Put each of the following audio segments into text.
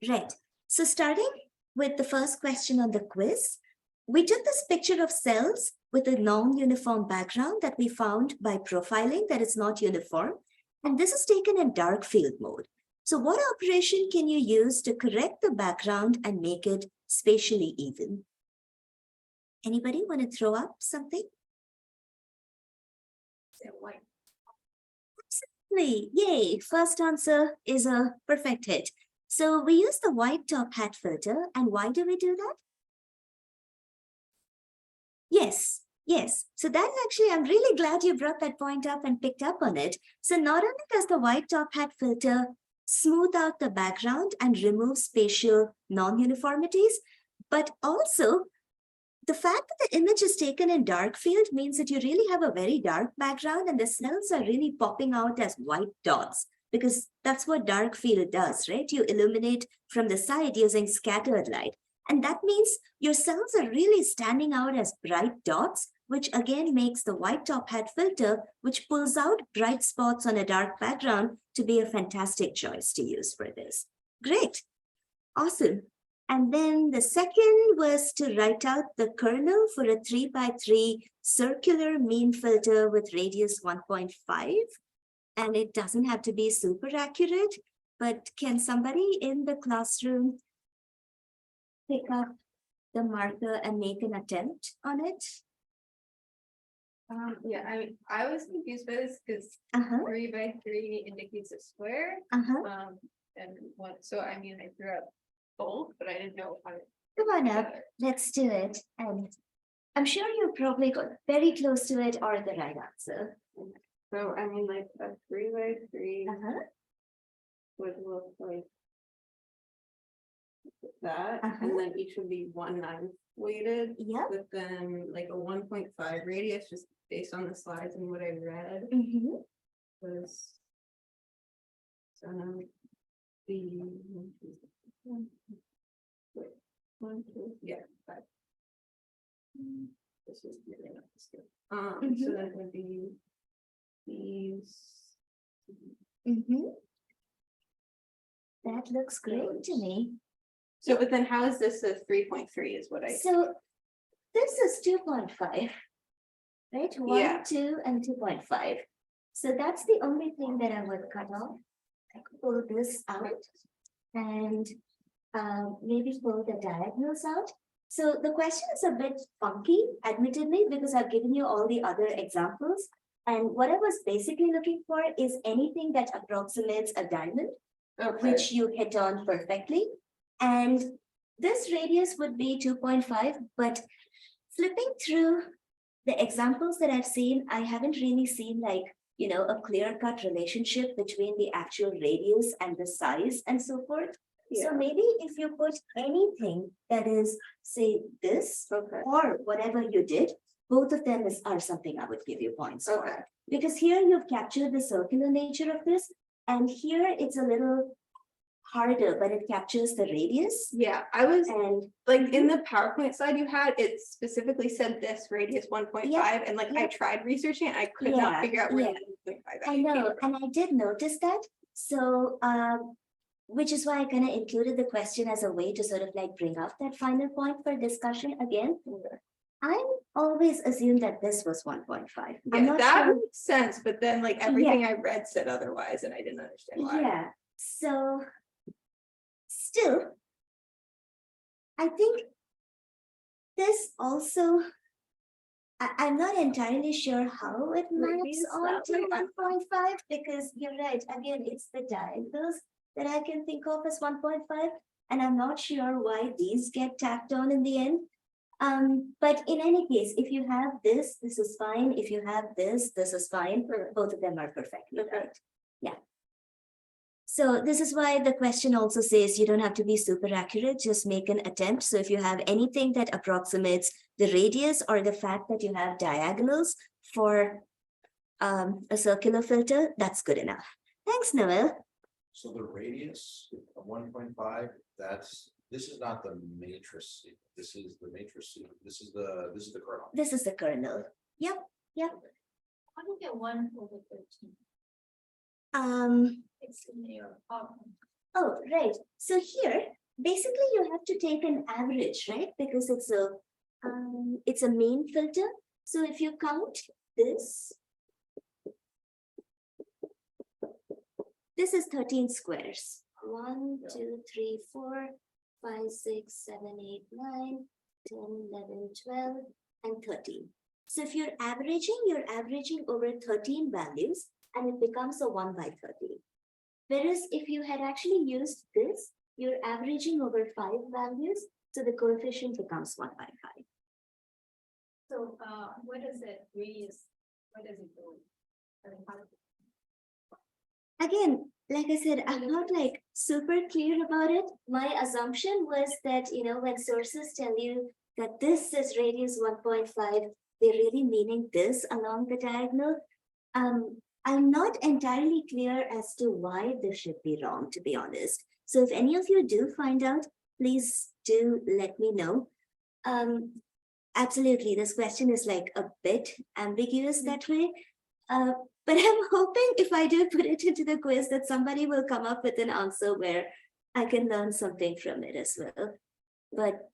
Right. So starting with the first question on the quiz, we took this picture of cells with a non-uniform background that we found by profiling that it's not uniform. And this is taken in dark field mode. So what operation can you use to correct the background and make it spatially even? Anybody want to throw up something? White. Absolutely. Yay. First answer is a perfect hit. So we use the white top hat filter. And why do we do that? Yes. Yes. So that's actually, I'm really glad you brought that point up and picked up on it. So not only does the white top hat filter smooth out the background and remove spatial non-uniformities, but also the fact that the image is taken in dark field means that you really have a very dark background and the cells are really popping out as white dots, because that's what dark field does, right? You illuminate from the side using scattered light. And that means your cells are really standing out as bright dots, which again makes the white top hat filter, which pulls out bright spots on a dark background, to be a fantastic choice to use for this. Great. Awesome. And then the second was to write out the kernel for a 3x3 circular mean filter with radius 1.5. And it doesn't have to be super accurate, but can somebody in the classroom pick up the marker and make an attempt on it? Yeah, I was confused by this because 3x3 indicates a square. And one, so I threw up both, but I didn't know how to. Come on up, let's do it. And I'm sure you probably got very close to it or the right answer. So like a 3x3 would look like that, and then each would be 1/9 weighted. Yep. But then like a 1.5 radius, just based on the slides and what I read, was the five. This is really not this good. So that would be these. That looks great to me. So, but then how is this a 3.3 is what I. So this is 2.5, right? 1, 2, and 2.5. So that's the only thing that I would cut off. I could pull this out and maybe pull the diagonals out. So the question is a bit funky, admittedly, because I've given you all the other examples. And what I was basically looking for is anything that approximates a diamond, which you hit on perfectly. And this radius would be 2.5, but flipping through the examples that I've seen, I haven't really seen like, a clear-cut relationship between the actual radius and the size and so forth. So maybe if you put anything that is, say, this or whatever you did, both of them are something I would give you points for. Because here you've captured the circular nature of this, and here it's a little harder, but it captures the radius. Yeah, I was like in the PowerPoint slide you had, it specifically said this radius 1.5, and like I tried researching it, I could not figure out where 1.5. I know, and I did notice that. So which is why I kind of included the question as a way to sort of like bring up that final point for discussion again. I always assumed that this was 1.5. Yeah, that makes sense, but then like everything I read said otherwise, and I didn't understand why. Yeah, so still, I think this also, I'm not entirely sure how it maps onto 1.5, because you're right, again, it's the diagonals that I can think of as 1.5, and I'm not sure why these get tacked on in the end. But in any case, if you have this, this is fine. If you have this is fine. Both of them are perfectly right. Yeah. So this is why the question also says you don't have to be super accurate, just make an attempt. So if you have anything that approximates the radius or the fact that you have diagonals for a circular filter, that's good enough. Thanks, Noel. So the radius of 1.5, this is not the matrix. This is the matrix. This is the kernel. This is the kernel. Yep. How do you get 1 over 13? It's in your PowerPoint. Oh, right. So here, basically you have to take an average, right? Because it's a main filter. So if you count this is 13 squares. 1, 2, 3, 4, 5, 6, 7, 8, 9, 10, 11, 12, and 13. So if you're averaging over 13 values, and it becomes a 1 by 13. Whereas if you had actually used this, you're averaging over 5 values, so the coefficient becomes 1 by 5. So what does it radius? What does it do? I mean, Again, like I said, I'm not like super clear about it. My assumption was that, when sources tell you that this is radius 1.5, they're really meaning this along the diagonal. I'm not entirely clear as to why this should be wrong, to be honest. So if any of you do find out, please do let me know. Absolutely, this question is like a bit ambiguous that way. But I'm hoping if I do put it into the quiz that somebody will come up with an answer where I can learn something from it as well. But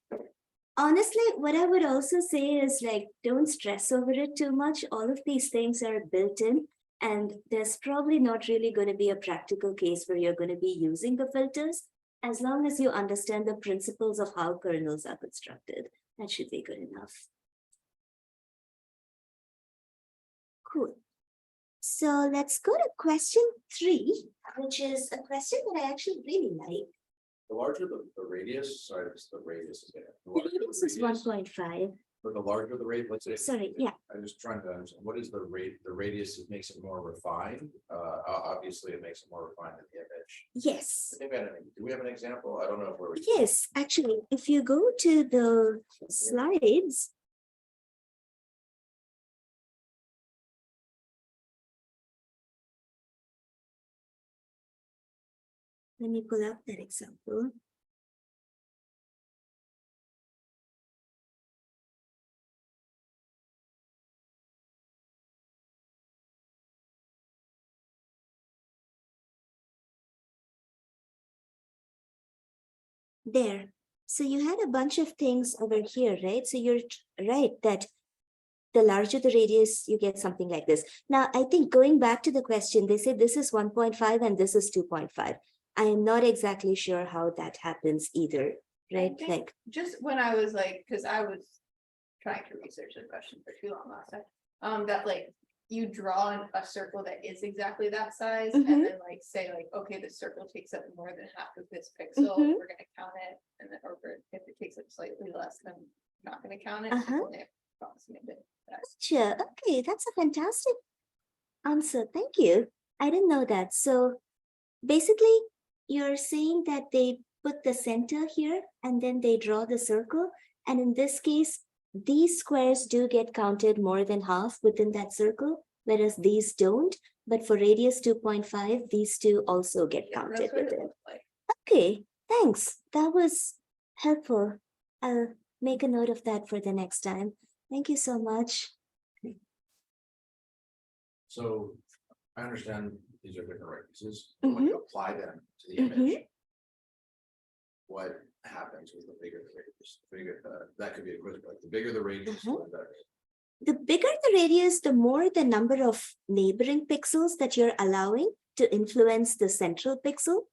honestly, what I would also say is like, don't stress over it too much. All of these things are built in, and there's probably not really going to be a practical case where you're going to be using the filters. As long as you understand the principles of how kernels are constructed, that should be good enough. Cool. So let's go to question 3, which is a question that I actually really like. The larger the radius, sorry, the radius is there. The radius is 1.5. But the larger the radius, let's say. Sorry, yeah. I'm just trying to understand, what is the rate? The radius, it makes it more refined. Obviously it makes it more refined in the image. Yes. I think do we have an example? I don't know where we. Yes, actually, if you go to the slides. Let me pull up that example. There. So you had a bunch of things over here, right? So you're right that the larger the radius, you get something like this. Now, I think going back to the question, they say this is 1.5 and this is 2.5. I am not exactly sure how that happens either, right? Like just when I was like, because I was trying to research the question for too long last time, that like you draw a circle that is exactly that size, and then like say like, okay, the circle takes up more than half of this pixel, we're going to count it, and then over if it takes up slightly less, then I'm not going to count it. Gotcha. Okay, that's a fantastic answer. Thank you. I didn't know that. So basically, you're saying that they put the center here and then they draw the circle. And in this case, these squares do get counted more than half within that circle, whereas these don't. But for radius 2.5, these two also get counted within. Okay, thanks. That was helpful. I'll make a note of that for the next time. Thank you so much. So I understand these are different radiuses. When you apply them to the image, what happens with the bigger the radius? That could be a question. Like the bigger the radius, the better. The bigger the radius, the more the number of neighboring pixels that you're allowing to influence the central pixel,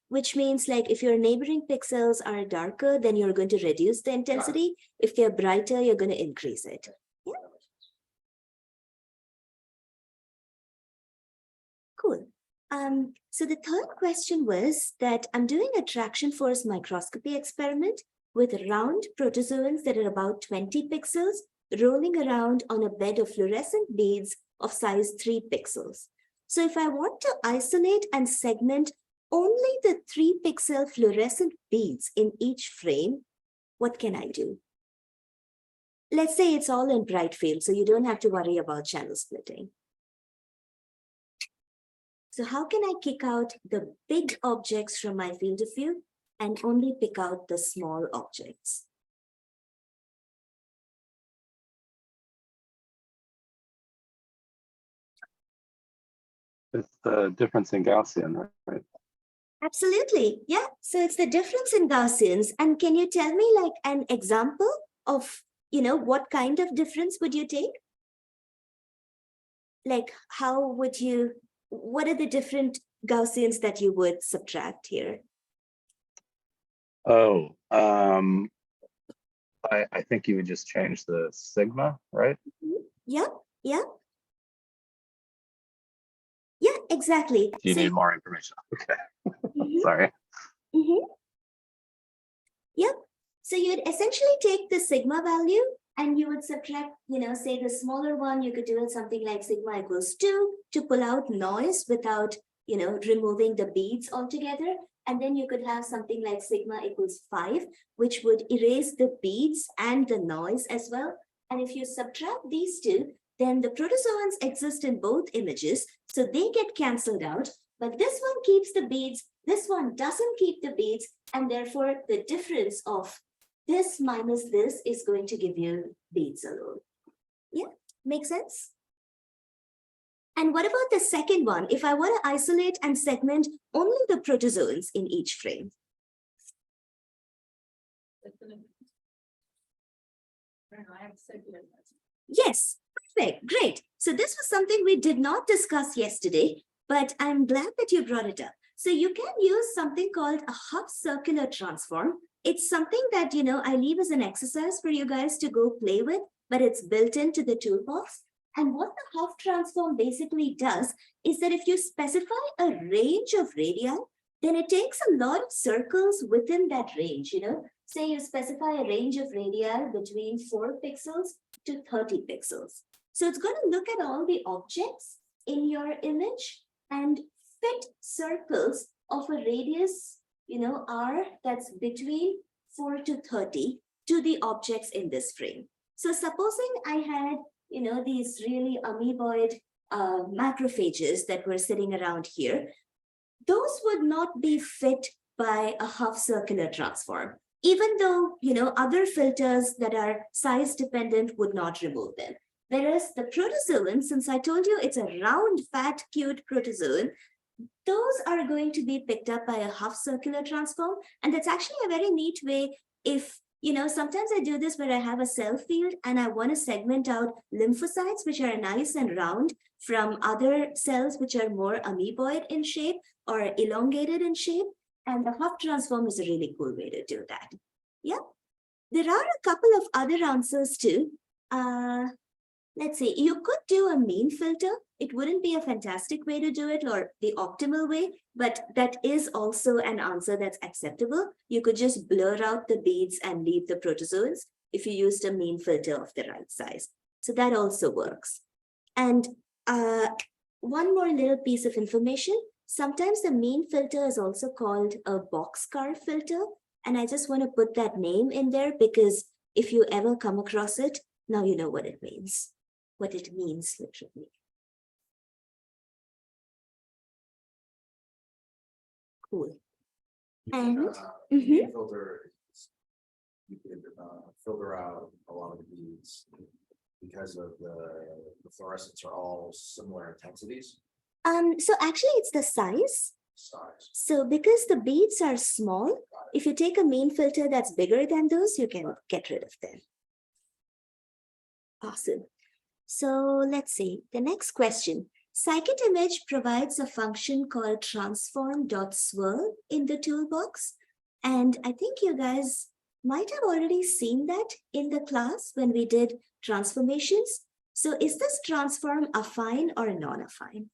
which means like if your neighboring pixels are darker, then you're going to reduce the intensity. If they're brighter, you're going to increase it. Yeah. Cool. So the third question was that I'm doing a traction force microscopy experiment with round protozoans that are about 20 pixels rolling around on a bed of fluorescent beads of size 3 pixels. So if I want to isolate and segment only the 3 pixel fluorescent beads in each frame, what can I do? Let's say it's all in bright field, so you don't have to worry about channel splitting. So how can I kick out the big objects from my field of view and only pick out the small objects? It's the difference in Gaussian, right? Absolutely. Yeah. So it's the difference in Gaussians. And can you tell me like an example of, what kind of difference would you take? Like, how would you, what are the different Gaussians that you would subtract here? Oh, I think you would just change the sigma, right? Yeah. Yeah. Yeah, exactly. Do you So need more information? Okay, Mhm, sorry. mhm. Yep. So you'd essentially take the sigma value and you would subtract, say the smaller one, you could do it something like sigma equals 2 to pull out noise without, removing the beads altogether. And then you could have something like sigma equals 5, which would erase the beads and the noise as well. And if you subtract these two, then the protozoans exist in both images, so they get canceled out. But this one keeps the beads, this one doesn't keep the beads, and therefore the difference of this minus this is going to give you beads alone. Yeah, makes sense? And what about the second one? If I want to isolate and segment only the protozoans in each frame. Yes, perfect, great. So this was something we did not discuss yesterday, but I'm glad that you brought it up. So you can use something called a Hopf circular transform. It's something that, I leave as an exercise for you guys to go play with, but it's built into the toolbox. And what the Hopf transform basically does is that if you specify a range of radii, then it takes a lot of circles within that range, Say you specify a range of radii between 4 pixels to 30 pixels. So it's going to look at all the objects in your image and fit circles of a radius, r that's between 4 to 30 to the objects in this frame. So supposing I had, these really amoeboid macrophages that were sitting around here, those would not be fit by a Hopf circular transform, even though, other filters that are size dependent would not remove them. Whereas the protozoan, since I told you it's a round, fat, cute protozoan, those are going to be picked up by a Hopf circular transform. And that's actually a very neat way if, sometimes I do this where I have a cell field and I want to segment out lymphocytes, which are nice and round, from other cells, which are more amoeboid in shape or elongated in shape. And the Hopf transform is a really cool way to do that. Yeah. There are a couple of other answers too. Let's see, you could do a mean filter. It wouldn't be a fantastic way to do it or the optimal way, but that is also an answer that's acceptable. You could just blur out the beads and leave the protozoans if you used a mean filter of the right size. So that also works. And one more little piece of information. Sometimes the mean filter is also called a boxcar filter. And I just want to put that name in there because if you ever come across it, now you know what it means. What it means literally. Cool. And Filter, you could filter out a lot of the beads because of the fluorescents are all similar intensities. So actually it's the size. So because the beads are small, if you take a mean filter that's bigger than those, you can get rid of them. Awesome. So let's see, the next question. Scikit-image provides a function called transform.swirl in the toolbox. And I think you guys might have already seen that in the class when we did transformations. So is this transform affine or non-affine?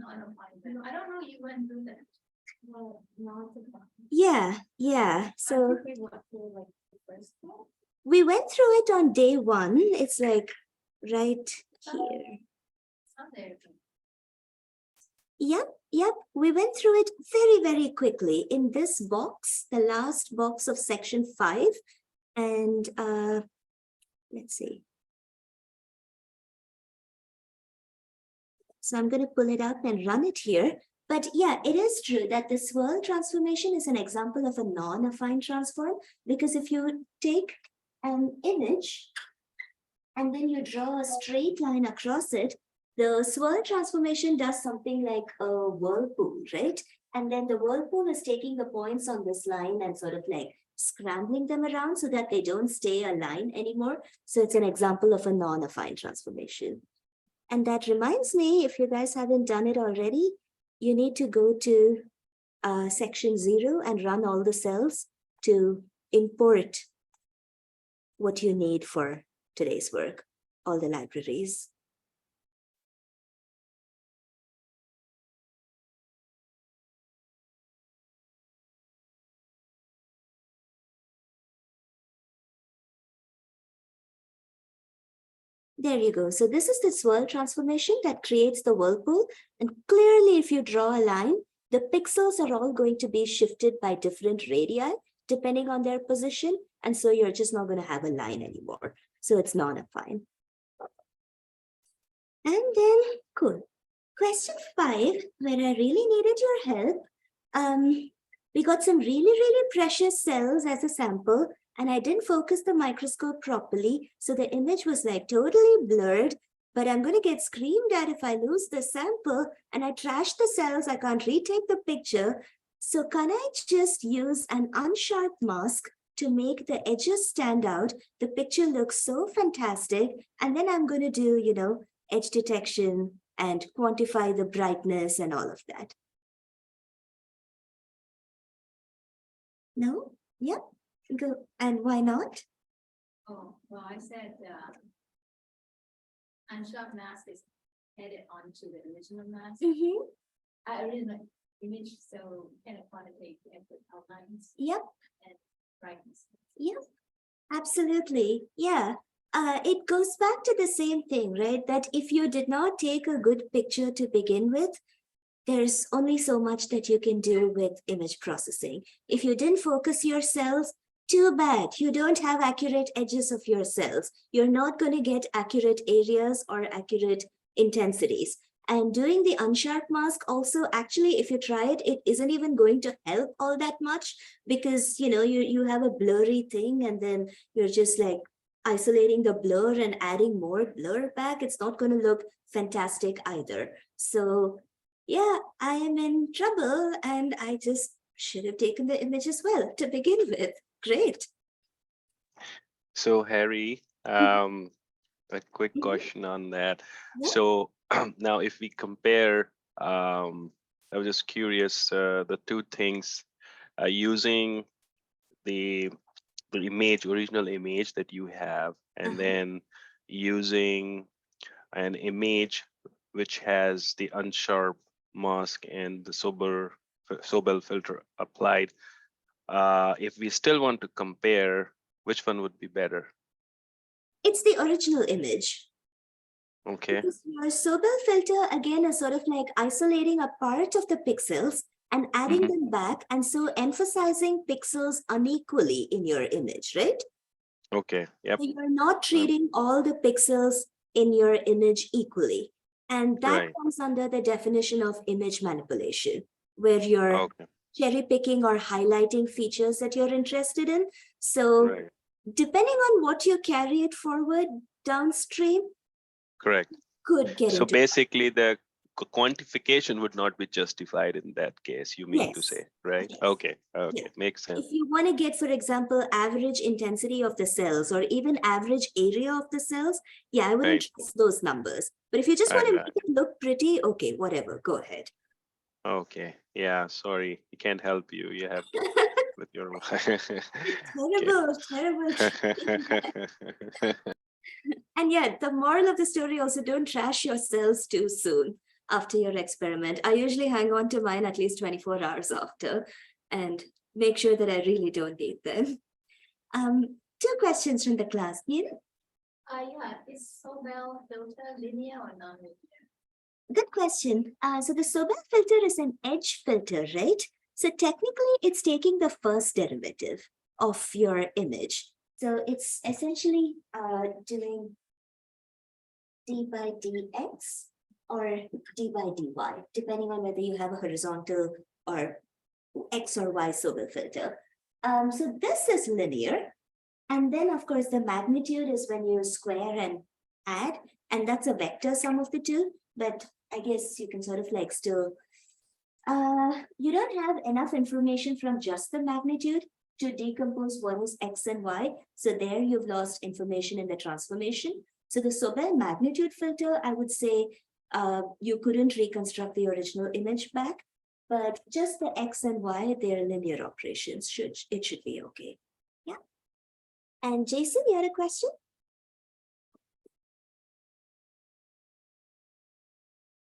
I don't know, you went through that. Well, Yeah. So we went through it on day 1. It's like right here. Yep. We went through it very, very quickly in this box, the last box of section 5. And let's see. So I'm going to pull it up and run it here. But yeah, it is true that the swirl transformation is an example of a non-affine transform, because if you take an image and then you draw a straight line across it, The swirl transformation does something like a whirlpool, right? And then the whirlpool is taking the points on this line and sort of like scrambling them around so that they don't stay a line anymore. So it's an example of a non-affine transformation. And that reminds me, if you guys haven't done it already, you need to go to section 0 and run all the cells to import what you need for today's work, all the libraries. There you go. So this is the swirl transformation that creates the whirlpool. And clearly, if you draw a line, the pixels are all going to be shifted by different radii, depending on their position. And so you're just not going to have a line anymore. So it's non-affine. And then, cool. Question 5, where I really needed your help. We got some really precious cells as a sample, and I didn't focus the microscope properly, so the image was like totally blurred, but I'm going to get screamed at if I lose the sample and I trash the cells, I can't retake the picture. So can I just use an unsharp mask to make the edges stand out? The picture looks so fantastic, and then I'm going to do, you know, edge detection and quantify the brightness and all of that. No? Yep. Go. And why not? Oh, well, I said, unsharp mask is headed onto the original mask. Original image, so kind of quantitate the input outlines Yep. and brightness. Yep. Absolutely. Yeah. It goes back to the same thing, right? That if you did not take a good picture to begin with, there's only so much that you can do with image processing. If you didn't focus your cells, too bad. You don't have accurate edges of your cells. You're not going to get accurate areas or accurate intensities. And doing the unsharp mask also, actually, if you try it, it isn't even going to help all that much because, you know, you have a blurry thing and then you're just like isolating the blur and adding more blur back. It's not going to look fantastic either. So yeah, I am in trouble and I just should have taken the image as well to begin with. Great. So Harry, a quick question on that. Yeah. So now if we compare, I was just curious, the two things, using the original image that you have, and then using an image which has the unsharp mask and the Sobel filter applied. If we still want to compare, which one would be better? It's the original image. Okay. Because your Sobel filter, again, is sort of like isolating a part of the pixels and adding them back, and so emphasizing pixels unequally in your image, right? Okay. Yep. So you're not treating all the pixels in your image equally. And that Right. comes under the definition of image manipulation, where you're Okay. cherry picking or highlighting features that you're interested in. So Right. depending on what you carry it forward downstream, Correct. could get So into basically the quantification would not be justified in that case, you mean to Yes. say, right? Yes. Okay. Okay. Yeah. Makes sense. If you want to get, for example, average intensity of the cells or even average area of the cells, yeah, I wouldn't Right. trust those numbers. But if you just want I to got make it look pretty, okay, whatever, go ahead. Okay. Yeah. Sorry. We can't help you. You have to with your Terrible. And yeah, the moral of the story also, don't trash your cells too soon after your experiment. I usually hang on to mine at least 24 hours after and make sure that I really don't need them. 2 questions from the class. Neil? Yeah, is Sobel filter linear or non-linear? Good question. So the Sobel filter is an edge filter, right? So technically it's taking the first derivative of your image. So it's essentially doing d by dx or d by dy, depending on whether you have a horizontal or x or y Sobel filter. So this is linear. And then, of course, the magnitude is when you square and add, and that's a vector sum of the two. but I guess you can sort of like still, you don't have enough information from just the magnitude to decompose what is X and Y. So there you've lost information in the transformation. So the Sobel magnitude filter, I would say you couldn't reconstruct the original image back, but just the X and Y, they're linear operations. It should be okay. Yeah. And Jason, you had a question?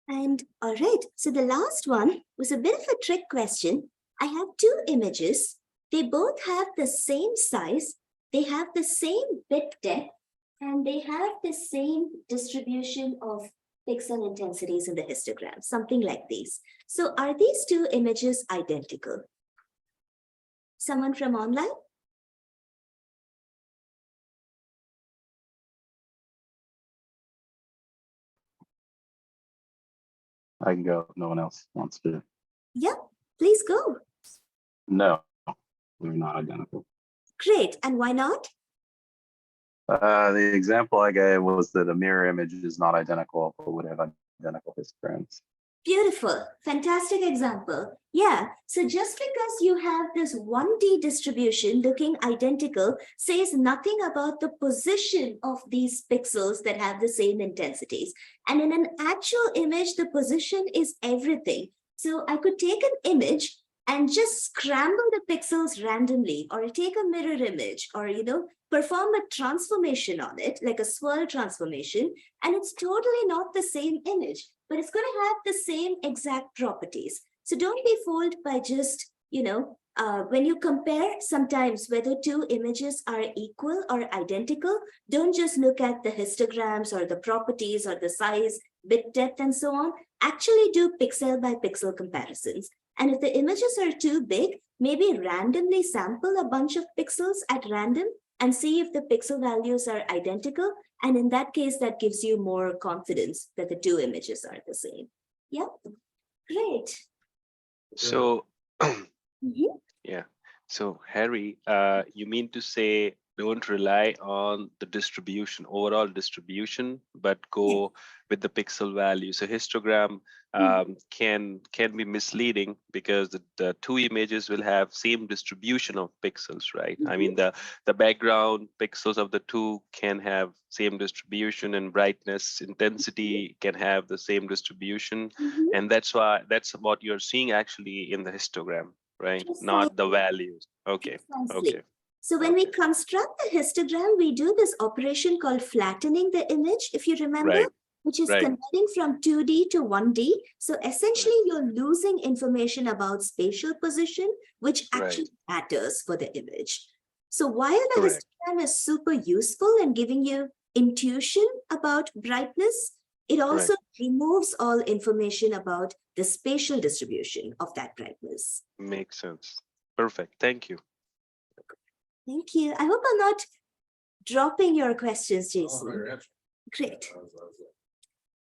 And all right, so the last one was a bit of a trick question. I have two images. They both have the same size, they have the same bit depth, and they have the same distribution of pixel intensities in the histogram, something like these. So are these two images identical? Someone from online? I can go if no one else wants to. Yeah, please go. No, they're not identical. Great, and why not? The example I gave was that a mirror image is not identical, but would have identical histograms. Beautiful, fantastic example. Yeah, so just because you have this 1D distribution looking identical says nothing about the position of these pixels that have the same intensities. And in an actual image, the position is everything. So I could take an image and just scramble the pixels randomly, or take a mirror image, or, perform a transformation on it, like a swirl transformation, and it's totally not the same image, but it's going to have the same exact properties. So don't be fooled by just, when you compare sometimes whether two images are equal or identical, don't just look at the histograms or the properties or the size, bit depth, and so on. Actually do pixel by pixel comparisons. And if the images are too big, maybe randomly sample a bunch of pixels at random and see if the pixel values are identical. And in that case, that gives you more confidence that the two images are the same. Yeah, great. So, Mhm. yeah. So Harry, you mean to say don't rely on the distribution, overall distribution, but go with the pixel value. So histogram can be misleading because the two images will have same distribution of pixels, right? I mean, the background pixels of the two can have same distribution, and brightness intensity can have the same distribution. And that's what you're seeing actually in the histogram, right? Not the values. Okay. Precisely. Okay. So when we construct the histogram, we do this operation called flattening the image, if you remember, Right. which is Right. converting from 2D to 1D. So essentially, you're losing information about spatial position, which actually matters for the image. So while the Correct. histogram is super useful in giving you intuition about brightness, it also removes all information about the spatial distribution of that brightness. Makes sense. Perfect. Thank you. Thank you. I hope I'm not dropping your questions, Oh, Jason. your answer. Great. That was it.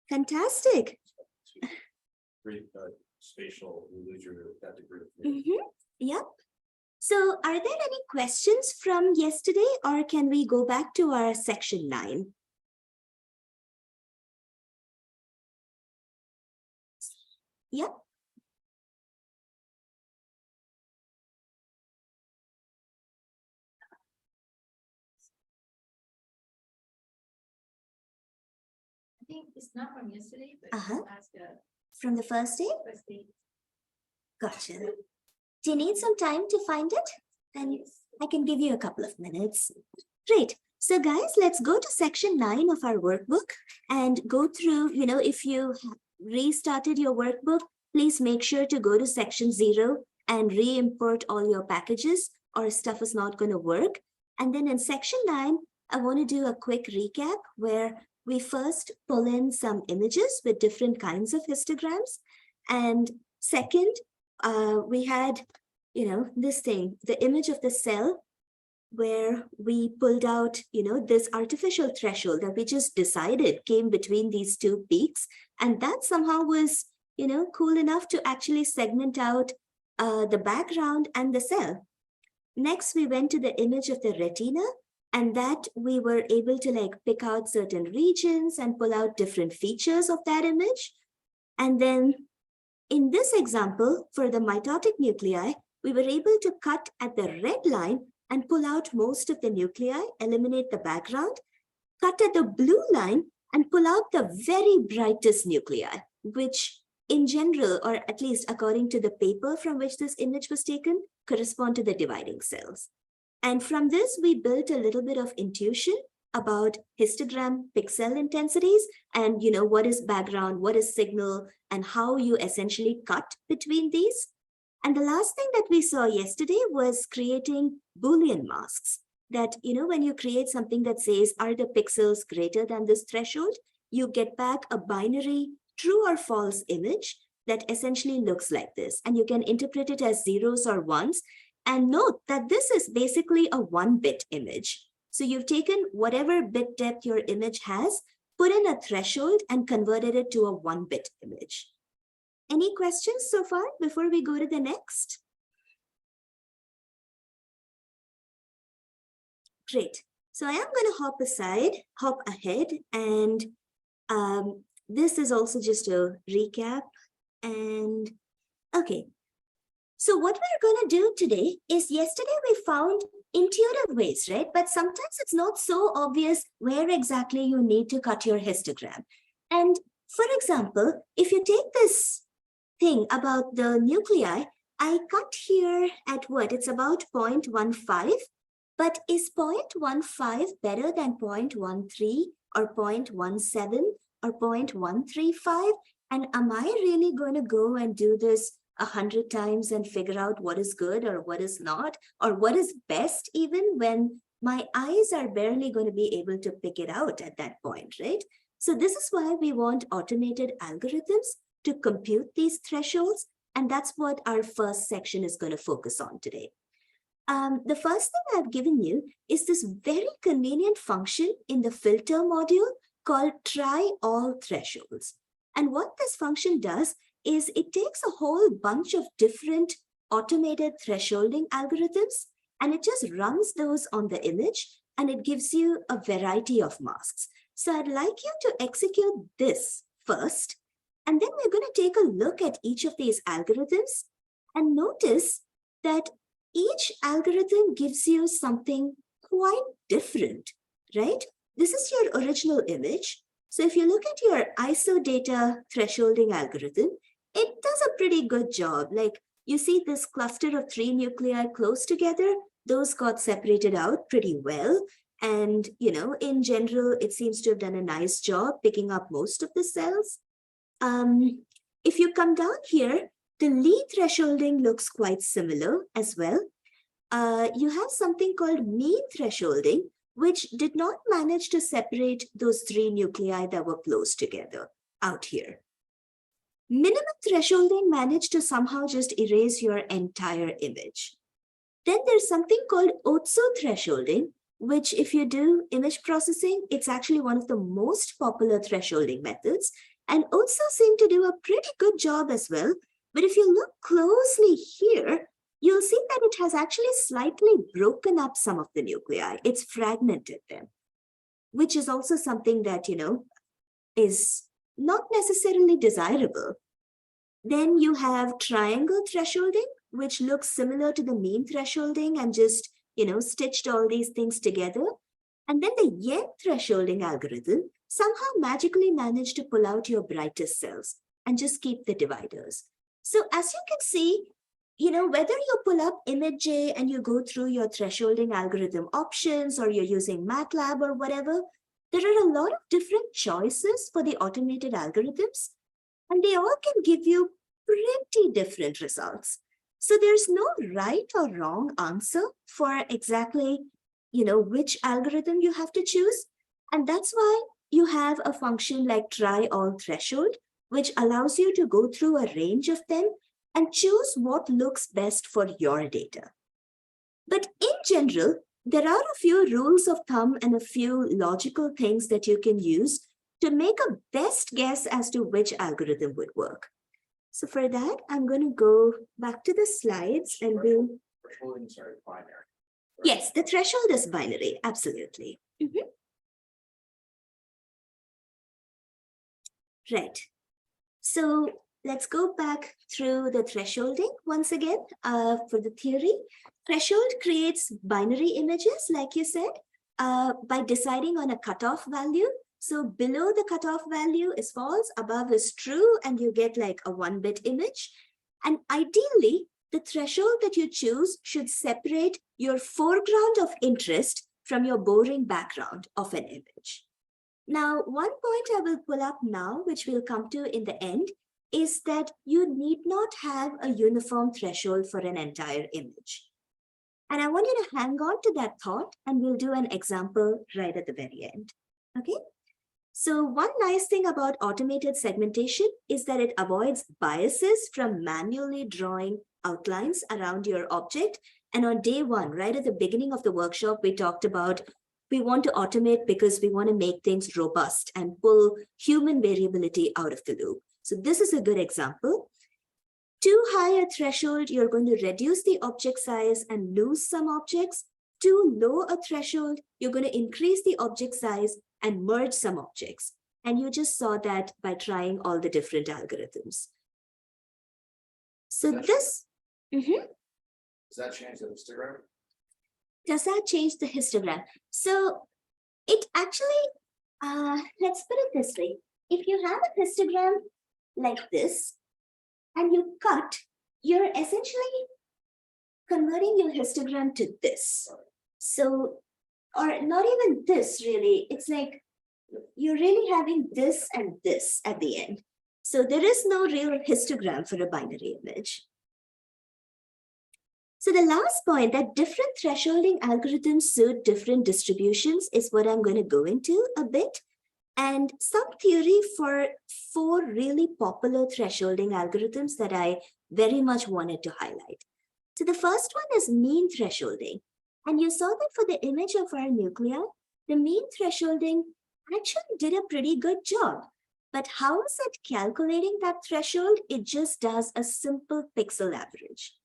Fantastic. Great, spatial, you lose that degree of Mhm. freedom. Yep. So are there any questions from yesterday, or can we go back to our section 9? Yep. I think it's not from yesterday, but Uh-huh. ask From the first day? first day. Gotcha. Do you need some time to find it? Then Yes. I can give you a couple of minutes. Great. So guys, let's go to section 9 of our workbook and go through, if you restarted your workbook, please make sure to go to section 0 and re-import all your packages, or stuff is not going to work. And then in section 9, I want to do a quick recap where we first pull in some images with different kinds of histograms. And second, we had, this thing, the image of the cell, where we pulled out, this artificial threshold that we just decided came between these two peaks. And that somehow was, cool enough to actually segment out the background and the cell. Next, we went to the image of the retina, and that we were able to pick out certain regions and pull out different features of that image. And then in this example, for the mitotic nuclei, we were able to cut at the red line and pull out most of the nuclei, eliminate the background, cut at the blue line and pull out the very brightest nuclei, which in general, or at least according to the paper from which this image was taken, correspond to the dividing cells. And from this, we built a little bit of intuition about histogram pixel intensities and what is background, what is signal, and how you essentially cut between these. And the last thing that we saw yesterday was creating Boolean masks. That, when you create something that says, are the pixels greater than this threshold, you get back a binary true or false image that essentially looks like this. And you can interpret it as zeros or ones. And note that this is basically a 1-bit image. So you've taken whatever bit depth your image has, put in a threshold and converted it to a 1-bit image. Any questions so far before we go to the next? Great. So I am going to hop ahead, and this is also just a recap. And okay. So what we're going to do today is, yesterday we found intuitive ways, right? But sometimes it's not so obvious where exactly you need to cut your histogram. And for example, if you take this thing about the nuclei, I cut here at what? It's about 0.15. But is 0.15 better than 0.13 or 0.17 or 0.135? And am I really going to go and do this 100 times and figure out what is good or what is not, or what is best, even when my eyes are barely going to be able to pick it out at that point, right? So this is why we want automated algorithms to compute these thresholds. And that's what our first section is going to focus on today. The first thing I've given you is this very convenient function in the filter module called try all thresholds. And what this function does is it takes a whole bunch of different automated thresholding algorithms, and it just runs those on the image, and it gives you a variety of masks. So I'd like you to execute this first, and then we're going to take a look at each of these algorithms and notice that each algorithm gives you something quite different, right? This is your original image. So if you look at your ISO data thresholding algorithm, it does a pretty good job. Like, you see this cluster of 3 nuclei close together, those got separated out pretty well. And, in general, it seems to have done a nice job picking up most of the cells. If you come down here, the Lee thresholding looks quite similar as well. You have something called mean thresholding, which did not manage to separate those 3 nuclei that were close together out here. Minimum thresholding managed to somehow just erase your entire image. Then there's something called Otsu thresholding, which, if you do image processing, it's actually one of the most popular thresholding methods. And Otsu seem to do a pretty good job as well. But if you look closely here, you'll see that it has actually slightly broken up some of the nuclei. It's fragmented them, which is also something that, is not necessarily desirable. Then you have triangle thresholding, which looks similar to the mean thresholding and just, stitched all these things together. And then the Yen thresholding algorithm somehow magically managed to pull out your brightest cells and just keep the dividers. So as you can see, whether you pull up ImageJ and you go through your thresholding algorithm options, or you're using MATLAB or whatever, there are a lot of different choices for the automated algorithms, and they all can give you pretty different results. So there's no right or wrong answer for exactly, which algorithm you have to choose. And that's why you have a function like try all threshold, which allows you to go through a range of them and choose what looks best for your data. But in general, there are a few rules of thumb and a few logical things that you can use to make a best guess as to which algorithm would work. So for that, I'm going to go back to the slides and we'll... Thresholding, sorry, binary. Yes, the threshold is binary, absolutely. Right. So let's go back through the thresholding once again for the theory. Threshold creates binary images, like you said, by deciding on a cutoff value. So below the cutoff value is false, above is true, and you get like a 1-bit image. And ideally, the threshold that you choose should separate your foreground of interest from your boring background of an image. Now, one point I will pull up now, which we'll come to in the end, is that you need not have a uniform threshold for an entire image. And I want you to hang on to that thought, and we'll do an example right at the very end. Okay? So one nice thing about automated segmentation is that it avoids biases from manually drawing outlines around your object. And on day one, right at the beginning of the workshop, we talked about we want to automate because we want to make things robust and pull human variability out of the loop. So this is a good example. Too high a threshold, you're going to reduce the object size and lose some objects. Too low a threshold, you're going to increase the object size and merge some objects. And you just saw that by trying all the different algorithms. So this, Does that change the histogram? does that change the histogram? So it actually, let's put it this way. If you have a histogram like this, and you cut, you're essentially converting your histogram to this. So, or not even this really, it's like you're really having this and this at the end. So there is no real histogram for a binary image. So the last point, that different thresholding algorithms suit different distributions, is what I'm going to go into a bit. And some theory for 4 really popular thresholding algorithms that I very much wanted to highlight. So the first one is mean thresholding. And you saw that for the image of our nuclei, the mean thresholding actually did a pretty good job. But how is it calculating that threshold? It just does a simple pixel average.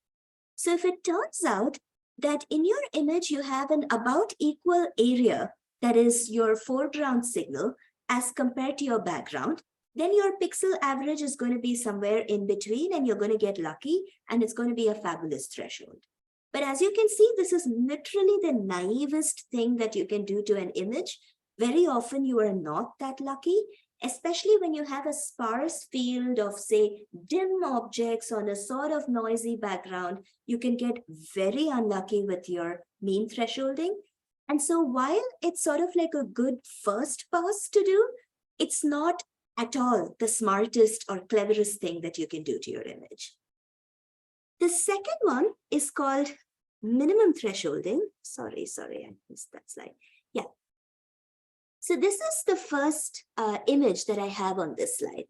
So if it turns out that in your image, you have an about equal area, that is your foreground signal, as compared to your background, then your pixel average is going to be somewhere in between, and you're going to get lucky, and it's going to be a fabulous threshold. But as you can see, this is literally the naivest thing that you can do to an image. Very often you are not that lucky, especially when you have a sparse field of, say, dim objects on a sort of noisy background. You can get very unlucky with your mean thresholding. And so while it's sort of like a good first pass to do, it's not at all the smartest or cleverest thing that you can do to your image. The second one is called minimum thresholding. Sorry, I missed that slide. Yeah. So this is the first image that I have on this slide.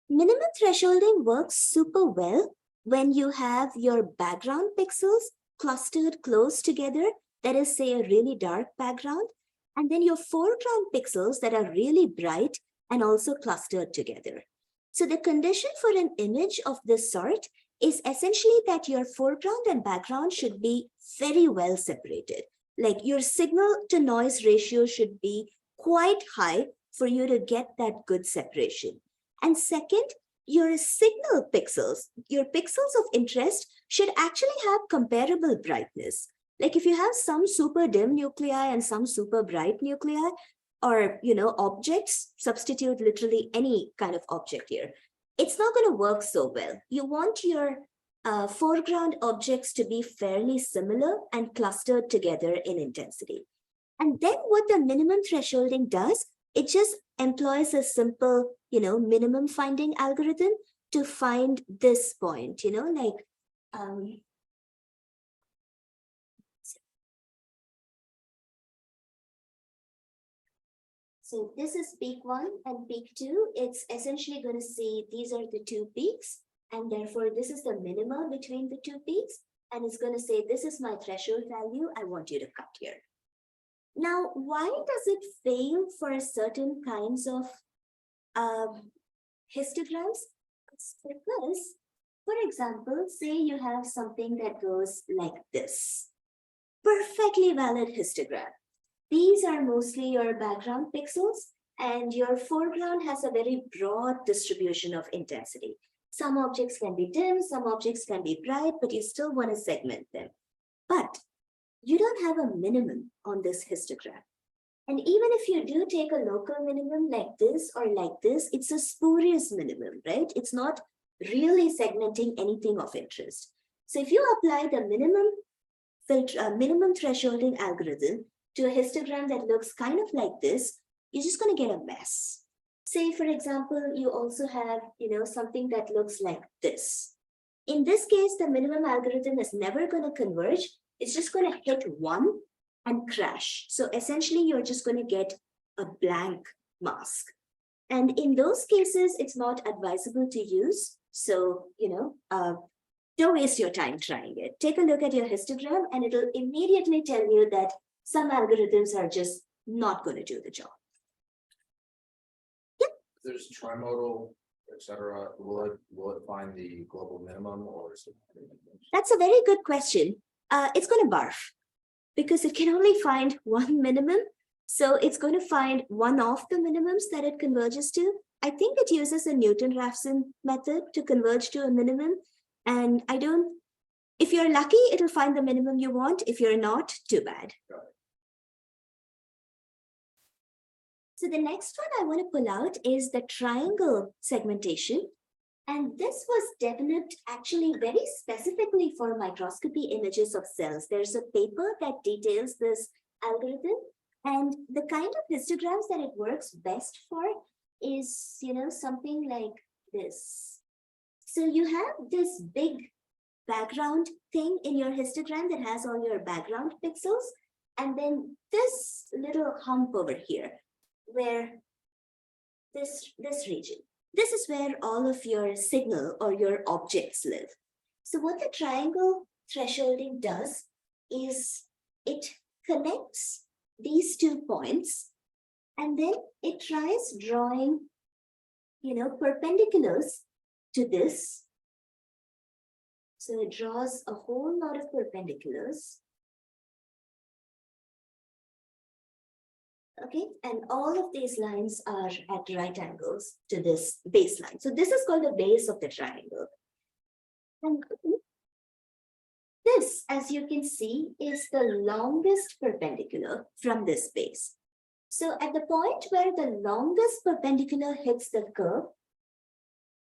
Minimum thresholding works super well when you have your background pixels clustered close together. That is, say, a really dark background, and then your foreground pixels that are really bright and also clustered together. So the condition for an image of this sort is essentially that your foreground and background should be very well separated. Like your signal to noise ratio should be quite high for you to get that good separation. And second, your signal pixels, your pixels of interest, should actually have comparable brightness. Like if you have some super dim nuclei and some super bright nuclei, or objects, substitute literally any kind of object here, it's not going to work so well. You want your foreground objects to be fairly similar and clustered together in intensity. And then what the minimum thresholding does, it just employs a simple, minimum finding algorithm to find this point, so this is peak 1 and peak 2. It's essentially going to say these are the 2 peaks, and therefore this is the minimum between the 2 peaks. And it's going to say, this is my threshold value. I want you to cut here. Now, why does it fail for certain kinds of histograms? It's because, for example, say you have something that goes like this. Perfectly valid histogram. These are mostly your background pixels, and your foreground has a very broad distribution of intensity. Some objects can be dim, some objects can be bright, but you still want to segment them. But you don't have a minimum on this histogram. And even if you do take a local minimum like this or like this, it's a spurious minimum, right? It's not really segmenting anything of interest. So if you apply the minimum thresholding algorithm to a histogram that looks kind of like this, you're just going to get a mess. Say, for example, you also have, something that looks like this. In this case, the minimum algorithm is never going to converge. It's just going to hit 1 and crash. So essentially, you're just going to get a blank mask. And in those cases, it's not advisable to use. So, don't waste your time trying it. Take a look at your histogram and it'll immediately tell you that some algorithms are just not going to do the job. There's trimodal, etc. Will it find the global minimum, or is it? That's a very good question. It's going to barf because it can only find one minimum. So it's going to find one of the minimums that it converges to. I think it uses a Newton-Raphson method to converge to a minimum. And if you're lucky, it'll find the minimum you want. If you're not, too bad. So the next one I want to pull out is the triangle segmentation. And this was developed actually very specifically for microscopy images of cells. There's a paper that details this algorithm. And the kind of histograms that it works best for is, something like this. So you have this big background thing in your histogram that has all your background pixels. And then this little hump over here, where this region, this is where all of your signal or your objects live. So what the triangle thresholding does is it connects these 2 points, and then it tries drawing, perpendiculars to this. So it draws a whole lot of perpendiculars. Okay, and all of these lines are at right angles to this baseline. So this is called the base of the triangle. And this, as you can see, is the longest perpendicular from this base. So at the point where the longest perpendicular hits the curve,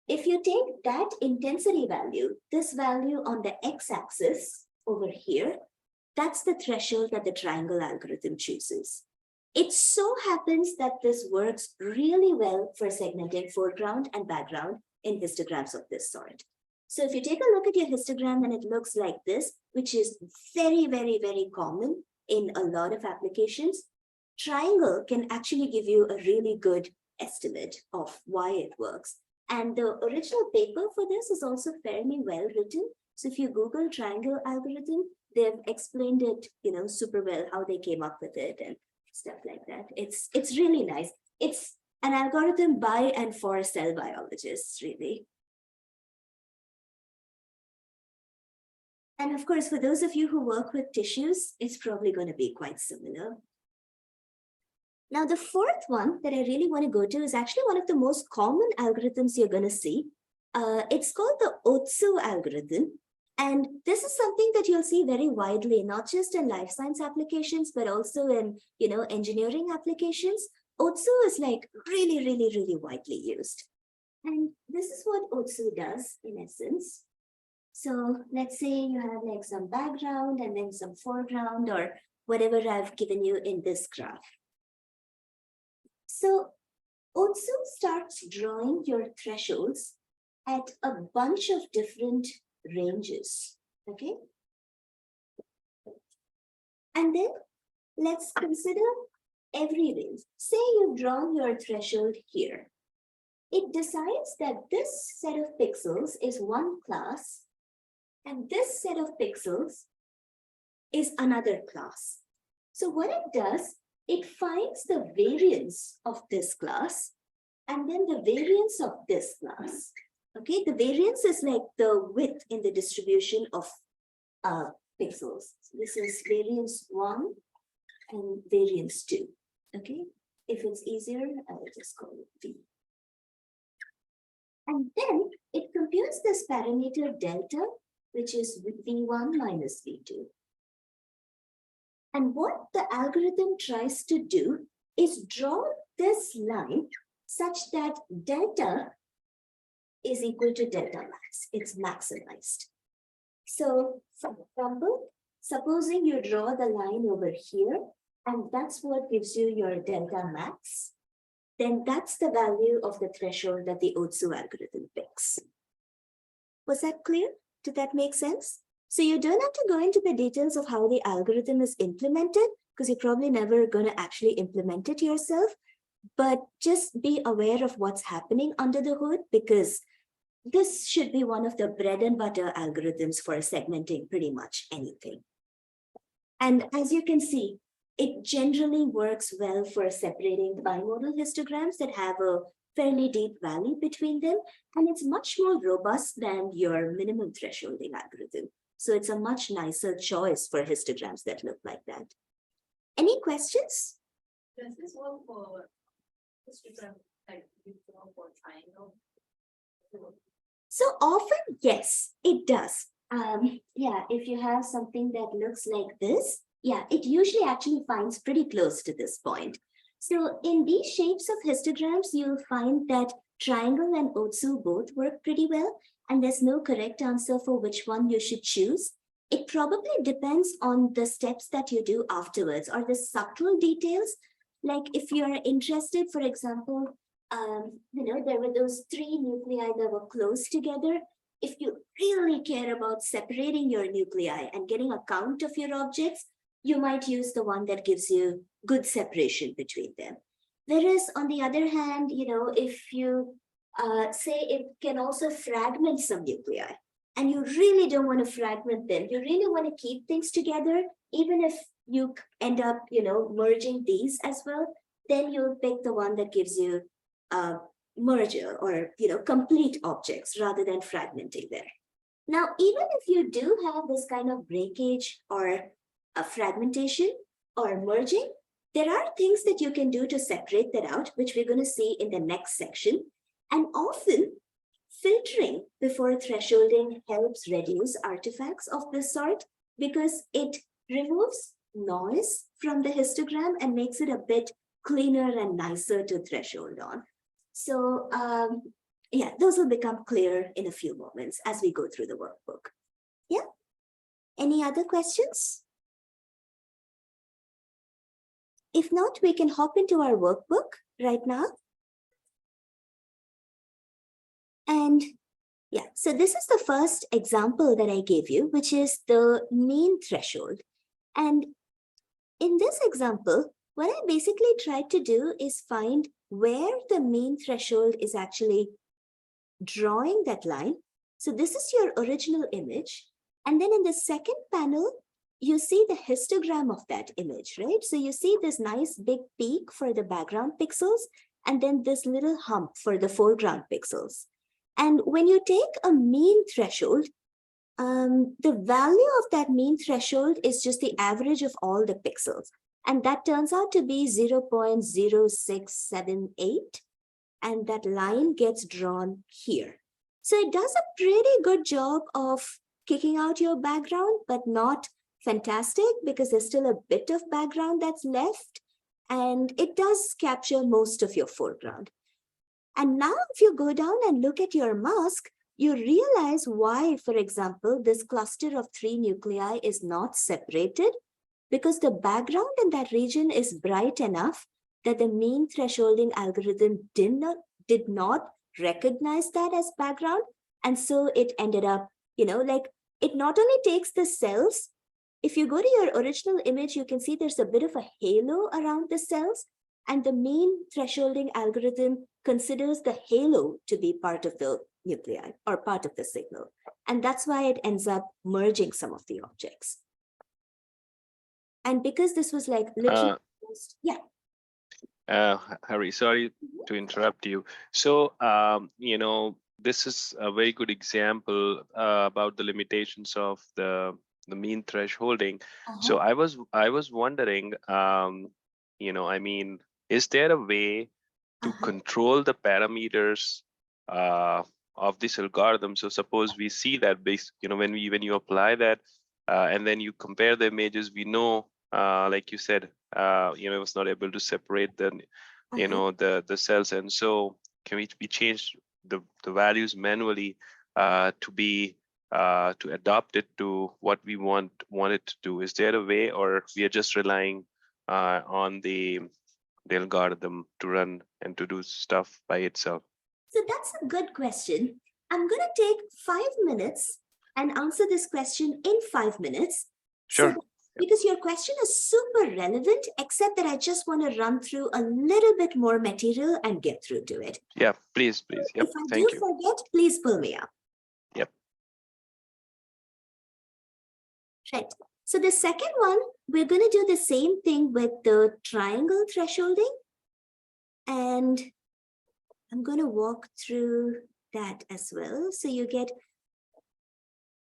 if you take that intensity value, this value on the x-axis over here, that's the threshold that the triangle algorithm chooses. It so happens that this works really well for segmenting foreground and background in histograms of this sort. So if you take a look at your histogram and it looks like this, which is very, very, very common in a lot of applications, triangle can actually give you a really good estimate of why it works. And the original paper for this is also fairly well written. So if you Google triangle algorithm, they've explained it, super well, how they came up with it and stuff like that. It's really nice. It's an algorithm by and for cell biologists, really. And of course, for those of you who work with tissues, it's probably going to be quite similar. Now, the fourth one that I really want to go to is actually one of the most common algorithms you're going to see. It's called the Otsu algorithm. And this is something that you'll see very widely, not just in life science applications, but also in, engineering applications. Otsu is like really, really, really widely used. And this is what Otsu does in essence. So let's say you have like some background and then some foreground or whatever I've given you in this graph. So Otsu starts drawing your thresholds at a bunch of different ranges, okay? And then let's consider every range. Say you've drawn your threshold here. It decides that this set of pixels is one class and this set of pixels is another class. So what it does, it finds the variance of this class and then the variance of this class. Okay, the variance is like the width in the distribution of pixels. So this is variance 1 and variance 2. Okay, if it's easier, I'll just call it V. And then it computes this parameter delta, which is V1 minus V2. And what the algorithm tries to do is draw this line such that delta is equal to delta max. It's maximized. So for example, supposing you draw the line over here, and that's what gives you your delta max, then that's the value of the threshold that the Otsu algorithm picks. Was that clear? Did that make sense? So you don't have to go into the details of how the algorithm is implemented, because you're probably never going to actually implement it yourself, but just be aware of what's happening under the hood, because this should be one of the bread and butter algorithms for segmenting pretty much anything. And as you can see, it generally works well for separating bimodal histograms that have a fairly deep valley between them, and it's much more robust than your minimum thresholding algorithm. So it's a much nicer choice for histograms that look like that. Any questions? Does this work for histogram, like you go for triangle? So often, yes, it does. Yeah, if you have something that looks like this, yeah, it usually actually finds pretty close to this point. So in these shapes of histograms, you'll find that triangle and Otsu both work pretty well, and there's no correct answer for which one you should choose. It probably depends on the steps that you do afterwards or the subtle details. Like if you're interested, for example, there were those 3 nuclei that were close together. If you really care about separating your nuclei and getting a count of your objects, you might use the one that gives you good separation between them. Whereas on the other hand, if you say it can also fragment some nuclei, and you really don't want to fragment them, you really want to keep things together, even if you end up, merging these as well, then you'll pick the one that gives you merger or, complete objects rather than fragmenting them. Now, even if you do have this kind of breakage or a fragmentation or merging, there are things that you can do to separate that out, which we're going to see in the next section. And often, filtering before thresholding helps reduce artifacts of this sort because it removes noise from the histogram and makes it a bit cleaner and nicer to threshold on. So yeah, those will become clear in a few moments as we go through the workbook. Yeah. Any other questions? If not, we can hop into our workbook right now. And yeah, so this is the first example that I gave you, which is the mean threshold. And in this example, what I basically tried to do is find where the mean threshold is actually drawing that line. So this is your original image. And then in the second panel, you see the histogram of that image, right? So you see this nice big peak for the background pixels, and then this little hump for the foreground pixels. And when you take a mean threshold, the value of that mean threshold is just the average of all the pixels. And that turns out to be 0.0678. And that line gets drawn here. So it does a pretty good job of kicking out your background, but not fantastic because there's still a bit of background that's left. And it does capture most of your foreground. And now if you go down and look at your mask, you realize why, for example, this cluster of 3 nuclei is not separated, because the background in that region is bright enough that the mean thresholding algorithm did not recognize that as background. And so it ended up, like it not only takes the cells. If you go to your original image, you can see there's a bit of a halo around the cells, and the mean thresholding algorithm considers the halo to be part of the nuclei or part of the signal. And that's why it ends up merging some of the objects. And because this was like literally, yeah. Harry, sorry to interrupt you. So, this is a very good example about the limitations of the mean thresholding. So I was wondering, is there a way to control the parameters of this algorithm? So suppose we see that when you apply that and then you compare the images, we know, like you said, it was not able to separate the the cells, and so can we change the values manually to be to adapt it to what we want it to do? Is there a way, or we are just relying on the algorithm to run and to do stuff by itself? So that's a good question. I'm going to take 5 minutes and answer this question in 5 minutes. Sure. Because your question is super relevant, except that I just want to run through a little bit more material and get through to it. Yeah, please. Yep, if I thank do you. forget, please pull me up. Yep. Right. So the second one, we're going to do the same thing with the triangle thresholding. And I'm going to walk through that as well. So you get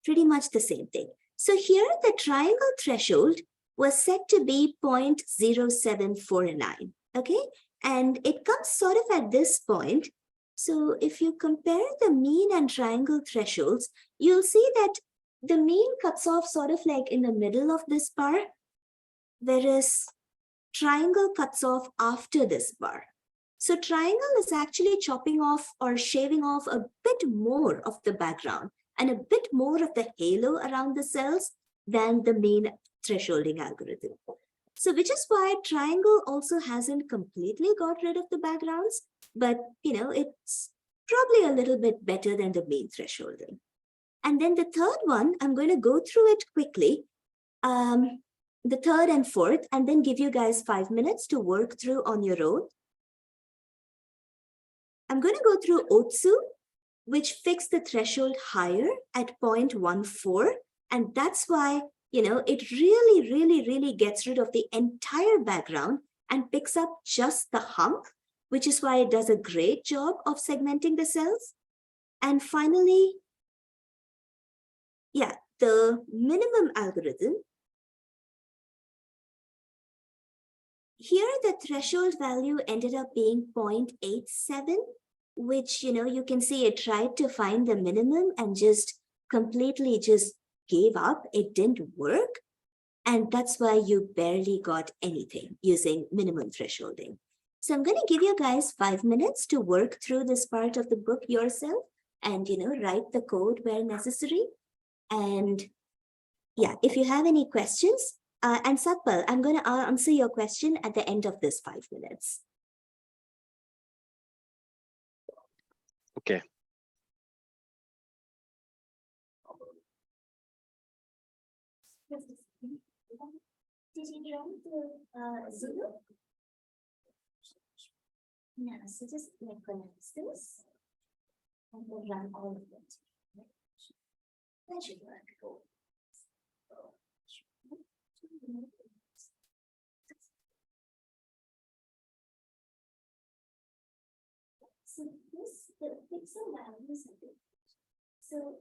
pretty much the same thing. So here the triangle threshold was set to be 0.0749, okay? And it comes sort of at this point. So if you compare the mean and triangle thresholds, you'll see that the mean cuts off sort of like in the middle of this bar, whereas triangle cuts off after this bar. So triangle is actually chopping off or shaving off a bit more of the background and a bit more of the halo around the cells than the mean thresholding algorithm. So which is why triangle also hasn't completely got rid of the backgrounds, but it's probably a little bit better than the mean thresholding. And then the third one, I'm going to go through it quickly, the third and fourth, and then give you guys 5 minutes to work through on your own. I'm going to go through Otsu, which fixed the threshold higher at 0.14. And that's why, it really gets rid of the entire background and picks up just the hump, which is why it does a great job of segmenting the cells. And finally, the minimum algorithm. Here, the threshold value ended up being 0.87, which, you can see it tried to find the minimum and completely gave up. It didn't work. And that's why you barely got anything using minimum thresholding. So I'm going to give you guys 5 minutes to work through this part of the book yourself and, write the code where necessary. And if you have any questions, and Satpal, I'm going to answer your question at the end of this 5 minutes. Okay. Did you run the Zulu? No, so just connect this and we'll run all of it. That should work. So the pixel values are good. So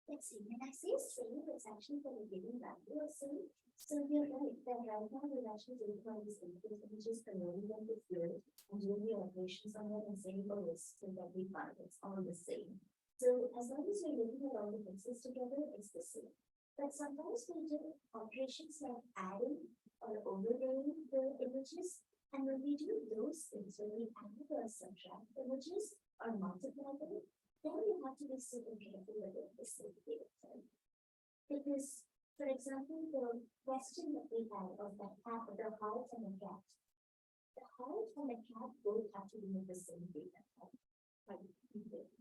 let's see, when I say save, it's actually for the given value of save. So you're right that right now we're actually doing all these input images, converting them to field and doing the operations on them and saying, oh, it's every part, it's all the same. So as long as you're looking at all the pixels together, it's the same. But sometimes we do operations like adding or overlaying the images. And when we do those things, when we add or subtract images or multiply them, then you have to be super careful with the same data type. Because, for example, the question that we had of the heart and the cat. The heart and the cat both have to be in the same data type. Like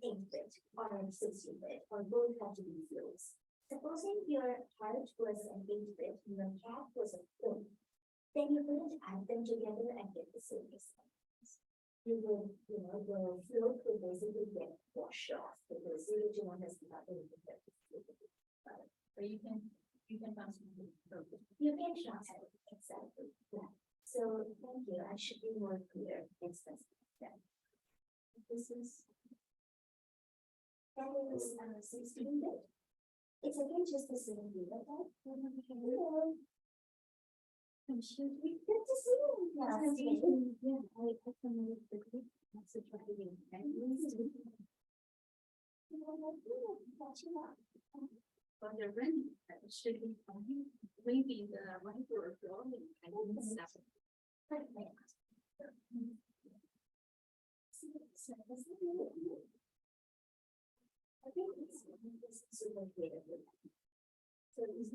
8-bit or 16-bit, or both have to be floats. Supposing your heart was an 8-bit and your cat was a float, then you couldn't add them together and get the same response. You would, the float would basically get washed off because 0 to 1 is nothing to get to float. But you can transfer it. You can transfer it, exactly. Yeah. So thank you. I should be more clear in specifying that. This is 16-bit. It's again just the same data type. Should we get to see you? Yeah, I come with the group. That's a driving. But they're running, it should be fine. Maybe the one for drawing. I didn't stop it. I think it's super creative. So this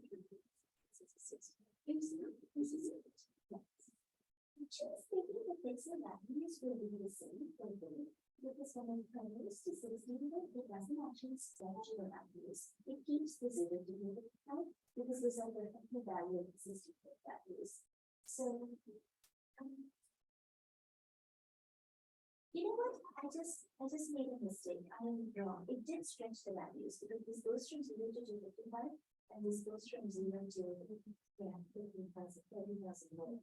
just thinking the pixel values will be the same for both. Because when it converts to 16, it doesn't actually stretch the values. It keeps the 0 to the out because those are the value of existing values. So, you know what? I just made a mistake. I am wrong. It did stretch the values because this goes from 0 to 255 and this goes from 0 to 30,000 more.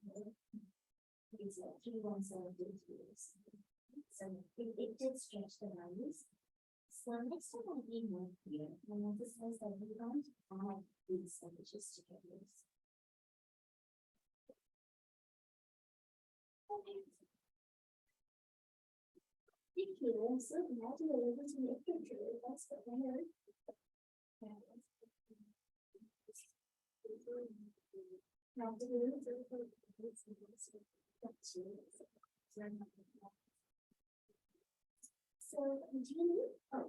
It's like 3172. So it did stretch the values. So next time I'll be more clear. I notice that we don't add these images together. Okay. Thank you. I'm so glad you were able to make it through. That's what I heard. So, do you need? Oh,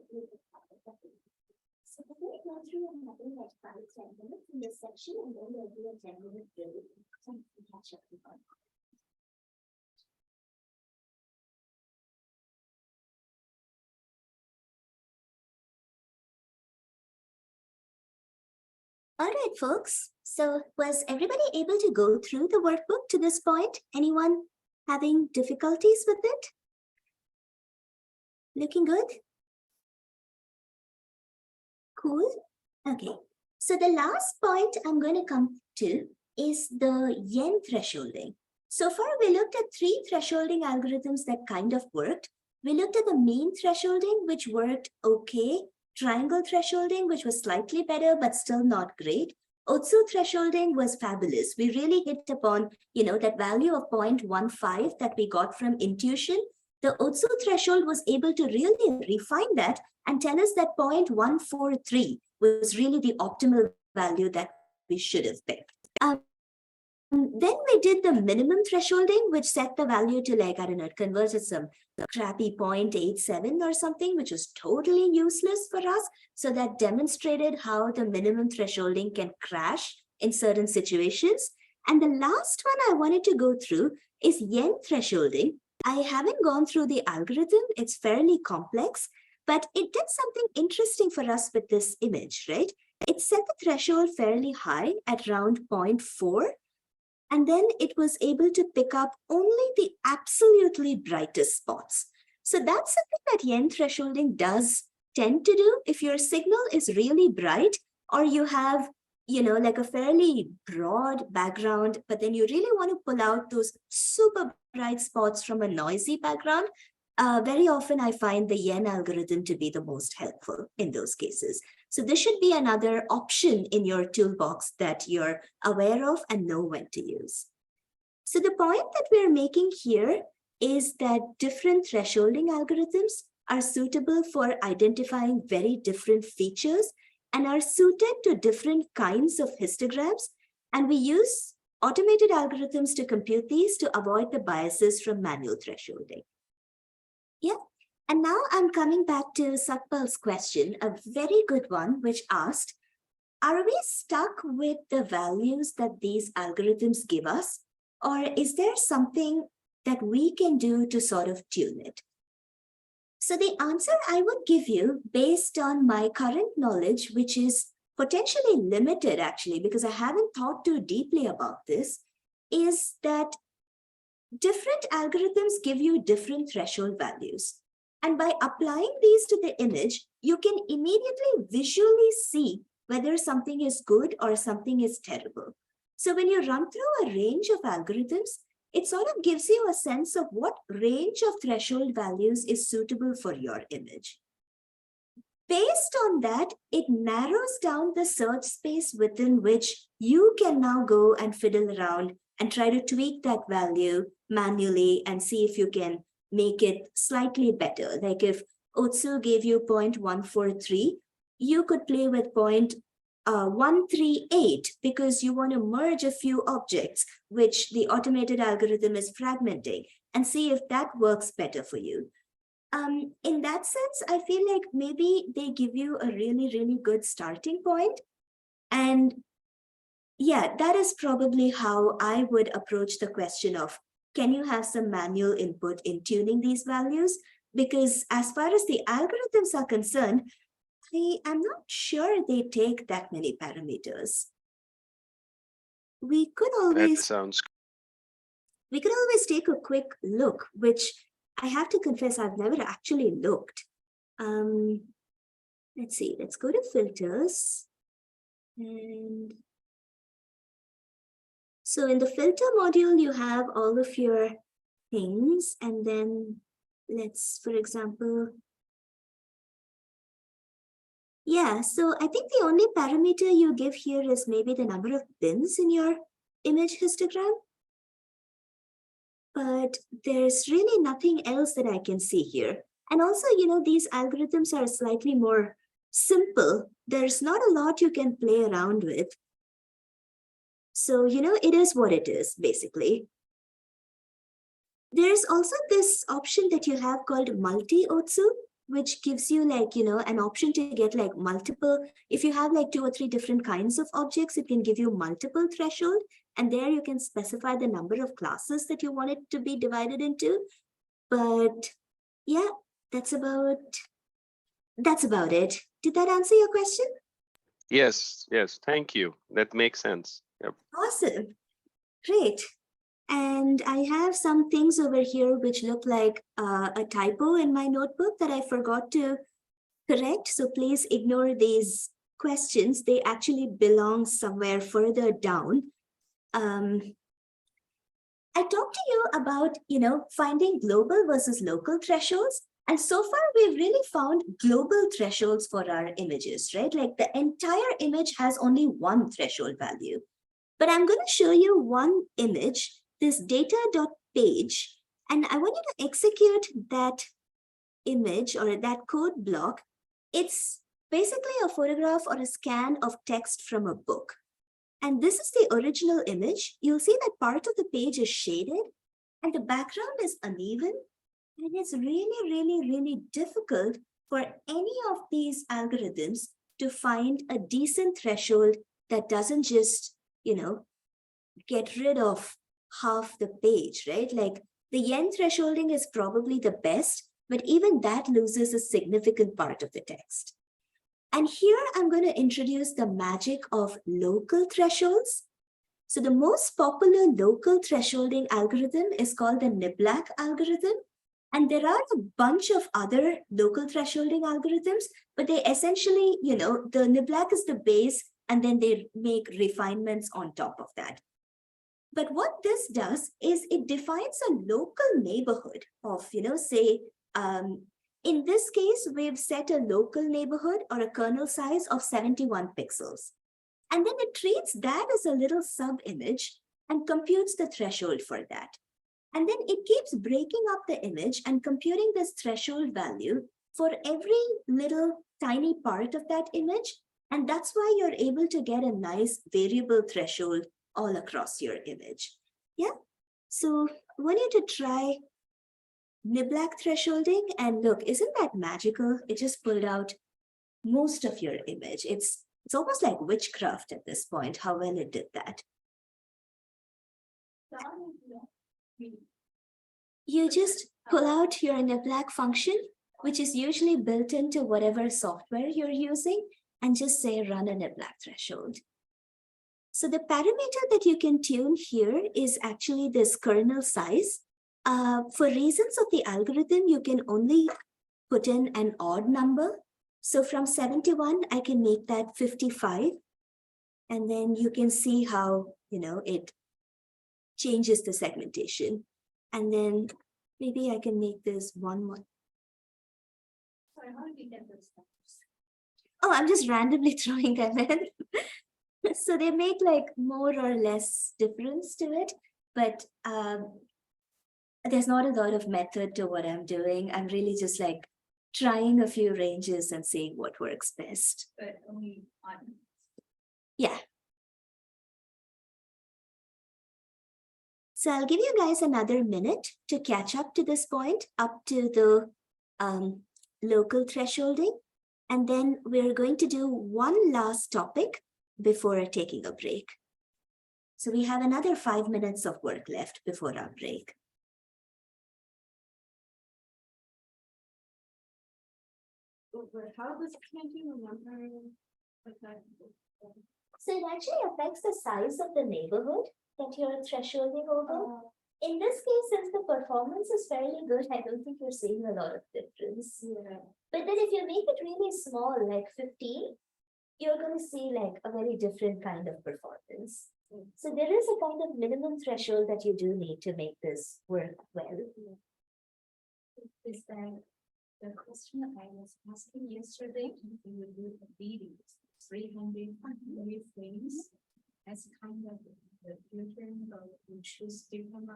so before we go through, I'm having like 5-10 minutes in this section, and then we'll do a 10-minute break. Time to catch up with our. All right, folks. So was everybody able to go through the workbook to this point? Anyone having difficulties with it? Looking good? Cool. Okay. So the last point I'm going to come to is the Yen thresholding. So far, we looked at 3 thresholding algorithms that kind of worked. We looked at the mean thresholding, which worked okay. Triangle thresholding, which was slightly better, but still not great. Otsu thresholding was fabulous. We really hit upon, that value of 0.15 that we got from intuition. The Otsu threshold was able to really refine that and tell us that 0.143 was really the optimal value that we should have picked. Then we did the minimum thresholding, which set the value to like, I don't know, it converted some crappy 0.87 or something, which was totally useless for us. So that demonstrated how the minimum thresholding can crash in certain situations. And the last one I wanted to go through is Yen thresholding. I haven't gone through the algorithm. It's fairly complex, but it did something interesting for us with this image, right? It set the threshold fairly high at around 0.4. And then it was able to pick up only the absolutely brightest spots. So that's something that Yen thresholding does tend to do. If your signal is really bright, or you have, like a fairly broad background, but then you really want to pull out those super bright spots from a noisy background, very often I find the Yen algorithm to be the most helpful in those cases. So this should be another option in your toolbox that you're aware of and know when to use. So the point that we're making here is that different thresholding algorithms are suitable for identifying very different features and are suited to different kinds of histograms. And we use automated algorithms to compute these to avoid the biases from manual thresholding. Yeah. And now I'm coming back to Sakpal's question, a very good one, which asked, are we stuck with the values that these algorithms give us? Or is there something that we can do to sort of tune it? So the answer I would give you based on my current knowledge, which is potentially limited actually, because I haven't thought too deeply about this, is that different algorithms give you different threshold values. And by applying these to the image, you can immediately visually see whether something is good or something is terrible. So when you run through a range of algorithms, it sort of gives you a sense of what range of threshold values is suitable for your image. Based on that, it narrows down the search space within which you can now go and fiddle around and try to tweak that value manually and see if you can make it slightly better. Like if Otsu gave you 0.143, you could play with 0.138 because you want to merge a few objects, which the automated algorithm is fragmenting, and see if that works better for you. In that sense, I feel like maybe they give you a really, really good starting point. And yeah, that is probably how I would approach the question of, can you have some manual input in tuning these values? Because as far as the algorithms are concerned, I am not sure they take that many parameters. We could That always sounds take a quick look, which I have to confess I've never actually looked. Let's see, let's go to filters. And so in the filter module, you have all of your things. And then let's, for example, yeah, so I think the only parameter you give here is maybe the number of bins in your image histogram. But there's really nothing else that I can see here. And also, you know, these algorithms are slightly more simple. There's not a lot you can play around with. So, you know, it is what it is, basically. There's also this option that you have called multi-Otsu, which gives you like, you know, an option to get like multiple. If you have like 2 or 3 different kinds of objects, it can give you multiple threshold. And there you can specify the number of classes that you want it to be divided into. But yeah, that's about it. Did that answer your question? yes, thank you. That makes sense. Yep. Awesome. Great. And I have some things over here which look like a typo in my notebook that I forgot to correct. So please ignore these questions. They actually belong somewhere further down. I talked to you about, you know, finding global versus local thresholds. And so far, we've really found global thresholds for our images, right? Like the entire image has only one threshold value. But I'm going to show you one image, this data.page, and I want you to execute that image or that code block. It's basically a photograph or a scan of text from a book. And this is the original image. You'll see that part of the page is shaded and the background is uneven. And it's really, really, really difficult for any of these algorithms to find a decent threshold that doesn't just, you know, get rid of half the page, right? Like the yen thresholding is probably the best, but even that loses a significant part of the text. And here I'm going to introduce the magic of local thresholds. So the most popular local thresholding algorithm is called the Niblack algorithm. And there are a bunch of other local thresholding algorithms, but they essentially, you know, the Niblack is the base and then they make refinements on top of that. But what this does is it defines a local neighborhood of, you know, say, in this case, we've set a local neighborhood or a kernel size of 71 pixels. And then it treats that as a little sub-image and computes the threshold for that. And then it keeps breaking up the image and computing this threshold value for every little tiny part of that image. And that's why you're able to get a nice variable threshold all across your image. Yeah. So I want you to try Niblack thresholding, and look, isn't that magical? It just pulled out most of your image. It's almost like witchcraft at this point, how well it did that. You just pull out your Niblack function, which is usually built into whatever software you're using, and just say run a Niblack threshold. So the parameter that you can tune here is actually this kernel size. For reasons of the algorithm, you can only put in an odd number. So from 71, I can make that 55. And then you can see how, you know, it changes the segmentation. And then maybe I can make this 1 more. Sorry, how did you get those numbers? Oh, I'm just randomly throwing them in. So they make like more or less difference to it. but there's not a lot of method to what I'm doing. I'm really just like trying a few ranges and seeing what works best. But only on. Yeah. So I'll give you guys another minute to catch up to this point, up to the local thresholding. And then we're going to do one last topic before taking a break. So we have another 5 minutes of work left before our break. How does can you remember what that? So it actually affects the size of the neighborhood that you're thresholding over. In this case, since the performance is fairly good, I don't think you're seeing a lot of difference. Yeah. But then if you make it really small, like 15, you're going to see like a very different kind of performance. So there is a kind of minimum threshold that you do need to make this work well. Is that the question I was asking yesterday? If you would do a video, 300 frames as kind of the filtering, or you choose different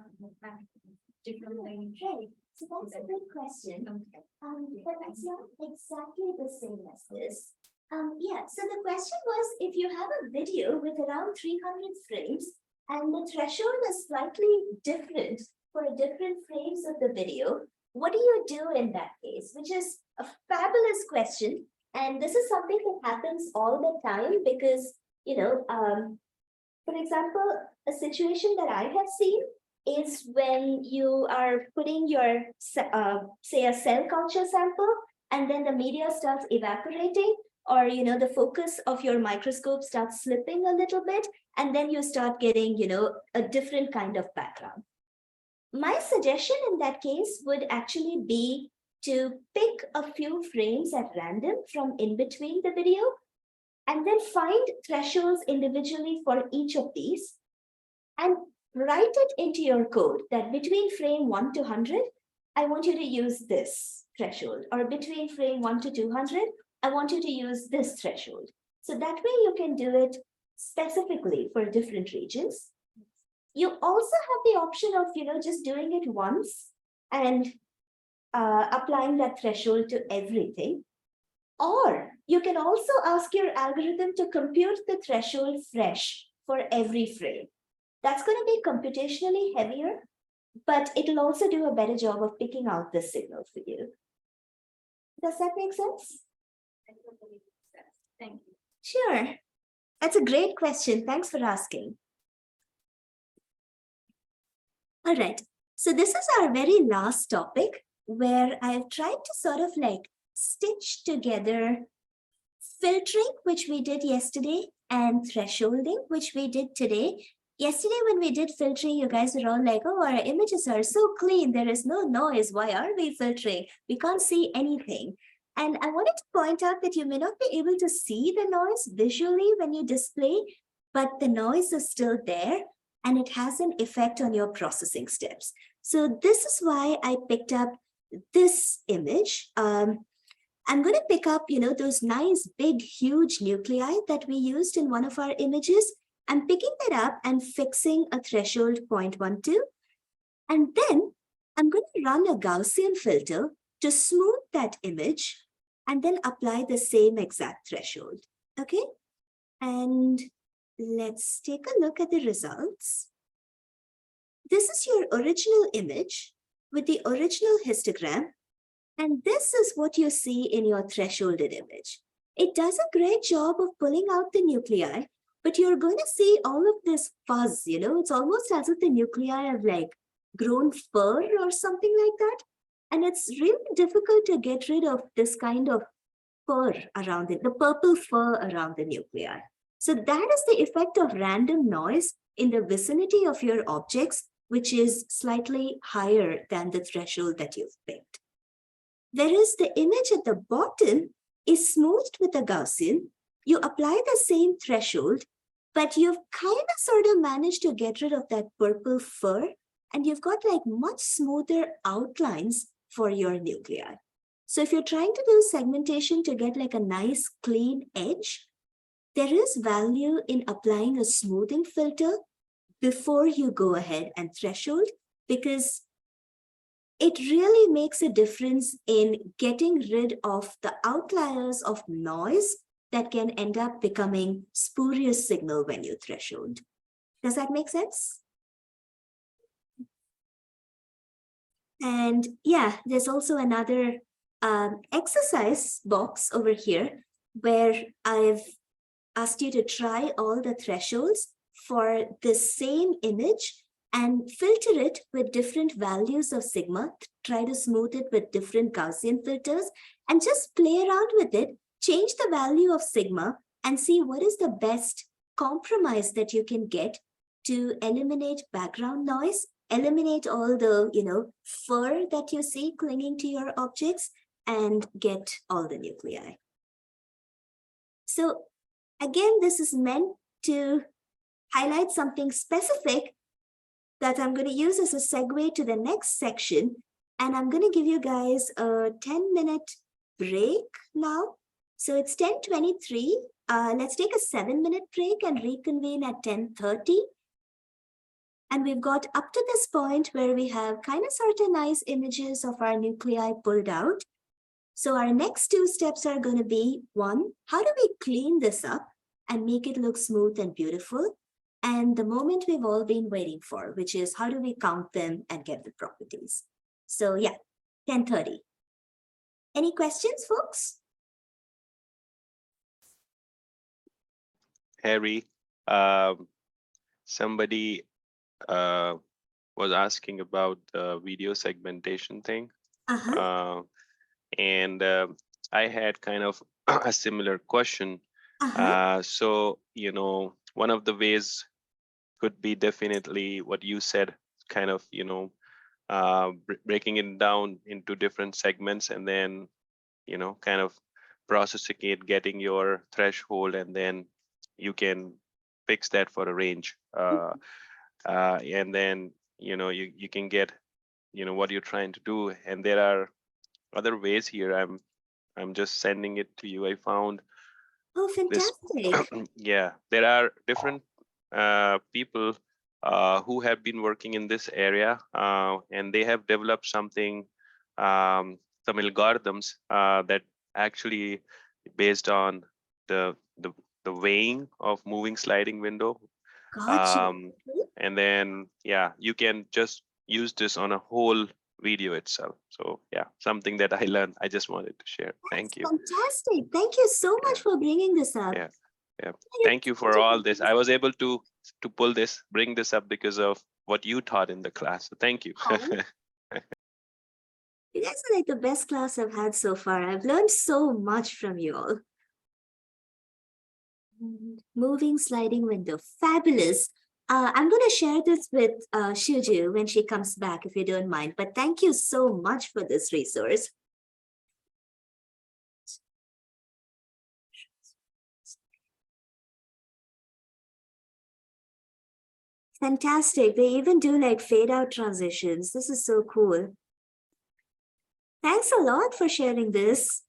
different range. Right. So that's a good question. Okay. But it's not exactly the same as this. Yeah, so the question was, if you have a video with around 300 frames and the threshold is slightly different for different frames of the video, what do you do in that case? Which is a fabulous question. And this is something that happens all the time because, for example, a situation that I have seen is when you are putting your, say, a cell culture sample, and then the media starts evaporating, or, the focus of your microscope starts slipping a little bit, and then you start getting, a different kind of background. My suggestion in that case would actually be to pick a few frames at random from in between the video, and then find thresholds individually for each of these, and write it into your code that between frame 1 to 100, I want you to use this threshold, or between frame 1 to 200, I want you to use this threshold. So that way you can do it specifically for different regions. You also have the option of, just doing it once and applying that threshold to everything. Or you can also ask your algorithm to compute the threshold fresh for every frame. That's going to be computationally heavier, but it'll also do a better job of picking out the signal for you. Does that make sense? Thank you. Sure. That's a great question. Thanks for asking. All right. So this is our very last topic where I've tried to sort of like stitch together filtering, which we did yesterday, and thresholding, which we did today. Yesterday, when we did filtering, you guys were all like, oh, our images are so clean. There is no noise. Why are we filtering? We can't see anything. And I wanted to point out that you may not be able to see the noise visually when you display, but the noise is still there and it has an effect on your processing steps. So this is why I picked up this image. I'm going to pick up, those nice, big, huge nuclei that we used in one of our images. I'm picking that up and fixing a threshold 0.12. And then I'm going to run a Gaussian filter to smooth that image and then apply the same exact threshold. Okay. And let's take a look at the results. This is your original image with the original histogram. And this is what you see in your thresholded image. It does a great job of pulling out the nuclei, but you're going to see all of this fuzz, it's almost as if the nuclei have like grown fur or something like that. And it's really difficult to get rid of this kind of fur around it, the purple fur around the nuclei. So that is the effect of random noise in the vicinity of your objects, which is slightly higher than the threshold that you've picked. Whereas the image at the bottom is smoothed with a Gaussian, you apply the same threshold, but you've kind of sort of managed to get rid of that purple fur, and you've got like much smoother outlines for your nuclei. So if you're trying to do segmentation to get like a nice clean edge, there is value in applying a smoothing filter before you go ahead and threshold, because it really makes a difference in getting rid of the outliers of noise that can end up becoming spurious signal when you threshold. Does that make sense? And yeah, there's also another exercise box over here where I've asked you to try all the thresholds for the same image and filter it with different values of sigma. Try to smooth it with different Gaussian filters and just play around with it. Change the value of sigma and see what is the best compromise that you can get to eliminate background noise, eliminate all the, fur that you see clinging to your objects, and get all the nuclei. So again, this is meant to highlight something specific that I'm going to use as a segue to the next section. And I'm going to give you guys a 10-minute break now. So it's 10:23. Let's take a 7-minute break and reconvene at 10:30. And we've got up to this point where we have kind of sort of nice images of our nuclei pulled out. So our next two steps are going to be, one, how do we clean this up and make it look smooth and beautiful? And the moment we've all been waiting for, which is how do we count them and get the properties? So yeah, 10:30. Any questions, folks? Harry, somebody was asking about the video segmentation thing. And I had kind of a similar question. So, one of the ways could be definitely what you said, kind of, breaking it down into different segments and then, kind of processing it, getting your threshold, and then you can fix that for a range. And then, you can get, what you're trying to do. And there are other ways here. I'm just sending it to you. I found. Oh, fantastic. Yeah, there are different people who have been working in this area, and they have developed something, some algorithms that actually based on the weighing of moving sliding window. Gotcha. And then, yeah, you can just use this on a whole video itself. So yeah, something that I learned. I just wanted to share. Thank you. Fantastic. Thank you so much for bringing this up. Yeah. Thank you for all this. I was able to bring this up because of what you taught in the class. So thank you. You guys are like the best class I've had so far. I've learned so much from you all. Moving sliding window. Fabulous. I'm going to share this with Shuju when she comes back, if you don't mind. But thank you so much for this resource. Fantastic. They even do like fade out transitions. This is so cool. Thanks a lot for sharing this.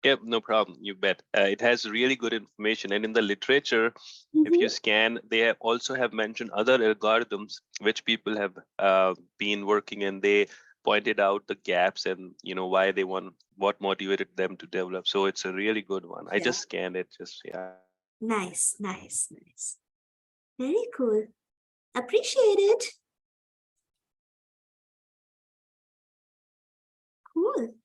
Yep, no problem. You bet. It has really good information. And in the literature, if you scan, they also have mentioned other algorithms which people have been working, and they pointed out the gaps and why they what motivated them to develop. So it's a really good one. I just scanned it. Nice. Very cool. Appreciate it. Cool.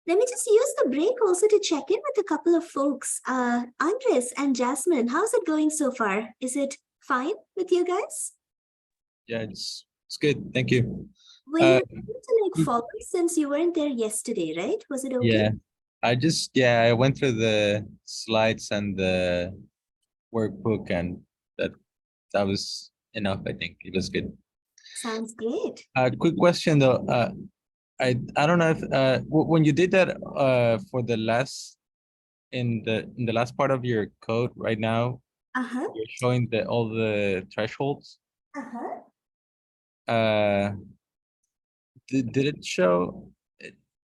Let me just use the break also to check in with a couple of folks. Andres and Jasmine, how's it going so far? Is it fine with you guys? Yeah, it's good. Thank you. Were you able to like follow since you weren't there yesterday, right? Was it okay? Yeah, I went through the slides and the workbook, and that was enough. I think it was good. Sounds great. Quick question though. I don't know if when you did that for the last in the last part of your code right now, you're showing all the thresholds. Did it show?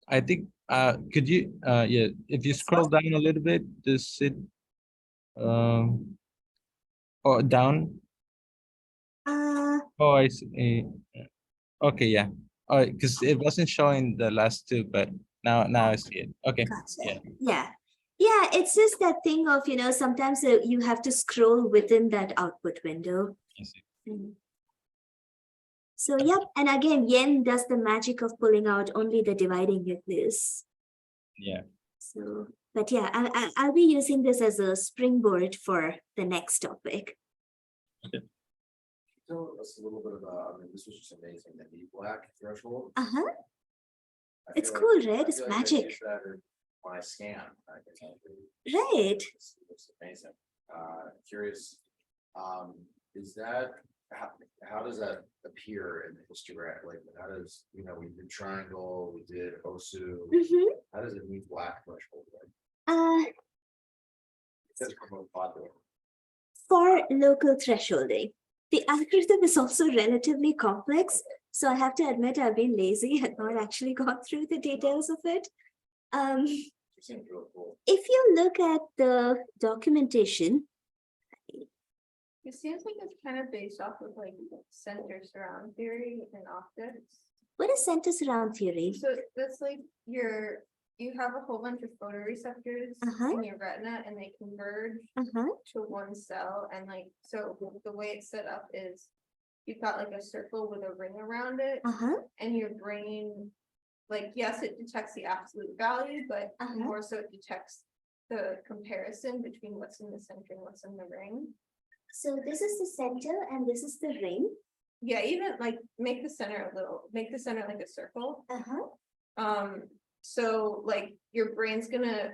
I think Could you, yeah, if you scroll down a little bit, does it, or down? Oh, I see. Okay, yeah. Oh, because it wasn't showing the last two, but now I see it. Okay. Gotcha. Yeah. Yeah, it's just that thing of, sometimes you have to scroll within that output window. I see. So, yep. And again, Yen does the magic of pulling out only the dividing nucleus. Yeah. So, but yeah, I'll be using this as a springboard for the next topic. Tell us a little bit about, I mean, this was just amazing, the deep black threshold. Uh-huh. I It's feel cool, like- right? I It's feel like I magic. use that when I scan. I can tell you. Right. It's amazing. Curious, is that, how does that appear in the histogram? Like, how does, we did triangle, we did OSU. How does it meet black threshold? Like, that's most popular. For local thresholding, the algorithm is also relatively complex. So I have to admit I've been lazy and not actually gone through the details of it. It seems real cool. If you look at the documentation, It seems like it's kind of based off of like center surround theory in optics. what is center surround theory? So that's like you have a whole bunch of photoreceptors in your retina and they converge to one cell. And like, so the way it's set up is you've got like a circle with a ring around it and your brain, like, yes, it detects the absolute value, but more so it detects the comparison between what's in the center and what's in the ring. So this is the center and this is the ring. Yeah, even like make the center like a circle. So like your brain's gonna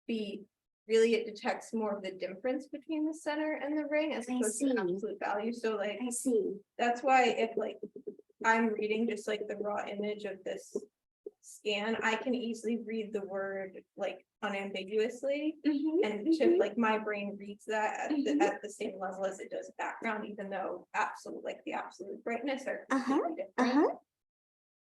be really, it detects more of the difference between the center and the ring as opposed to absolute value. So like I see. that's why if like I'm reading just like the raw image of this scan, I can easily read the word like unambiguously. And if like my brain reads that at the same level as it does background, even though the absolute brightness are completely different.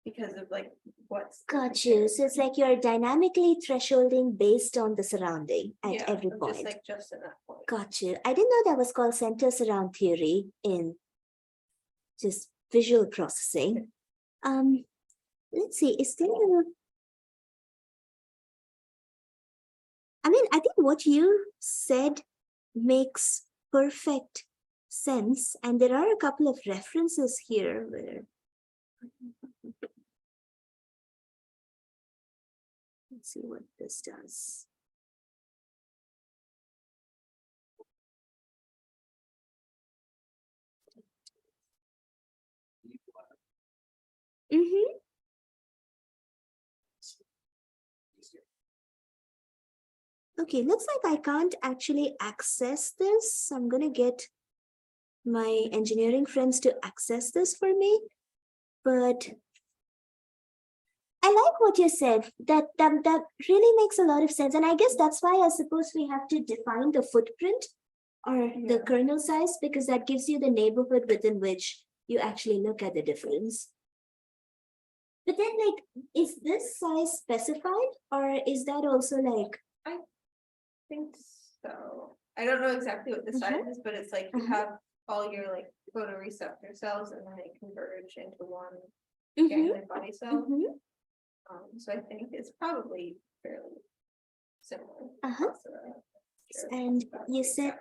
Because of like what's Got you. So it's like you're dynamically thresholding based on the surrounding at every point. Just at that point. Got you. I didn't know that was called center surround theory in just visual processing. Let's see, is there I mean, I think what you said makes perfect sense. And there are a couple of references here where let's see what this does. Okay, looks like I can't actually access this. I'm gonna get my engineering friends to access this for me. But I like what you said. That really makes a lot of sense. And I guess that's why I suppose we have to define the footprint or the kernel size, because that gives you the neighborhood within which you actually look at the difference. But then, like, is this size specified, or is that also like? I think so. I don't know exactly what the size is, but it's like you have all your like photoreceptor cells and then they converge into one ganglion body cell. So I think it's probably fairly similar. And you said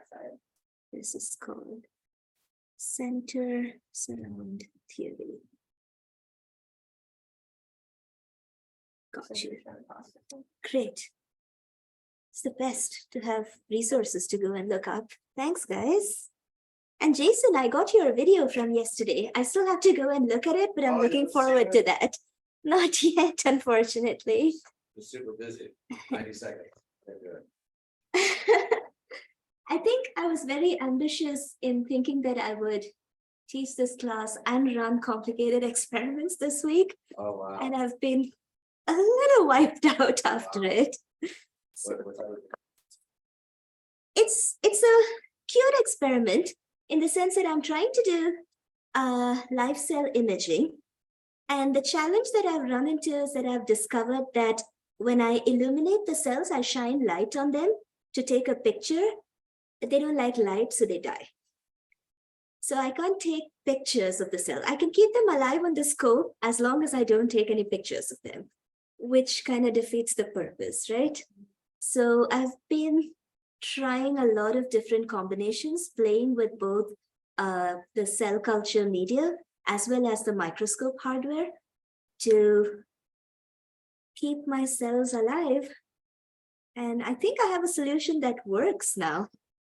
this is called center surround theory. Got you. Great. It's the best to have resources to go and look up. Thanks, guys. And Jason, I got your video from yesterday. I still have to go and look at it, but I'm looking forward to that. Not yet, unfortunately. It's super busy. 90 seconds. I think I was very ambitious in thinking that I would teach this class and run complicated experiments this week. Oh, wow. And I've been a little wiped out after it. It's a cute experiment in the sense that I'm trying to do live cell imaging. And the challenge that I've run into is that I've discovered that when I illuminate the cells, I shine light on them to take a picture. They don't like light, so they die. So I can't take pictures of the cell. I can keep them alive on the scope as long as I don't take any pictures of them, which kind of defeats the purpose, right? So I've been trying a lot of different combinations, playing with both the cell culture media as well as the microscope hardware to keep my cells alive. And I think I have a solution that works now.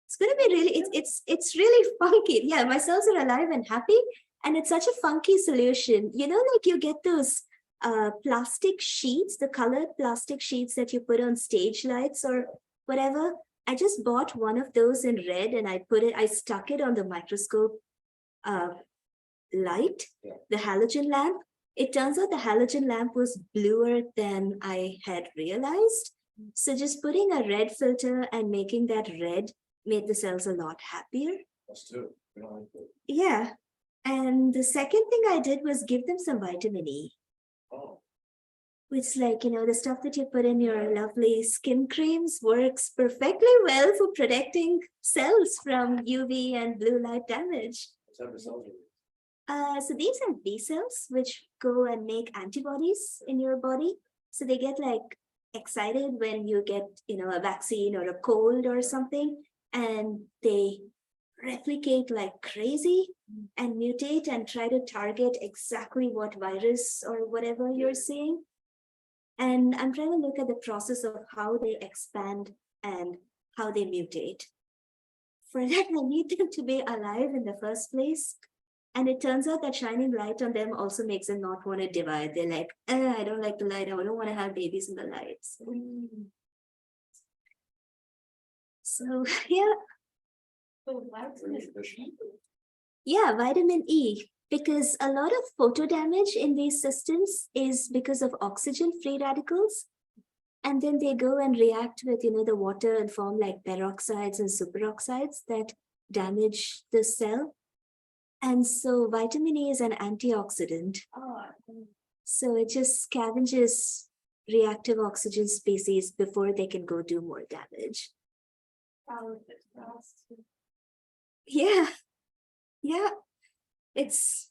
It's going to be really, it's really funky. Yeah, my cells are alive and happy. And it's such a funky solution. You know, like you get those plastic sheets, the colored plastic sheets that you put on stage lights or whatever. I just bought one of those in red and I stuck it on the microscope light, the halogen lamp. It turns out the halogen lamp was bluer than I had realized. So just putting a red filter and making that red made the cells a lot happier. Us too. We don't like it. Yeah. And the second thing I did was give them some vitamin E. Oh, Which, like, you know, the stuff that you put in your lovely skin creams works perfectly well for protecting cells from UV and blue light damage. let's have the cells. release. So these are B cells, which go and make antibodies in your body. So they get like excited when you get, you know, a vaccine or a cold or something, and they replicate like crazy and mutate and try to target exactly what virus or whatever you're seeing. And I'm trying to look at the process of how they expand and how they mutate. For that, I need them to be alive in the first place. And it turns out that shining light on them also makes them not want to divide. They're like, I don't like the light. I don't want to have babies in the lights. So, yeah. Very efficient. Yeah, vitamin E, because a lot of photo damage in these systems is because of oxygen free radicals. And then they go and react with, you know, the water and form like peroxides and superoxides that damage the cell. And so vitamin E is an antioxidant. So it just scavenges reactive oxygen species before they can go do more damage. Yeah. Yeah. It's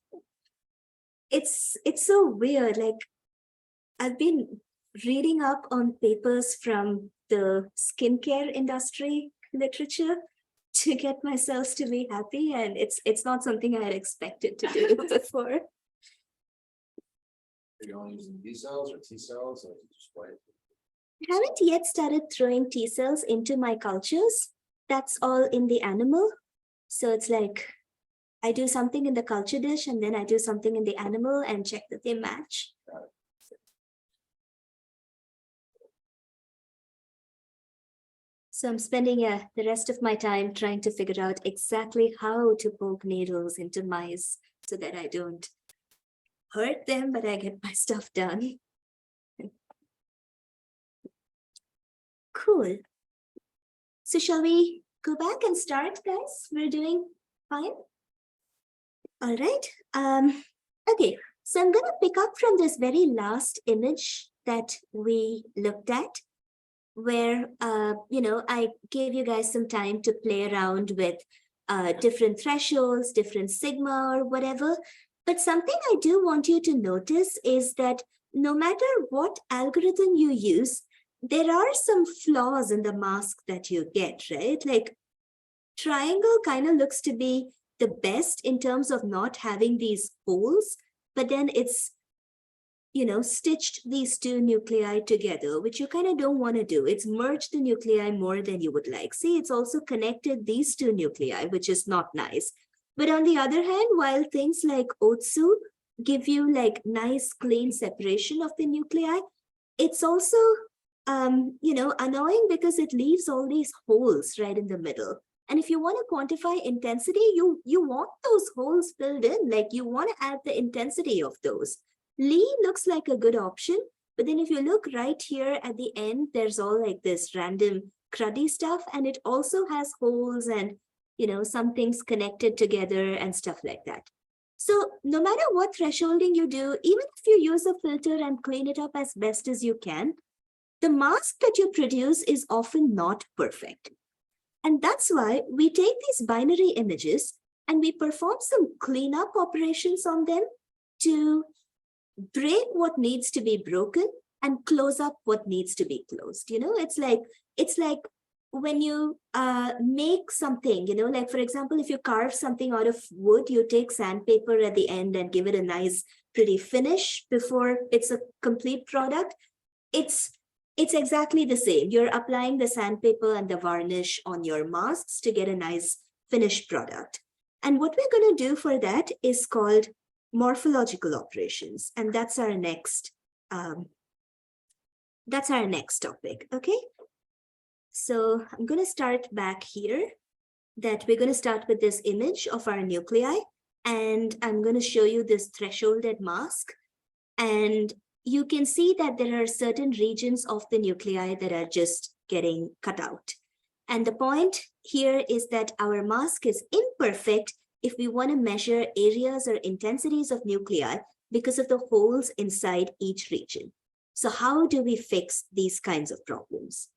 so weird. Like, I've been reading up on papers from the skincare industry literature to get my cells to be happy, and it's not something I had expected to do before. Are you only using B cells or T cells or just white? I haven't yet started throwing T cells into my cultures. That's all in the animal. So it's like I do something in the culture dish and then I do something in the animal and check that they match. So I'm spending the rest of my time trying to figure out exactly how to poke needles into mice so that I don't hurt them, but I get my stuff done. Cool. So shall we go back and start, guys? We're doing fine. All right. Okay, so I'm going to pick up from this very last image that we looked at, where, you know, I gave you guys some time to play around with different thresholds, different sigma or whatever. But something I do want you to notice is that no matter what algorithm you use, there are some flaws in the mask that you get, right? Like triangle kind of looks to be the best in terms of not having these holes, but then it's, you know, stitched these two nuclei together, which you kind of don't want to do. It's merged the nuclei more than you would like. See, it's also connected these two nuclei, which is not nice. But on the other hand, while things like Otsu give you like nice, clean separation of the nuclei, it's also, you know, annoying because it leaves all these holes right in the middle. And if you want to quantify intensity, you want those holes filled in, like you want to add the intensity of those. Lee looks like a good option, but then if you look right here at the end, there's all like this random cruddy stuff, and it also has holes and, you know, some things connected together and stuff like that. So no matter what thresholding you do, even if you use a filter and clean it up as best as you can, the mask that you produce is often not perfect. And that's why we take these binary images and we perform some cleanup operations on them to break what needs to be broken and close up what needs to be closed. You know, it's like when you make something, you know, like for example, if you carve something out of wood, you take sandpaper at the end and give it a nice, pretty finish before it's a complete product. It's exactly the same. You're applying the sandpaper and the varnish on your masks to get a nice finished product. And what we're going to do for that is called morphological operations. And that's our next topic, okay? So I'm going to start back here, that we're going to start with this image of our nuclei, and I'm going to show you this thresholded mask. And you can see that there are certain regions of the nuclei that are just getting cut out. And the point here is that our mask is imperfect if we want to measure areas or intensities of nuclei because of the holes inside each region. So how do we fix these kinds of problems?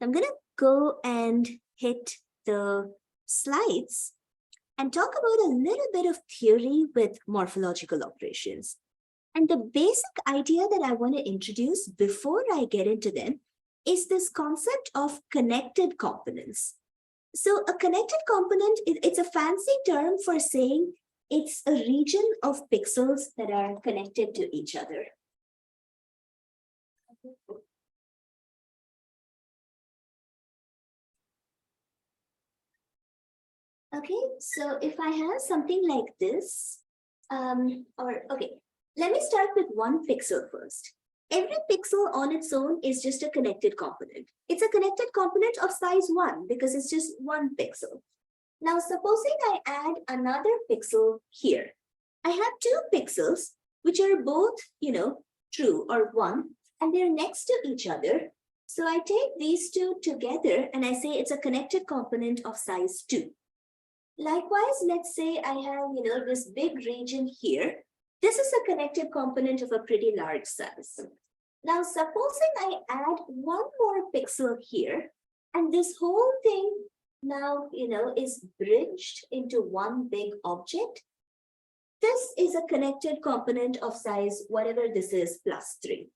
I'm going to go and hit the slides and talk about a little bit of theory with morphological operations. And the basic idea that I want to introduce before I get into them is this concept of connected components. So a connected component, it's a fancy term for saying it's a region of pixels that are connected to each other. Okay, so if I have something like this, let me start with one pixel first. Every pixel on its own is just a connected component. It's a connected component of size 1 because it's just one pixel. Now, supposing I add another pixel here. I have two pixels, which are both, true or 1, and they're next to each other. So I take these two together and I say it's a connected component of size 2. Likewise, let's say I have, this big region here. This is a connected component of a pretty large size. Now, supposing I add one more pixel here, and this whole thing now, is bridged into one big object. This is a connected component of size, whatever this is, +3.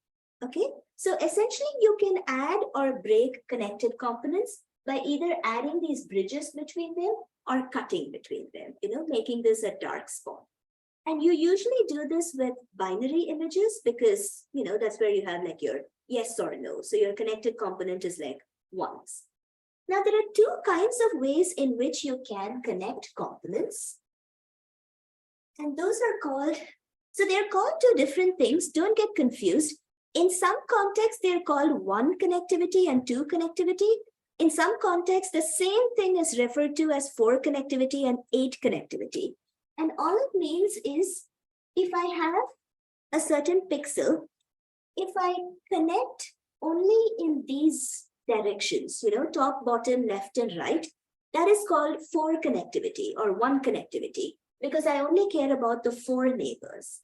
Okay, so essentially you can add or break connected components by either adding these bridges between them or cutting between them, making this a dark spot. And you usually do this with binary images because, that's where you have like your yes or no. So your connected component is like ones. Now, there are two kinds of ways in which you can connect components. And those are called, so they're called two different things. Don't get confused. In some contexts, they're called 1 connectivity and 2 connectivity. In some contexts, the same thing is referred to as 4 connectivity and 8 connectivity. And all it means is if I have a certain pixel, if I connect only in these directions, top, bottom, left, and right, that is called 4 connectivity or 1 connectivity because I only care about the 4 neighbors.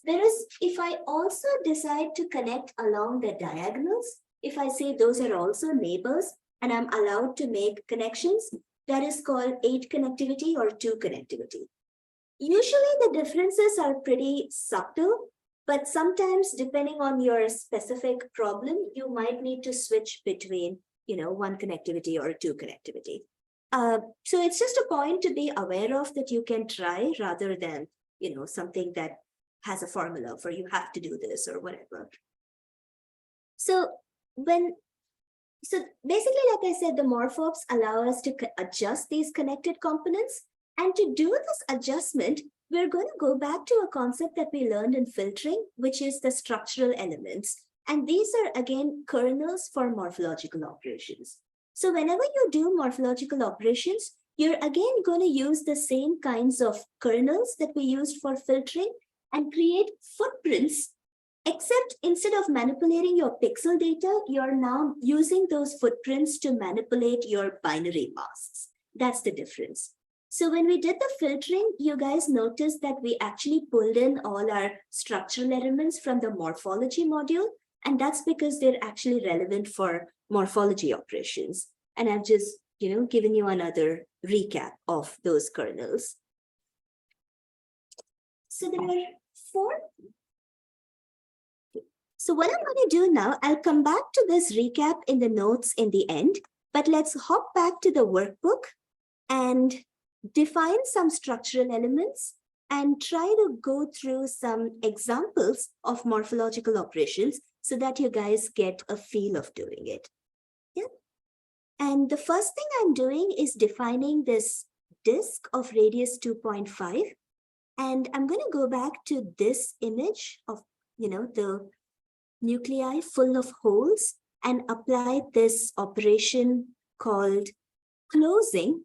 Whereas if I also decide to connect along the diagonals, if I say those are also neighbors and I'm allowed to make connections, that is called 8 connectivity or 2 connectivity. Usually the differences are pretty subtle, but sometimes depending on your specific problem, you might need to switch between, 1 connectivity or 2 connectivity. So it's just a point to be aware of that you can try rather than, something that has a formula for you have to do this or whatever. So basically, like I said, the morphobs allow us to adjust these connected components. And to do this adjustment, we're going to go back to a concept that we learned in filtering, which is the structural elements. And these are, again, kernels for morphological operations. So whenever you do morphological operations, you're again going to use the same kinds of kernels that we used for filtering and create footprints, except instead of manipulating your pixel data, you're now using those footprints to manipulate your binary masks. That's the difference. So when we did the filtering, you guys noticed that we actually pulled in all our structural elements from the morphology module. And that's because they're actually relevant for morphology operations. And I've just, given you another recap of those kernels. So there are 4. So what I'm going to do now, I'll come back to this recap in the notes in the end, but let's hop back to the workbook and define some structural elements and try to go through some examples of morphological operations so that you guys get a feel of doing it. Yeah. And the first thing I'm doing is defining this disk of radius 2.5. And I'm going to go back to this image of, the nuclei full of holes and apply this operation called closing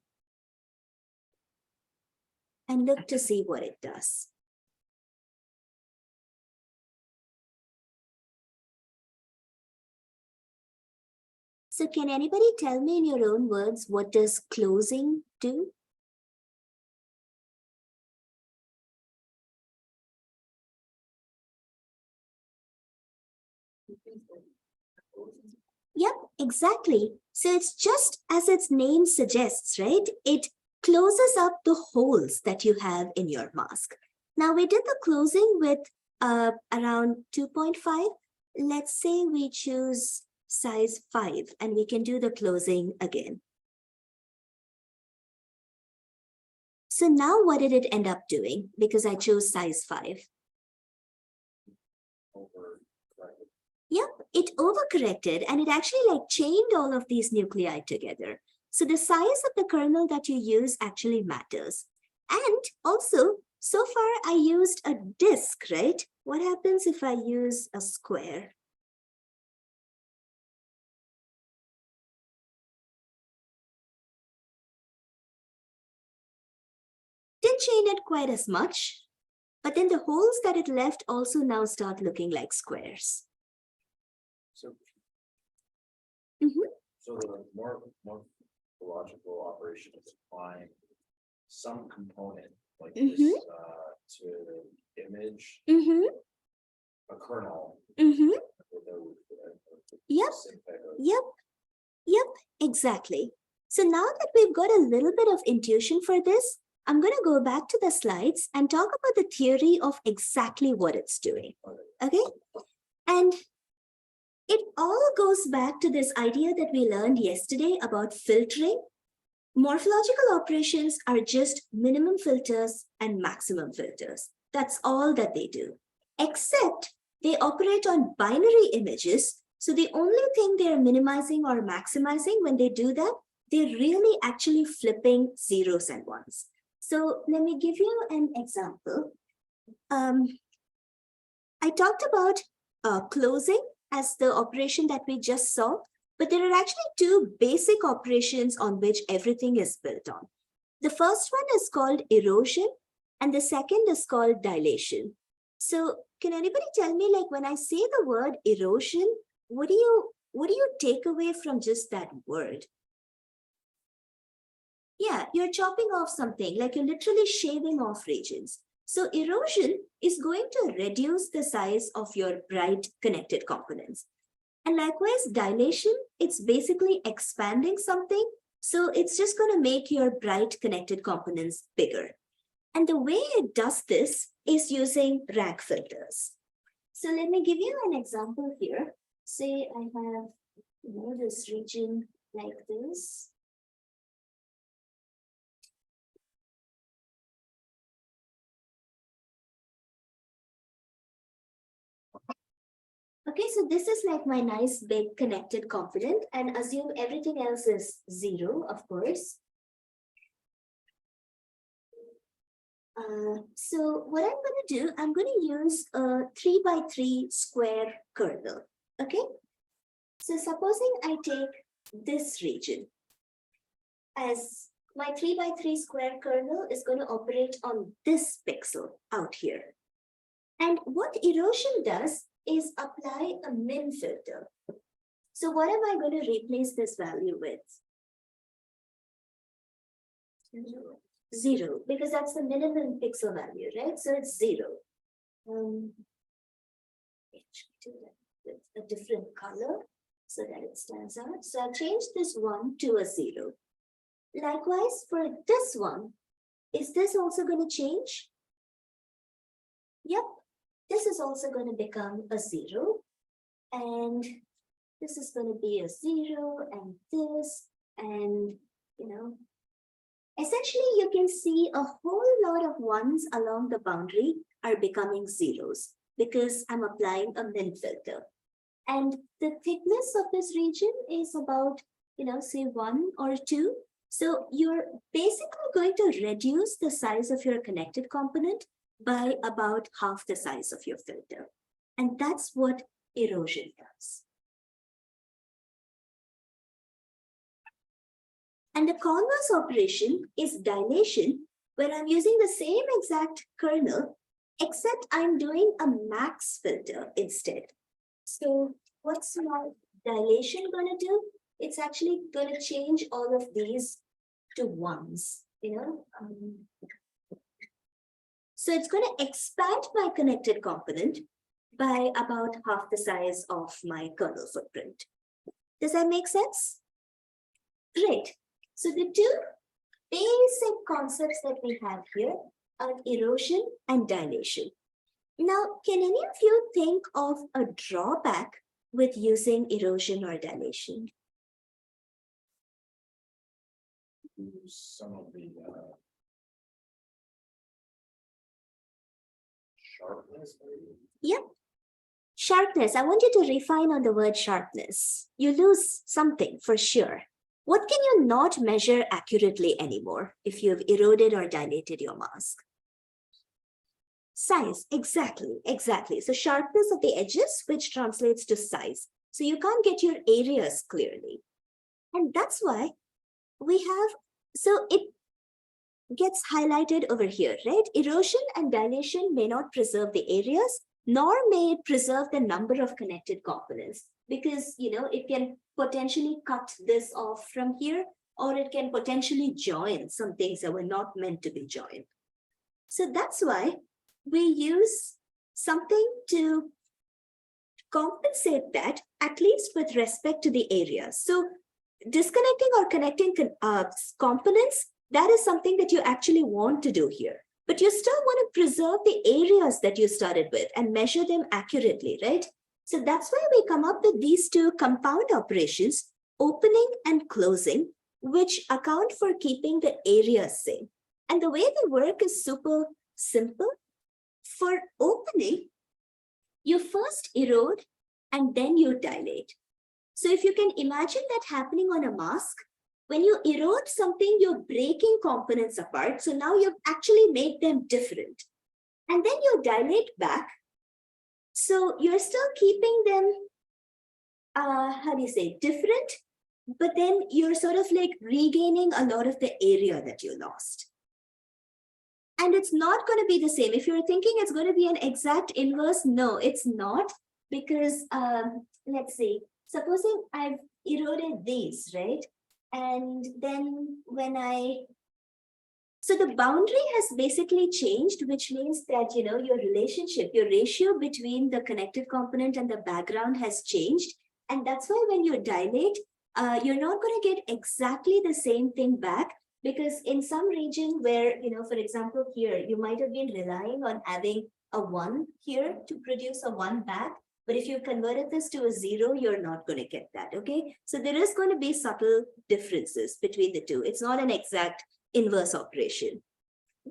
and look to see what it does. So can anybody tell me in your own words, what does closing do? Yep, exactly. So it's just as its name suggests, right? It closes up the holes that you have in your mask. Now we did the closing with around 2.5. Let's say we choose size 5 and we can do the closing again. So now what did it end up doing? Because I chose size 5. Yep, it overcorrected and it actually chained all of these nuclei together. So the size of the kernel that you use actually matters. And also, so far I used a disk, right? What happens if I use a square? Didn't chain it quite as much, but then the holes that it left also now start looking like squares. So, Mm-hmm. so the morphological operation is applying some component like this to image a kernel. Yep, exactly. So now that we've got a little bit of intuition for this, I'm going to go back to the slides and talk about the theory of exactly what it's doing. Okay? And it all goes back to this idea that we learned yesterday about filtering. Morphological operations are just minimum filters and maximum filters. That's all that they do, except they operate on binary images. So the only thing they're minimizing or maximizing when they do that, they're really actually flipping zeros and ones. So let me give you an example. I talked about closing as the operation that we just saw, but there are actually 2 basic operations on which everything is built on. The first one is called erosion, and the second is called dilation. So can anybody tell me, when I say the word erosion, what do you take away from just that word? Yeah, you're chopping off something, you're literally shaving off regions. So erosion is going to reduce the size of your bright connected components. And likewise, dilation, it's basically expanding something. So it's just going to make your bright connected components bigger. And the way it does this is using rank filters. So let me give you an example here. Say I have this region like this. Okay, so this is my nice big connected component, and assume everything else is 0, of course. So what I'm going to do, I'm going to use a 3 by 3 square kernel. Okay, so supposing I take this region as my 3 by 3 square kernel is going to operate on this pixel out here. And what erosion does is apply a min filter. So what am I going to replace this value with? 0, because that's the minimum pixel value, right? So it's 0. with a different color so that it stands out. So I'll change this 1 to a 0. Likewise, for this one, is this also going to change? Yep, this is also going to become a 0. And this is going to be a 0 and this, and essentially you can see a whole lot of ones along the boundary are becoming zeros because I'm applying a min filter. And the thickness of this region is about, say 1 or 2. So you're basically going to reduce the size of your connected component by about half the size of your filter. And that's what erosion does. And the converse operation is dilation, where I'm using the same exact kernel, except I'm doing a max filter instead. So what's my dilation going to do? It's actually going to change all of these to ones, So it's going to expand my connected component by about half the size of my kernel footprint. Does that make sense? Great. So the two basic concepts that we have here are erosion and dilation. Now, can any of you think of a drawback with using erosion or dilation? Some of the sharpness, maybe? Yep. Sharpness. I want you to refine on the word sharpness. You lose something for sure. What can you not measure accurately anymore if you've eroded or dilated your mask? Size, exactly. So sharpness of the edges, which translates to size. So you can't get your areas clearly. And that's why we have, so it gets highlighted over here, right? Erosion and dilation may not preserve the areas, nor may it preserve the number of connected components, because it can potentially cut this off from here, or it can potentially join some things that were not meant to be joined. So that's why we use something to compensate that, at least with respect to the area. So disconnecting or connecting components, that is something that you actually want to do here. But you still want to preserve the areas that you started with and measure them accurately, right? So that's why we come up with these two compound operations, opening and closing, which account for keeping the areas same. And the way they work is super simple. For opening, you first erode and then you dilate. So if you can imagine that happening on a mask, when you erode something, you're breaking components apart. So now you've actually made them different. And then you dilate back. So you're still keeping them, different, but then you're sort of like regaining a lot of the area that you lost. And it's not going to be the same. If you're thinking it's going to be an exact inverse, no, it's not. Because let's see, supposing I've eroded these, right? And then so the boundary has basically changed, which means that, your relationship, your ratio between the connected component and the background has changed. And that's why when you dilate, you're not going to get exactly the same thing back, because in some region where, for example, here, you might have been relying on having a 1 here to produce a 1 back. But if you converted this to a 0, you're not going to get that, okay? So there is going to be subtle differences between the two. It's not an exact inverse operation.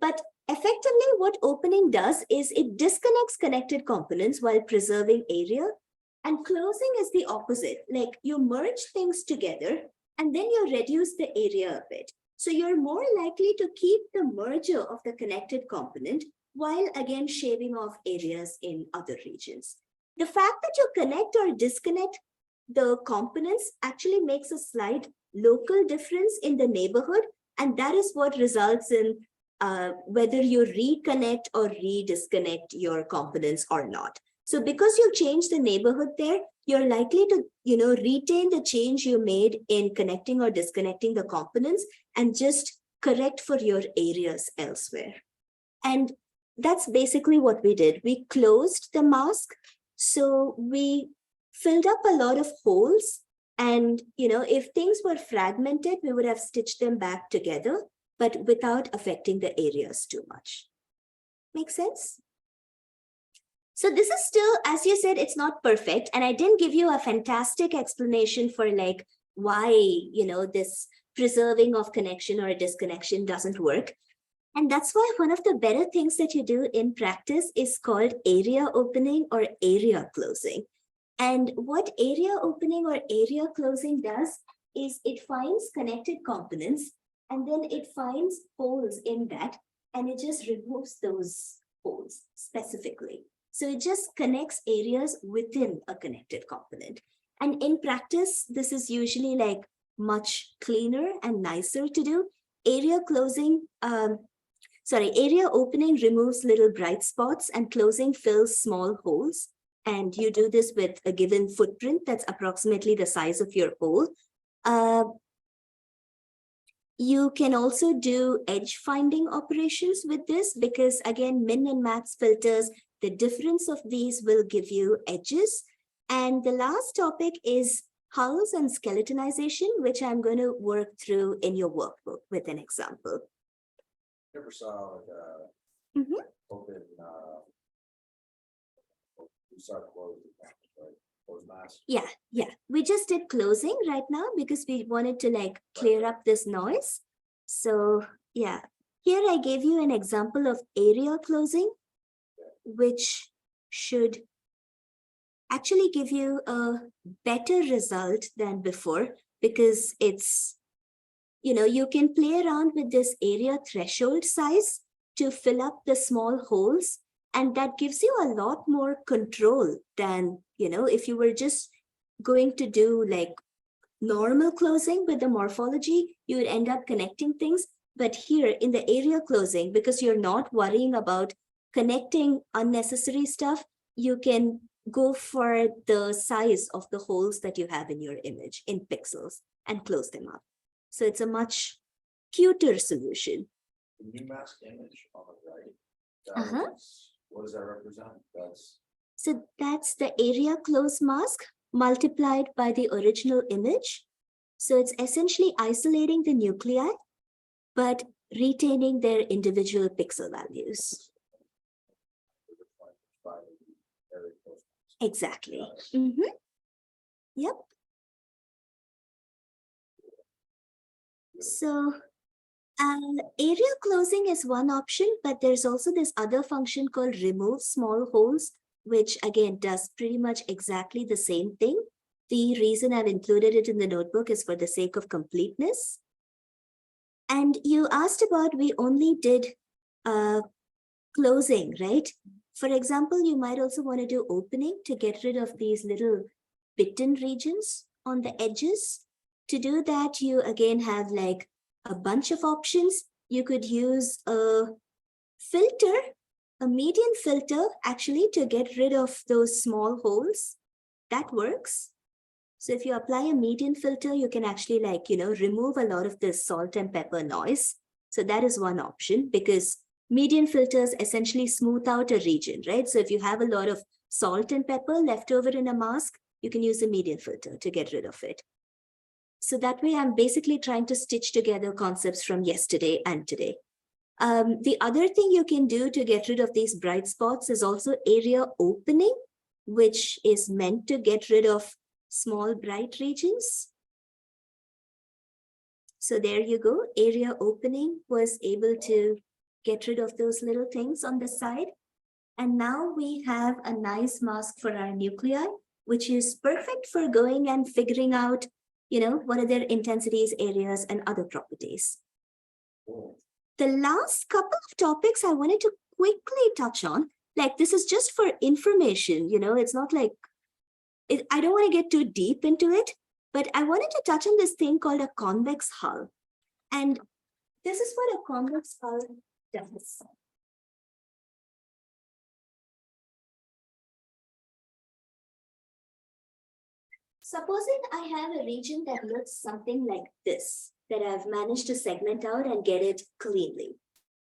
But effectively, what opening does is it disconnects connected components while preserving area. And closing is the opposite. Like you merge things together and then you reduce the area a bit. So you're more likely to keep the merger of the connected component while again shaving off areas in other regions. The fact that you connect or disconnect the components actually makes a slight local difference in the neighborhood. And that is what results in whether you reconnect or redisconnect your components or not. So because you change the neighborhood there, you're likely to, retain the change you made in connecting or disconnecting the components and just correct for your areas elsewhere. And that's basically what we did. We closed the mask. So we filled up a lot of holes. And, if things were fragmented, we would have stitched them back together, but without affecting the areas too much. Make sense? So this is still, as you said, it's not perfect. And I didn't give you a fantastic explanation for like why, this preserving of connection or a disconnection doesn't work. And that's why one of the better things that you do in practice is called area opening or area closing. And what area opening or area closing does is it finds connected components and then it finds holes in that and it just removes those holes specifically. So it just connects areas within a connected component. And in practice, this is usually like much cleaner and nicer to do. Area opening removes little bright spots and closing fills small holes. And you do this with a given footprint that's approximately the size of your hole. You can also do edge finding operations with this because again, min and max filters, the difference of these will give you edges. And the last topic is hulls and skeletonization, which I'm going to work through in your workbook with an example. Never saw like open, you start closing, right? Close mask. Yeah. We just did closing right now because we wanted to like clear up this noise. So yeah, here I gave you an example of area closing, which should actually give you a better result than before because it's, you can play around with this area threshold size to fill up the small holes. And that gives you a lot more control than, if you were just going to do like normal closing with the morphology, you would end up connecting things. But here in the area closing, because you're not worrying about connecting unnecessary stuff, you can go for the size of the holes that you have in your image in pixels and close them up. So it's a much cuter solution. The new mask image on the right. What does that represent? So that's the area close mask multiplied by the original image. So it's essentially isolating the nuclei, but retaining their individual pixel values. Exactly. Yep. So area closing is one option, but there's also this other function called remove small holes, which again does pretty much exactly the same thing. The reason I've included it in the notebook is for the sake of completeness. And you asked about we only did closing, right? For example, you might also want to do opening to get rid of these little bitten regions on the edges. To do that, you again have like a bunch of options. You could use a filter, a median filter actually to get rid of those small holes. That works. So if you apply a median filter, you can actually like, remove a lot of this salt and pepper noise. So that is one option because median filters essentially smooth out a region, right? So if you have a lot of salt and pepper left over in a mask, you can use a median filter to get rid of it. So that way I'm basically trying to stitch together concepts from yesterday and today. The other thing you can do to get rid of these bright spots is also area opening, which is meant to get rid of small bright regions. So there you go. Area opening was able to get rid of those little things on the side. And now we have a nice mask for our nuclei, which is perfect for going and figuring out, what are their intensities, areas, and other properties. The last couple of topics I wanted to quickly touch on, like this is just for information, it's not like, I don't want to get too deep into it, but I wanted to touch on this thing called a convex hull. And this is what a convex hull does. Supposing I have a region that looks something like this, that I've managed to segment out and get it cleanly.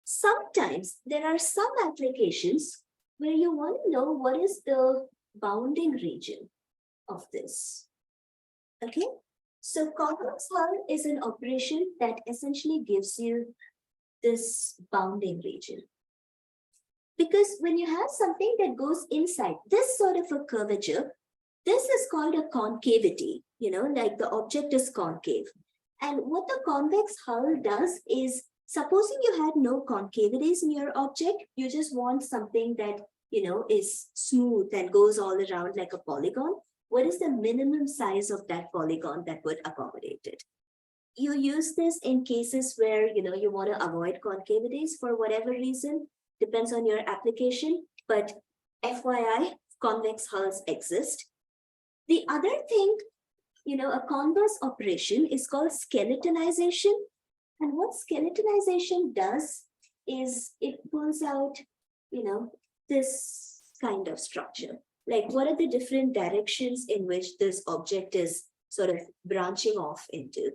Sometimes there are some applications where you want to know what is the bounding region of this. Okay, so convex hull is an operation that essentially gives you this bounding region. Because when you have something that goes inside this sort of a curvature, this is called a concavity, like the object is concave. And what the convex hull does is, supposing you had no concavities in your object, you just want something that, is smooth and goes all around like a polygon. What is the minimum size of that polygon that would accommodate it? You use this in cases where, you want to avoid concavities for whatever reason, depends on your application, but FYI, convex hulls exist. The other thing, a converse operation is called skeletonization. And what skeletonization does is it pulls out, this kind of structure. Like, what are the different directions in which this object is sort of branching off into?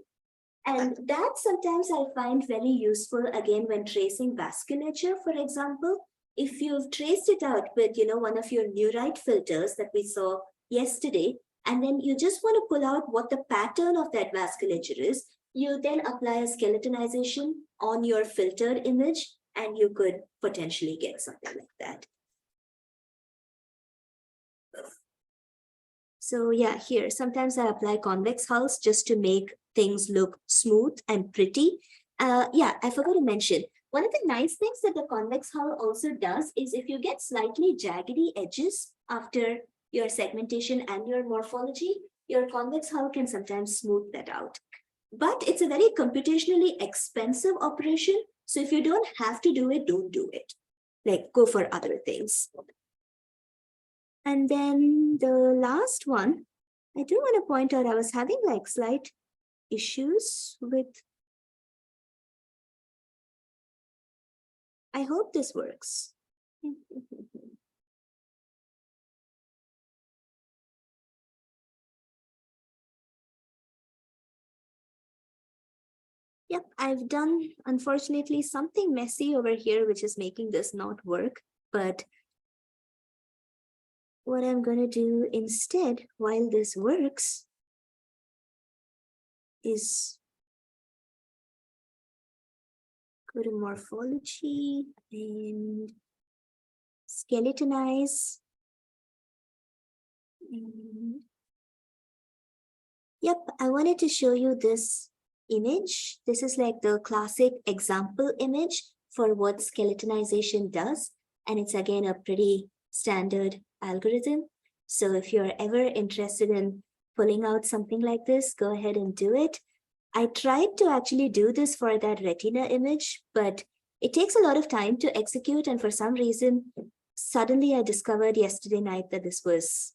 And that sometimes I find very useful, again, when tracing vasculature, for example. If you've traced it out with, one of your Neurite filters that we saw yesterday, and then you just want to pull out what the pattern of that vasculature is, you then apply a skeletonization on your filtered image, and you could potentially get something like that. So yeah, here, sometimes I apply convex hulls just to make things look smooth and pretty. Yeah, I forgot to mention, one of the nice things that the convex hull also does is if you get slightly jaggedy edges after your segmentation and your morphology, your convex hull can sometimes smooth that out. But it's a very computationally expensive operation. So if you don't have to do it, don't do it. Like, go for other things. And then the last one, I do want to point out, I was having like slight issues with, I hope this works. Yep, I've done, unfortunately, something messy over here, which is making this not work. But what I'm going to do instead, while this works, is go to morphology and skeletonize. And yep, I wanted to show you this image. This is like the classic example image for what skeletonization does. And it's again a pretty standard algorithm. So if you're ever interested in pulling out something like this, go ahead and do it. I tried to actually do this for that retina image, but it takes a lot of time to execute. And for some reason, suddenly I discovered yesterday night that this was,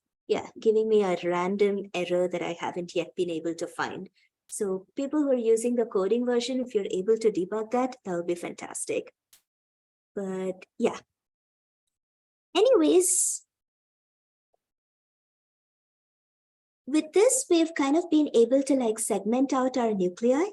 giving me a random error that I haven't yet been able to find. So people who are using the coding version, if you're able to debug that, that would be fantastic. But yeah. Anyways, with this, we've kind of been able to like segment out our nuclei.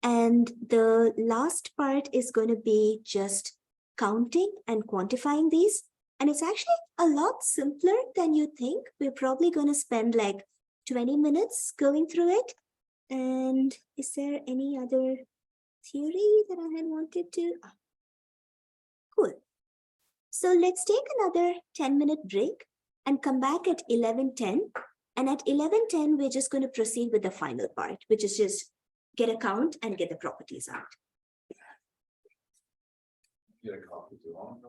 And the last part is going to be just counting and quantifying these. And it's actually a lot simpler than you think. We're probably going to spend like 20 minutes going through it. And is there any other theory that I had wanted to? Cool. So let's take another 10-minute break and come back at 11:10. And at 11:10, we're just going to proceed with the final part, which is just get a count and get the properties out. Get a coffee too long.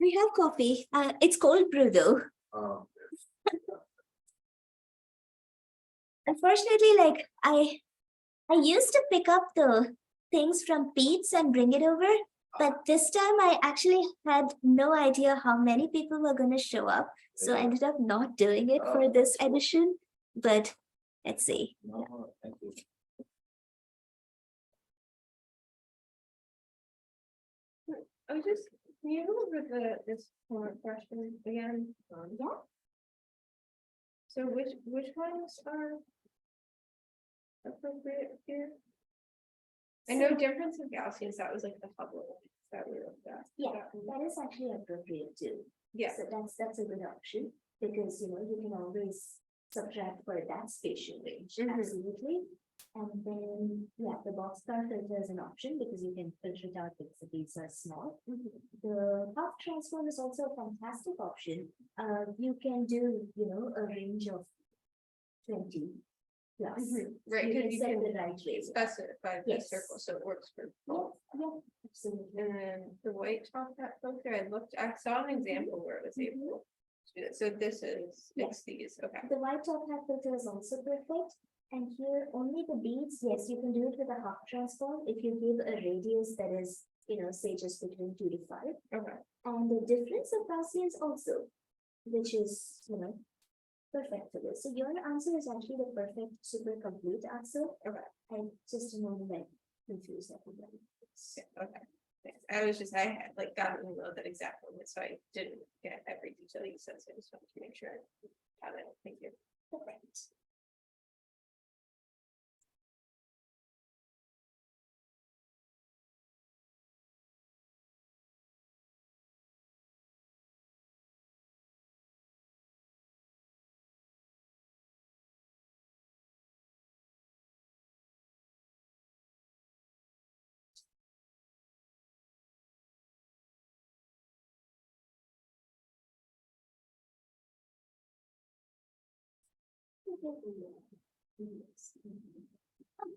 We have coffee. It's cold brew though. Unfortunately, like I used to pick up the things from Pete's and bring it over, but this time I actually had no idea how many people were going to show up. So I ended up not doing it for this edition, but let's see. No, thank you. I was just, can you go over this question again? Yeah. So which ones are appropriate here? I know difference of Gaussians, that was like the Hubble that we looked at. Yeah, that is actually appropriate too. Yeah. So that's a good option because you can always subtract for that spatial range, Mhm. absolutely. And then, yeah, the boxcar filter is an option because you can filter it out if the beads are small. The half transform is also a fantastic option. You can do, a range of 20 plus. Right, You because can you set can the right radius. specify the Yes. circle, so it works for Yeah, both. yeah, absolutely. And then the white top hat filter, I saw an example where it was able to do that. So this is, Yeah. it's these, okay. The white top hat filter is also perfect. And here only the beads, yes, you can do it with a half transform if you give a radius that is, say just between 2 to 5. Okay. And the difference of Gaussians also, which is, perfect for this. So your answer is actually the perfect, super complete answer. Okay. I just don't want to like confuse everybody. Yeah, okay. Thanks. I had like got an email that exact one, so I didn't get every detail you said, so I just wanted to make sure I got it. Thank you. Perfect.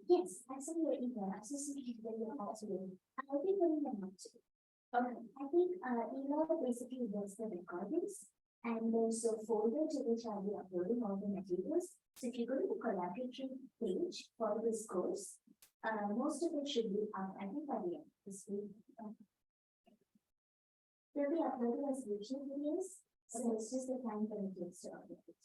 Yes, I saw your email. I just need to get your answer. I'll be putting them up too. Okay, I think email basically does the recordings and there's a folder to which I'll be uploading all the materials. So if you go to the collaborative page for this course, most of it should be up, I think by the end of this week. They'll be uploaded as YouTube videos, so it's just the time that it takes to upload it.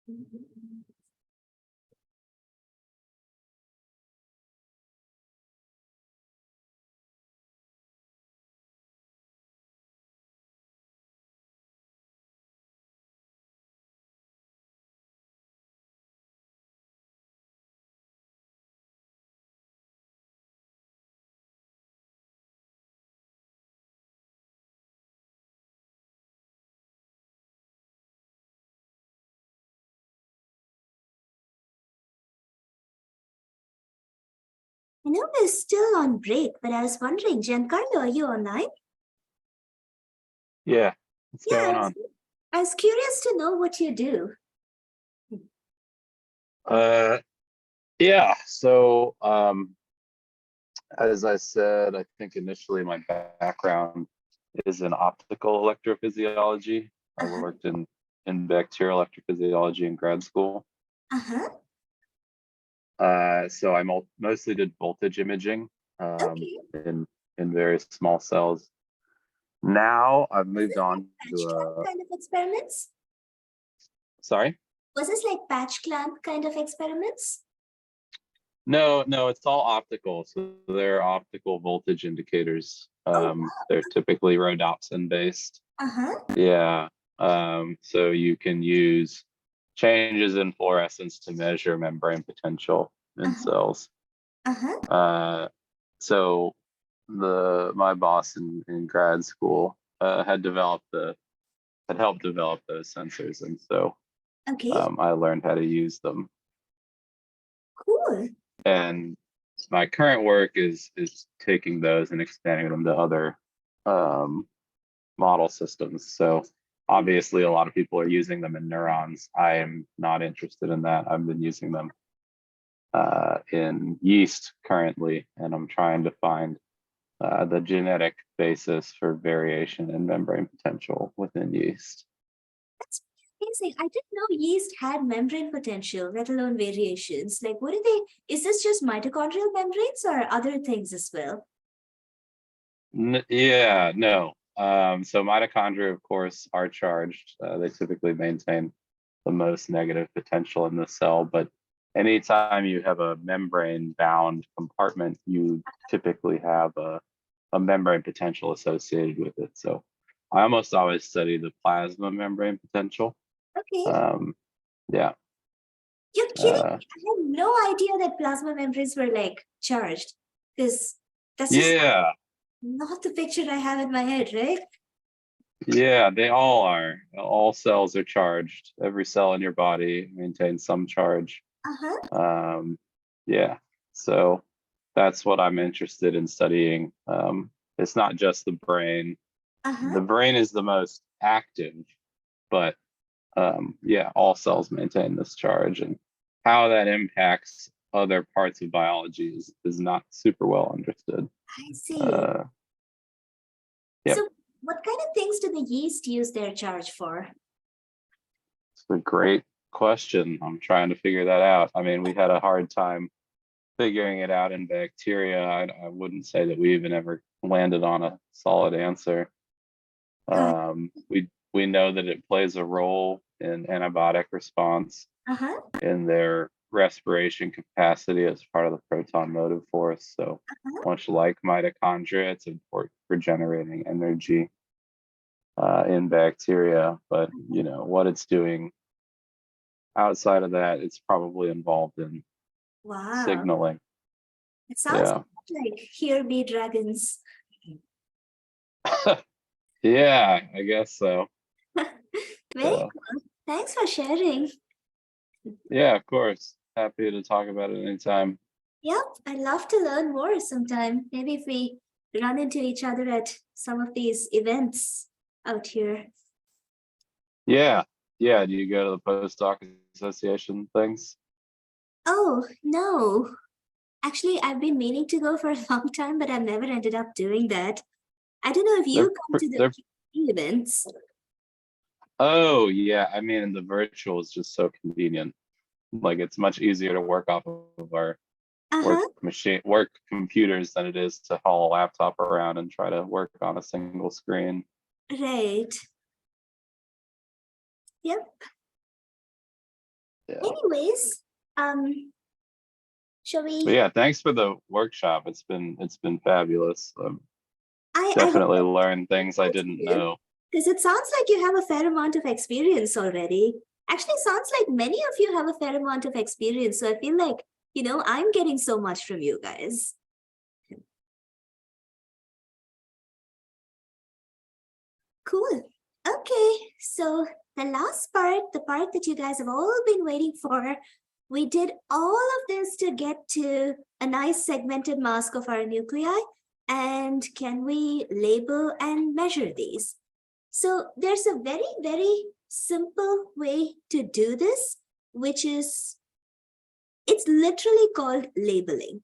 I know we're still on break, but I was wondering, Giancarlo, are you online? Yeah, what's Yeah, going on? I was curious to know what you do. Yeah, so as I said, I think initially my background is in optical electrophysiology. I worked in bacterial electrophysiology in grad school. Uh-huh. So I mostly did voltage imaging Okay. in various small cells. Now I've Was moved this on like to patch clamp kind of experiments? sorry? Was this like patch clamp kind of experiments? No, it's all optical. So they're optical voltage indicators. Oh, wow. They're typically rhodopsin based. Uh-huh. Yeah. So you can use changes in fluorescence to measure membrane potential in cells. Uh-huh. So my boss in grad school had helped develop those sensors, and so Okay. I learned how to use them. Cool. And my current work is taking those and expanding them to other model systems. So obviously a lot of people are using them in neurons. I am not interested in that. I've been using them in yeast currently, and I'm trying to find the genetic basis for variation in membrane potential within yeast. That's amazing. I didn't know yeast had membrane potential, let alone variations. Like, what do they, is this just mitochondrial membranes or other things as well? Yeah, no. So mitochondria, of course, are charged. They typically maintain the most negative potential in the cell, but anytime you have a membrane bound compartment, you typically have a membrane potential associated with it. So I almost always study the plasma membrane potential. Okay. Yeah. You're kidding me. I had no idea that plasma membranes were like charged. Because that's just Yeah. not the picture I have in my head, right? Yeah, they all are. All cells are charged. Every cell in your body maintains some charge. Uh-huh. Yeah, so that's what I'm interested in studying. It's not just the brain. Uh-huh. The brain is the most active, but yeah, all cells maintain this charge, and how that impacts other parts of biology is not super well understood. I see. Yep. So what kind of things do the yeast use their charge for? It's a great question. I'm trying to figure that out. I mean, we had a hard time figuring it out in bacteria. I wouldn't say that we even ever landed on a solid answer. We know that it plays a role in antibiotic response Uh-huh. in their respiration capacity as part of the proton motive force. So much like mitochondria, it's important for generating energy in bacteria. But you know what it's doing outside of that, it's probably involved in signaling. It sounds like Here Be Dragons. Yeah, I guess so. Very cool. Thanks for sharing. Yeah, of course. Happy to talk about it anytime. Yep, I'd love to learn more sometime. Maybe if we run into each other at some of these events out here. Yeah. Do you go to the postdoc association things? Oh, no. Actually, I've been meaning to go for a long time, but I've never ended up doing that. I don't know if you come to the events. Oh, yeah. I mean, the virtual is just so convenient. Like it's much easier to work off of our work computers than it is to haul a laptop around and try to work on a single screen. Right. Yep. Yeah. Anyways, shall But we? yeah, thanks for the workshop. It's been fabulous. I Definitely learned things I didn't know. Because it sounds like you have a fair amount of experience already. Actually, sounds like many of you have a fair amount of experience. So I feel like, you know, I'm getting so much from you guys. Cool. Okay, so the last part, the part that you guys have all been waiting for, we did all of this to get to a nice segmented mask of our nuclei. And can we label and measure these? So there's a very, very simple way to do this, which is, it's literally called labeling.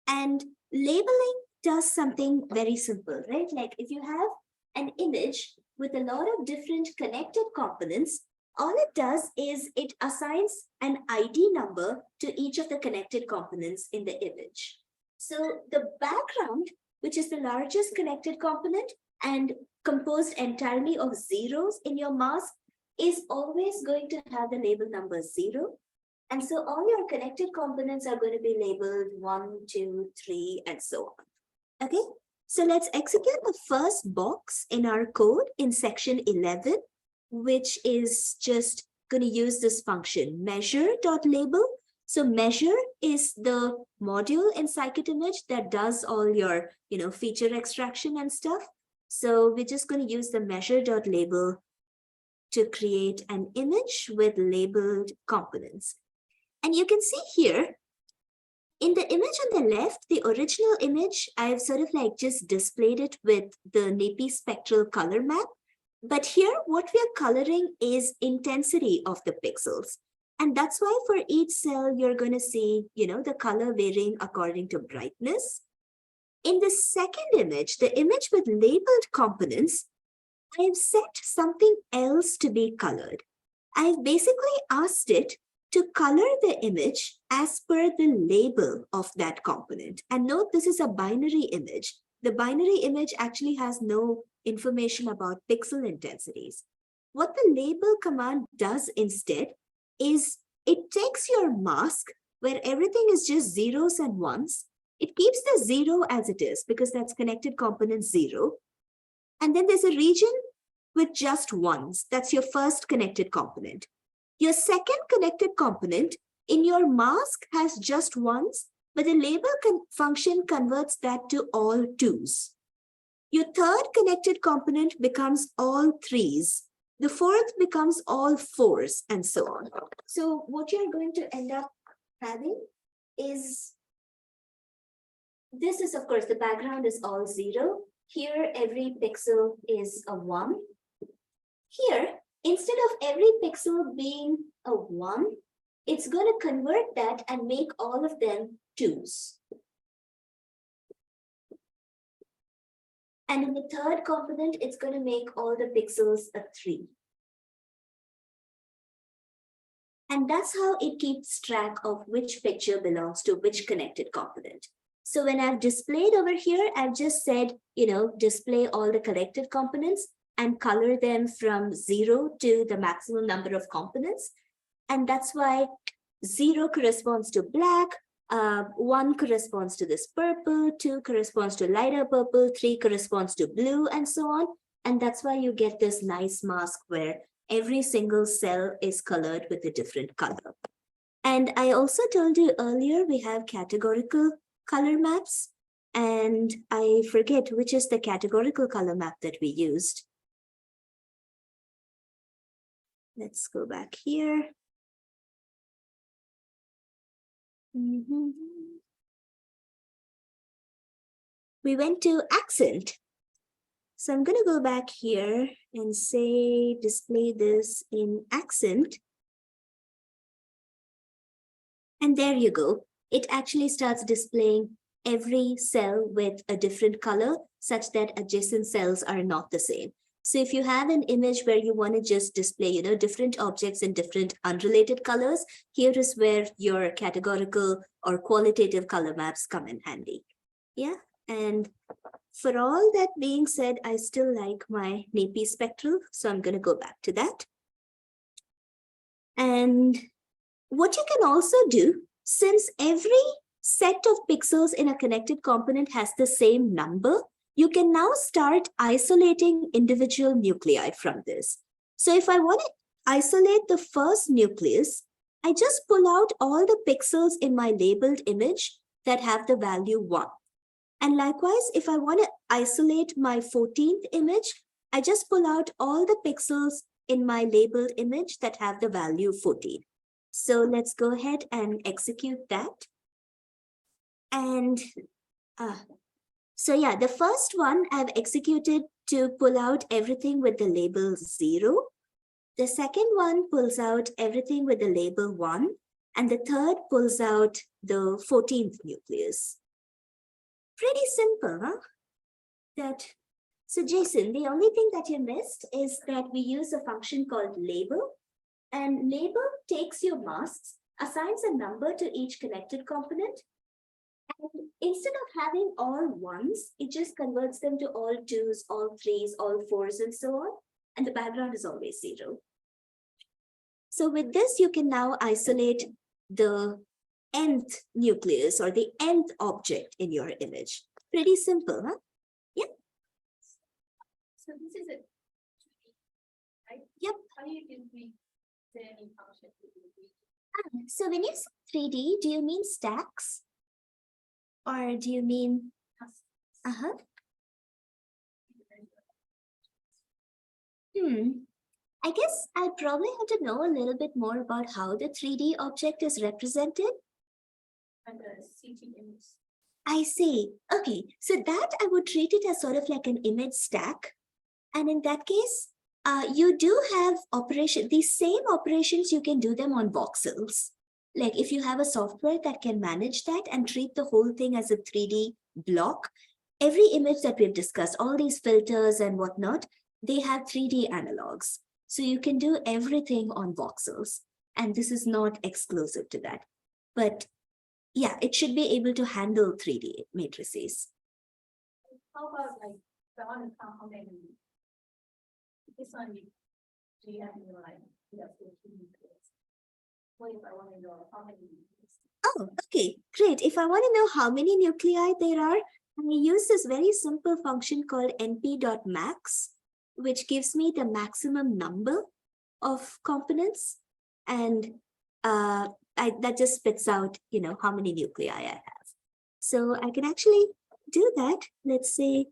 And labeling does something very simple, right? Like if you have an image with a lot of different connected components, all it does is it assigns an ID number to each of the connected components in the image. So the background, which is the largest connected component and composed entirely of zeros in your mask, is always going to have the label number 0. And so all your connected components are going to be labeled 1, 2, 3, and so on. Okay, so let's execute the first box in our code in section 11, which is just going to use this function measure.label. So measure is the module in scikit-image that does all your, you know, feature extraction and stuff. So we're just going to use the measure.label to create an image with labeled components. And you can see here, in the image on the left, the original image, I've sort of like just displayed it with the NAPI spectral color map. But here, what we're coloring is intensity of the pixels. And that's why for each cell, you're going to see, you know, the color varying according to brightness. In the second image, the image with labeled components, I've set something else to be colored. I've basically asked it to color the image as per the label of that component. And note, this is a binary image. The binary image actually has no information about pixel intensities. What the label command does instead is it takes your mask where everything is just zeros and ones. It keeps the 0 as it is because that's connected component 0. And then there's a region with just ones. That's your first connected component. Your second connected component in your mask has just ones, but the label function converts that to all 2s. Your third connected component becomes all 3s. The fourth becomes all 4s, and so on. So what you're going to end up having is, this is, of course, the background is all 0. Here, every pixel is a 1. Here, instead of every pixel being a 1, it's going to convert that and make all of them 2s. And in the third component, it's going to make all the pixels a 3. And that's how it keeps track of which picture belongs to which connected component. So when I've displayed over here, I've just said, you know, display all the collected components and color them from 0 to the maximum number of components. And that's why 0 corresponds to black, 1 corresponds to this purple, 2 corresponds to lighter purple, 3 corresponds to blue, and so on. And that's why you get this nice mask where every single cell is colored with a different color. And I also told you earlier, we have categorical color maps. And I forget which is the categorical color map that we used. Let's go back here. We went to accent. So I'm going to go back here and say display this in accent. And there you go. It actually starts displaying every cell with a different color such that adjacent cells are not the same. So if you have an image where you want to just display, you know, different objects in different unrelated colors, here is where your categorical or qualitative color maps come in handy. Yeah, and for all that being said, I still like my NAPI spectral, so I'm going to go back to that. And what you can also do, since every set of pixels in a connected component has the same number, you can now start isolating individual nuclei from this. So if I want to isolate the first nucleus, I just pull out all the pixels in my labeled image that have the value 1. And likewise, if I want to isolate my 14th image, I just pull out all the pixels in my labeled image that have the value 14. So let's go ahead and execute that. And so yeah, the first one I've executed to pull out everything with the label 0. The second one pulls out everything with the label 1. And the third pulls out the 14th nucleus. Pretty simple, huh? So Jason, the only thing that you missed is that we use a function called label. And label takes your masks, assigns a number to each connected component. And instead of having all ones, it just converts them to all 2s, all 3s, all 4s, and so on. And the background is always 0. So with this, you can now isolate the nth nucleus or the nth object in your image. Pretty simple, huh? Yeah. So this is it, right? Yep. How do you give me any function? So when you say 3D, do you mean stacks? Or do you mean? I guess I probably have to know a little bit more about how the 3D object is represented. And the CT image. I see. Okay, so that I would treat it as sort of like an image stack. And in that case, you do have these same operations, you can do them on voxels. Like if you have a software that can manage that and treat the whole thing as a 3D block, every image that we've discussed, all these filters and whatnot, they have 3D analogs. So you can do everything on voxels. And this is not exclusive to that. But yeah, it should be able to handle 3D matrices. How about like, I want to count how many? This one, do you have any like, you have 14 nucleus? What if I want to know how many nucleus? Oh, okay, great. If I want to know how many nuclei there are, I use this very simple function called np.max, which gives me the maximum number of components. And that just spits out, how many nuclei I have. So I can actually do that. Let's say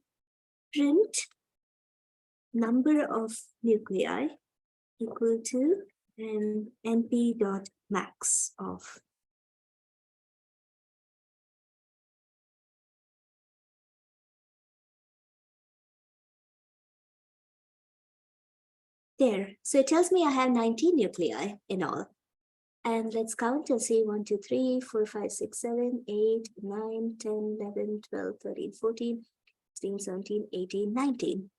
print number of nuclei equal to and np.max of. There. So it tells me I have 19 nuclei in all. And let's count and see 1, 2, 3, 4, 5, 6, 7, 8, 9, 10, 11, 12, 13, 14, 16, 17, 18, 19.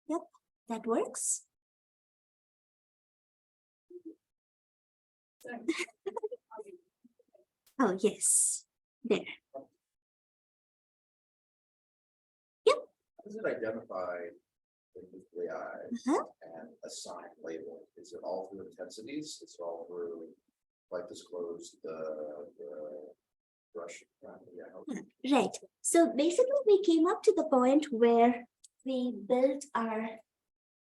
Yep, that works. Oh, yes. There. Yep. How does it identify the nuclei and assign label? Is it all through intensities? It's all through, like, disclose the brush. Yeah. Right. So basically, we came up to the point where we built our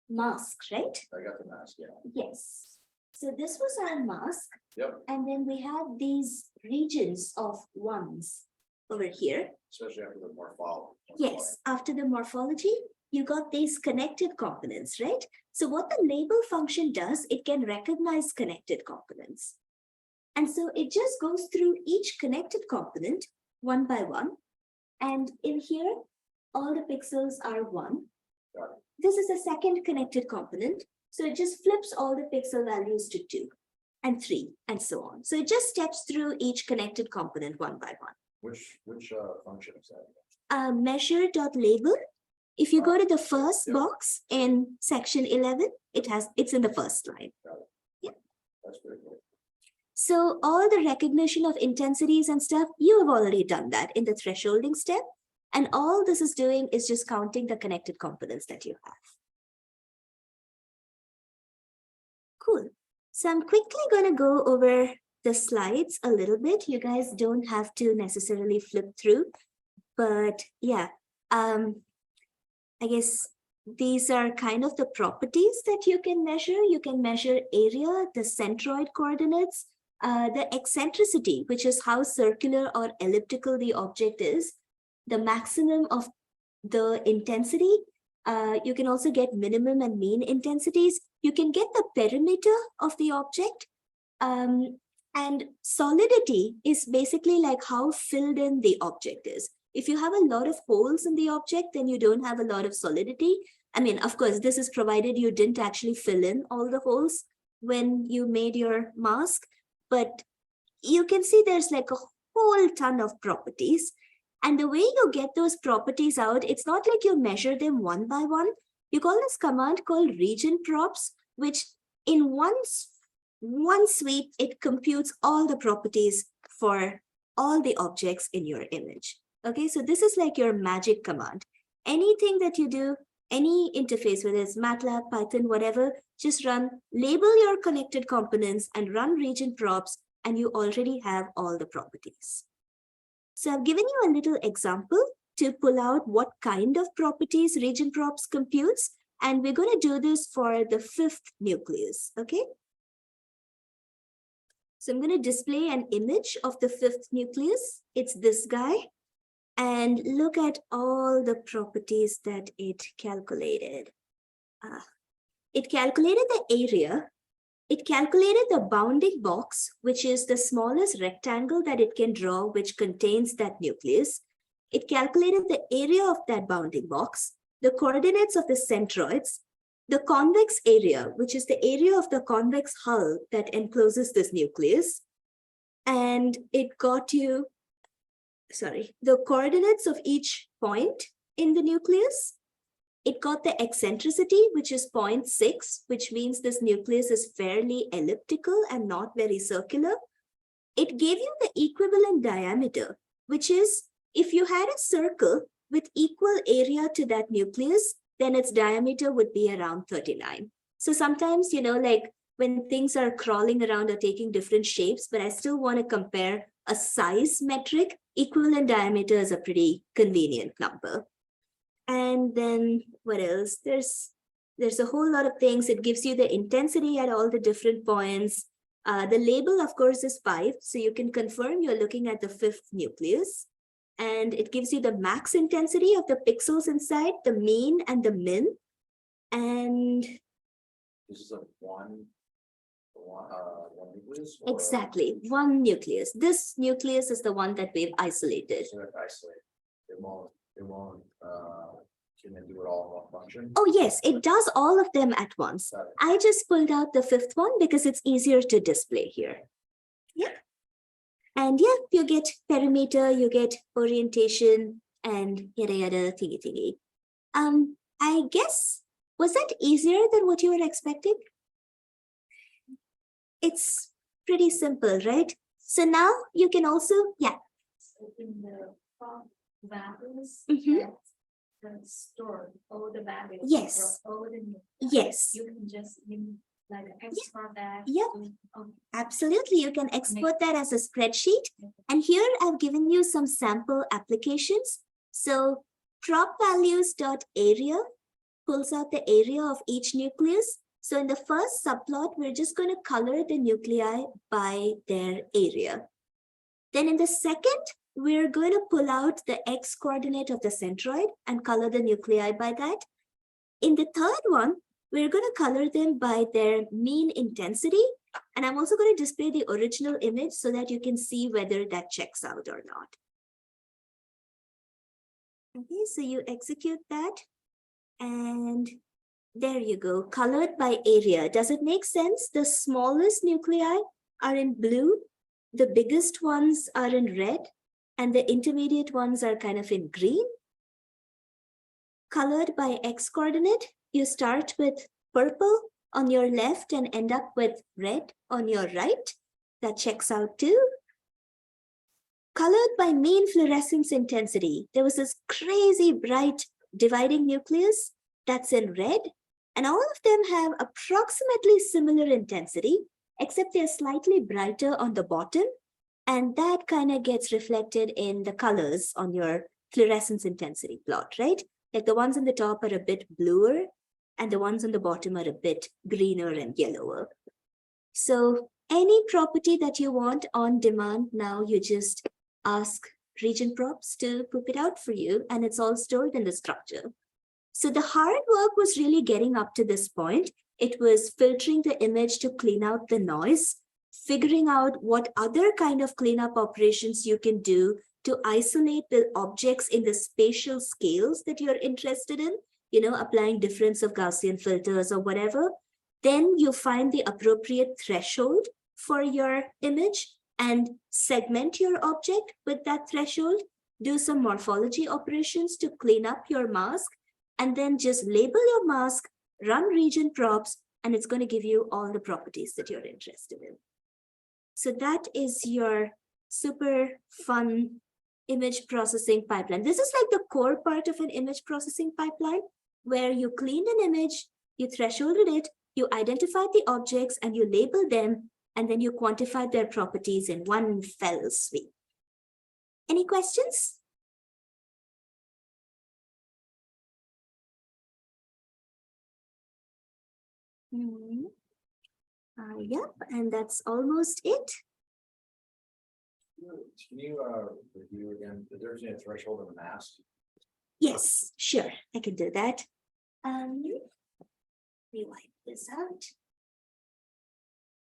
mask, right? I got the mask, yeah. Yes. So this was our mask. Yep. And then we had these regions of ones over here. Especially after the morphology. Yes, after the morphology, you got these connected components, right? So what the label function does, it can recognize connected components. And so it just goes through each connected component one by one. And in here, all the pixels are 1. This is a second connected component. So it just flips all the pixel values to 2 and 3 and so on. So it just steps through each connected component one by one. Which function is that? Measure.label. If you go to the first box in section 11, it's in the first line. Yeah. That's pretty cool. So all the recognition of intensities and stuff, you have already done that in the thresholding step. And all this is doing is just counting the connected components that you have. Cool. So I'm quickly going to go over the slides a little bit. You guys don't have to necessarily flip through, but yeah, I guess these are kind of the properties that you can measure. You can measure area, the centroid coordinates, the eccentricity, which is how circular or elliptical the object is, the maximum of the intensity. You can also get minimum and mean intensities. You can get the perimeter of the object. And solidity is basically like how filled in the object is. If you have a lot of holes in the object, then you don't have a lot of solidity. I mean, of course, this is provided you didn't actually fill in all the holes when you made your mask, but you can see there's like a whole ton of properties. And the way you get those properties out, it's not like you measure them one by one. You call this command called region props, which in one sweep, it computes all the properties for all the objects in your image. Okay, so this is like your magic command. Anything that you do, any interface, whether it's MATLAB, Python, whatever, just label your connected components and run region props, and you already have all the properties. So I've given you a little example to pull out what kind of properties region props computes, and we're going to do this for the 5th nucleus, okay? So I'm going to display an image of the 5th nucleus. It's this guy. And look at all the properties that it calculated. It calculated the area. It calculated the bounding box, which is the smallest rectangle that it can draw, which contains that nucleus. It calculated the area of that bounding box, the coordinates of the centroids, the convex area, which is the area of the convex hull that encloses this nucleus. And it got you, the coordinates of each point in the nucleus. It got the eccentricity, which is 0.6, which means this nucleus is fairly elliptical and not very circular. It gave you the equivalent diameter, which is if you had a circle with equal area to that nucleus, then its diameter would be around 39. So sometimes, like when things are crawling around or taking different shapes, but I still want to compare a size metric, equivalent diameter is a pretty convenient number. And then what else? There's a whole lot of things. It gives you the intensity at all the different points. The label, of course, is 5. So you can confirm you're looking at the 5th nucleus. And it gives you the max intensity of the pixels inside, the mean and the min. And this is a one nucleus? Exactly, one nucleus. This nucleus is the one that we've isolated. So if isolate, it won't, can it do it all in one function? Oh yes, it does all of them at once. I just pulled out the 5th one because it's easier to display here. Yeah. And yeah, you get perimeter, you get orientation, and yada yada thingy. I guess, was that easier than what you were expecting? It's pretty simple, right? So now you can also, yeah. So in the prompt values, Mhm. that store all the values. Yes. For all the Yes. You can just like export that. Yep. Okay. Absolutely, you can export that as a spreadsheet. And here I've given you some sample applications. So prop values.area pulls out the area of each nucleus. So in the first subplot, we're just going to color the nuclei by their area. Then in the second, we're going to pull out the x coordinate of the centroid and color the nuclei by that. In the third one, we're going to color them by their mean intensity. And I'm also going to display the original image so that you can see whether that checks out or not. Okay, so you execute that. And there you go, colored by area. Does it make sense? The smallest nuclei are in blue, the biggest ones are in red, and the intermediate ones are kind of in green. Colored by x coordinate, you start with purple on your left and end up with red on your right. That checks out too. Colored by mean fluorescence intensity, there was this crazy bright dividing nucleus that's in red, and all of them have approximately similar intensity, except they're slightly brighter on the bottom. And that kind of gets reflected in the colors on your fluorescence intensity plot, right? Like the ones on the top are a bit bluer and the ones on the bottom are a bit greener and yellower. So any property that you want on demand, now you just ask region props to poop it out for you, and it's all stored in the structure. So the hard work was really getting up to this point. It was filtering the image to clean out the noise, figuring out what other kind of cleanup operations you can do to isolate the objects in the spatial scales that you're interested in, you know, applying difference of Gaussian filters or whatever. Then you find the appropriate threshold for your image and segment your object with that threshold, do some morphology operations to clean up your mask, and then just label your mask, run region props, and it's going to give you all the properties that you're interested in. So that is your super fun image processing pipeline. This is like the core part of an image processing pipeline, where you cleaned an image, you thresholded it, you identified the objects, and you labeled them, and then you quantified their properties in one fell sweep. Any questions? Yep, and that's almost it. Can you review again the difference between a threshold and a mask? Yes, sure, I can do that. Let me wipe this out.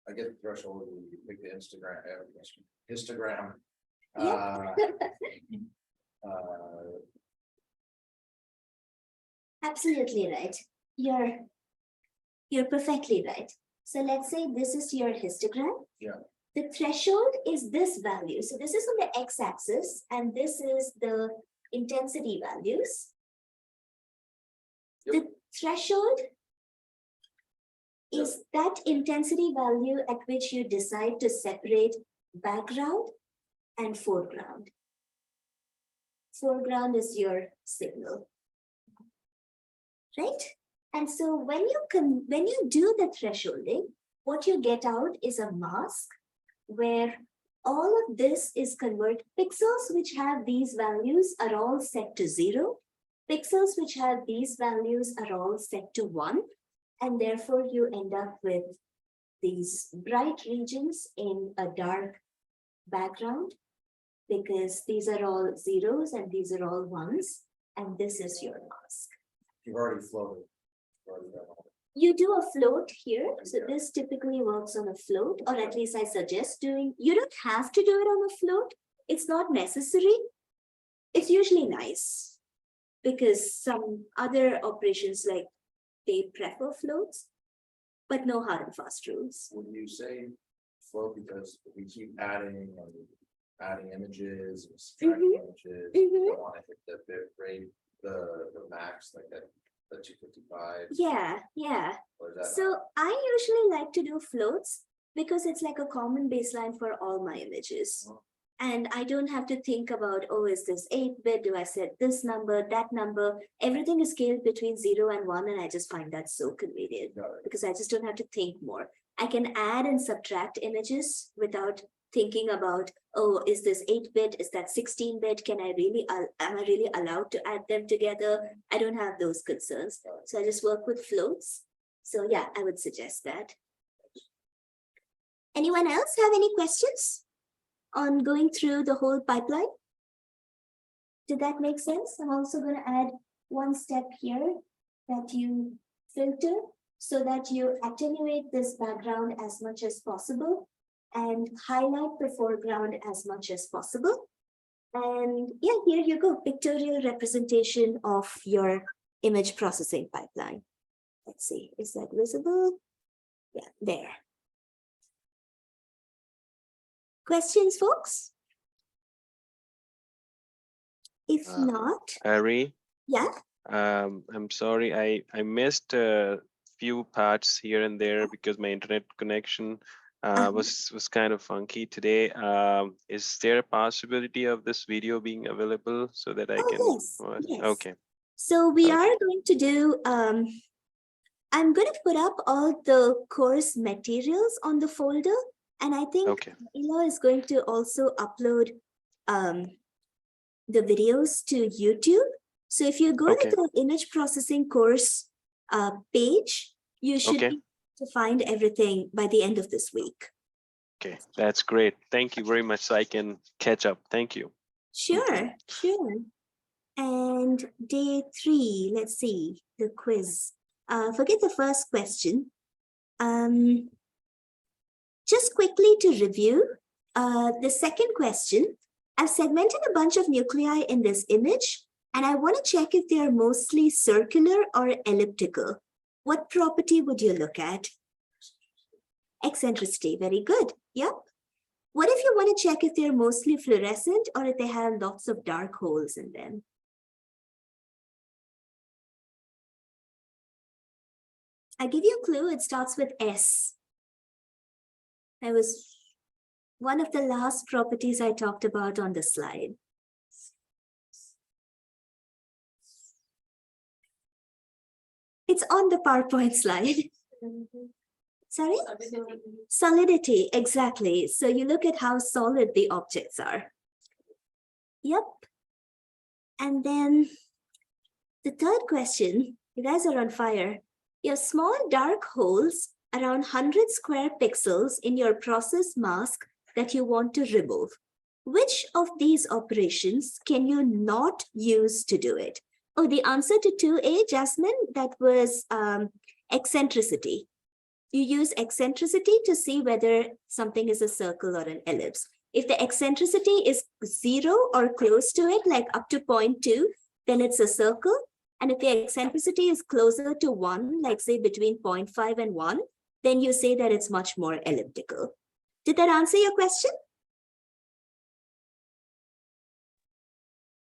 I get the threshold, you pick the histogram. Absolutely right. You're perfectly right. So let's say this is your histogram. Yeah. The threshold is this value. So this is on the x-axis, and this is the intensity values. Yep. The threshold is that intensity value at which you decide to separate background and foreground. Foreground is your signal, right? And so when you do the thresholding, what you get out is a mask where all of this is converted. Pixels which have these values are all set to 0. Pixels which have these values are all set to 1. And therefore you end up with these bright regions in a dark background, because these are all zeros and these are all ones, and this is your mask. You've already floated. You do a float here, so this typically works on a float, or at least I suggest doing. You don't have to do it on a float. It's not necessary. It's usually nice because some other operations, like, they prefer floats, but no hard and fast rules. When you say float, because we keep adding images, and subtracting images, you don't want to hit the bit rate, the max, like that. The 255. Yeah. So I usually like to do floats because it's like a common baseline for all my images. And I don't have to think about, oh, is this 8-bit? Do I set this number, that number? Everything is scaled between 0 and 1, and I just find that so convenient because I just don't have to think more. I can add and subtract images without thinking about, oh, is this 8-bit? Is that 16-bit? Am I really allowed to add them together? I don't have those concerns. So I just work with floats. So yeah, I would suggest that. Anyone else have any questions on going through the whole pipeline? Did that make sense? I'm also going to add one step here that you filter so that you attenuate this background as much as possible and highlight the foreground as much as possible. And yeah, here you go, pictorial representation of your image processing pipeline. Let's see, is that visible? Yeah, there. Questions, folks? If not, Ari, yeah. I'm sorry, I missed a few parts here and there because my internet connection was kind of funky today. Is there a possibility of this video being available so that I can Yes, watch? yes. Okay. So we are going to do I'm going to put up all the course materials on the folder. And I think Okay. Ela is going to also upload the videos to YouTube. So if you go Okay. to the image processing course page, you should Okay. be able to find everything by the end of this week. Okay, that's great. Thank you very much. So I can catch up. Thank you. Sure, sure. And day 3, let's see, the quiz. Forget the first question. Just quickly to review, the second question, I've segmented a bunch of nuclei in this image, and I want to check if they are mostly circular or elliptical. What property would you look at? Eccentricity, very good. Yep. What if you want to check if they're mostly fluorescent or if they have lots of dark holes in them? I give you a clue, it starts with S. That was one of the last properties I talked about on the slide. It's on the PowerPoint slide. Sorry? Solidity, exactly. So you look at how solid the objects are. Yep. And then the third question, you guys are on fire. You have small dark holes around 100 square pixels in your process mask that you want to remove. Which of these operations can you not use to do it? Oh, the answer to 2A, Jasmine, that was eccentricity. You use eccentricity to see whether something is a circle or an ellipse. If the eccentricity is 0 or close to it, like up to 0.2, then it's a circle. And if the eccentricity is closer to 1, like say between 0.5 and 1, then you say that it's much more elliptical. Did that answer your question?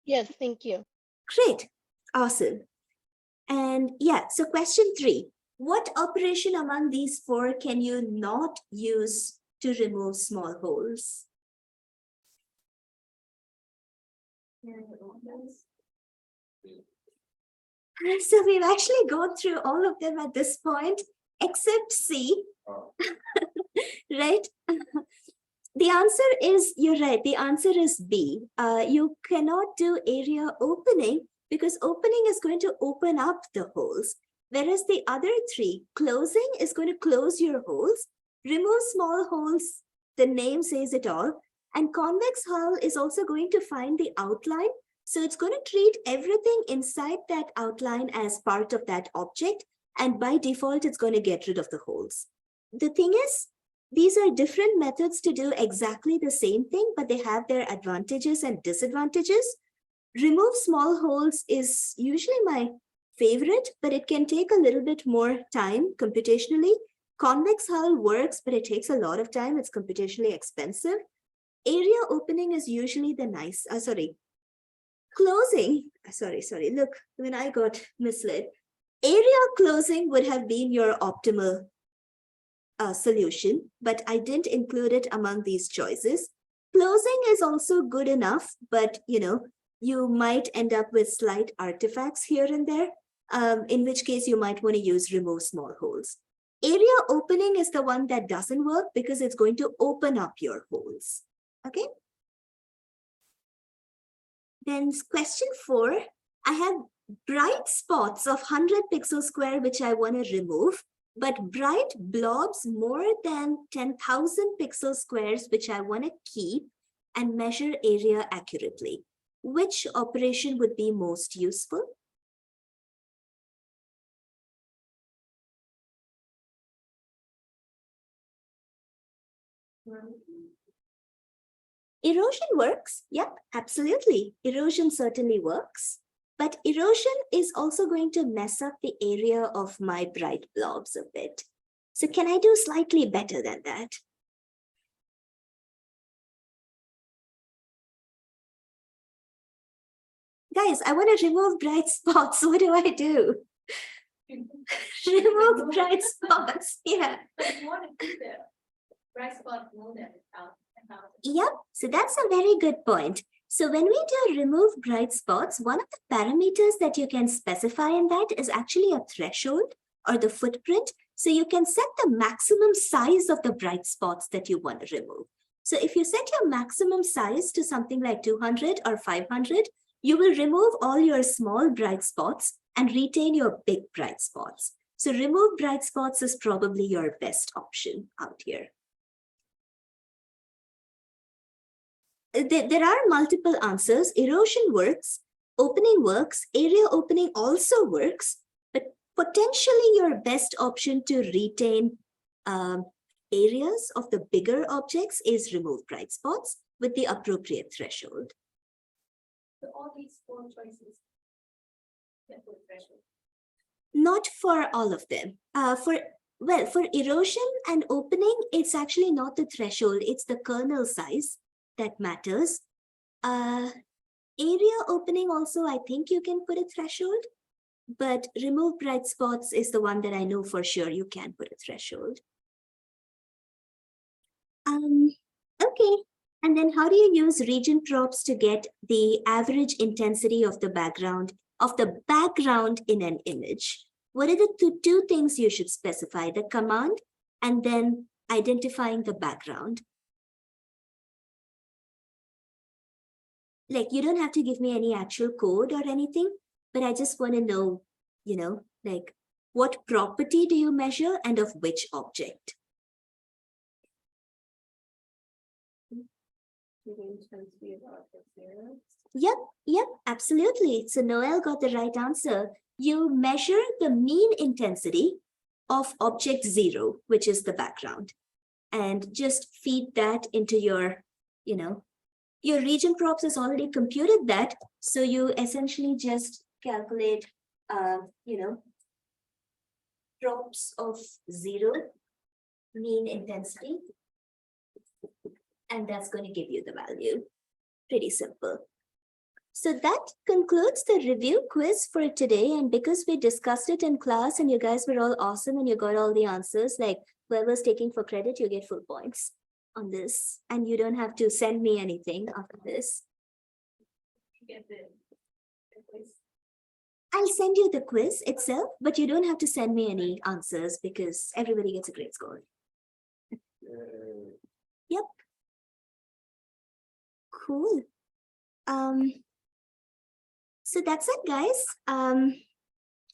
Yes, thank you. Great, awesome. And yeah, so question 3. What operation among these 4 can you not use to remove small holes? So we've actually gone through all of them at this point, except C, right? The answer is, you're right, the answer is B. You cannot do area opening because opening is going to open up the holes. Whereas the other 3, closing is going to close your holes, remove small holes, the name says it all, and convex hull is also going to find the outline. So it's going to treat everything inside that outline as part of that object, and by default, it's going to get rid of the holes. The thing is, these are different methods to do exactly the same thing, but they have their advantages and disadvantages. Remove small holes is usually my favorite, but it can take a little bit more time computationally. Convex hull works, but it takes a lot of time. It's computationally expensive. Area opening is usually the nice, closing, look, when I got misled. Area closing would have been your optimal solution, but I didn't include it among these choices. Closing is also good enough, but you might end up with slight artifacts here and there, in which case you might want to use remove small holes. Area opening is the one that doesn't work because it's going to open up your holes. Okay. Then question 4, I have bright spots of 100 pixel square, which I want to remove, but bright blobs more than 10,000 pixel squares, which I want to keep and measure area accurately. Which operation would be most useful? Erosion works. Yep, absolutely. Erosion certainly works. But erosion is also going to mess up the area of my bright blobs a bit. So can I do slightly better than that? Guys, I want to remove bright spots. What do I do? Remove bright spots. Yeah. Bright spot more than 1,000. Yep, so that's a very good point. So when we do remove bright spots, one of the parameters that you can specify in that is actually a threshold. or the footprint. So you can set the maximum size of the bright spots that you want to remove. So if you set your maximum size to something like 200 or 500, you will remove all your small bright spots and retain your big bright spots. So remove bright spots is probably your best option out here. There are multiple answers. Erosion works, opening works, area opening also works, but potentially your best option to retain areas of the bigger objects is remove bright spots with the appropriate threshold. So all these 4 choices. Threshold. Not for all of them. For erosion and opening, it's actually not the threshold, it's the kernel size that matters. Area opening also, I think you can put a threshold, but remove bright spots is the one that I know for sure you can put a threshold. Okay, and then how do you use region props to get the average intensity of the background in an image? What are the two things you should specify? The command and then identifying the background. Like, you don't have to give me any actual code or anything, but I just want to know, you know, like, what property do you measure and of which object? Yep, absolutely. So Noel got the right answer. You measure the mean intensity of object 0, which is the background, and just feed that into your, you know, your region props has already computed that. So you essentially just calculate, you know, props of 0, mean intensity, and that's going to give you the value. Pretty simple. So that concludes the review quiz for today. And because we discussed it in class and you guys were all awesome and you got all the answers, like whoever's taking for credit, you get full points on this. And you don't have to send me anything after this. I'll send you the quiz itself, but you don't have to send me any answers because everybody gets a great score. Yep. Cool. So that's it, guys. I'm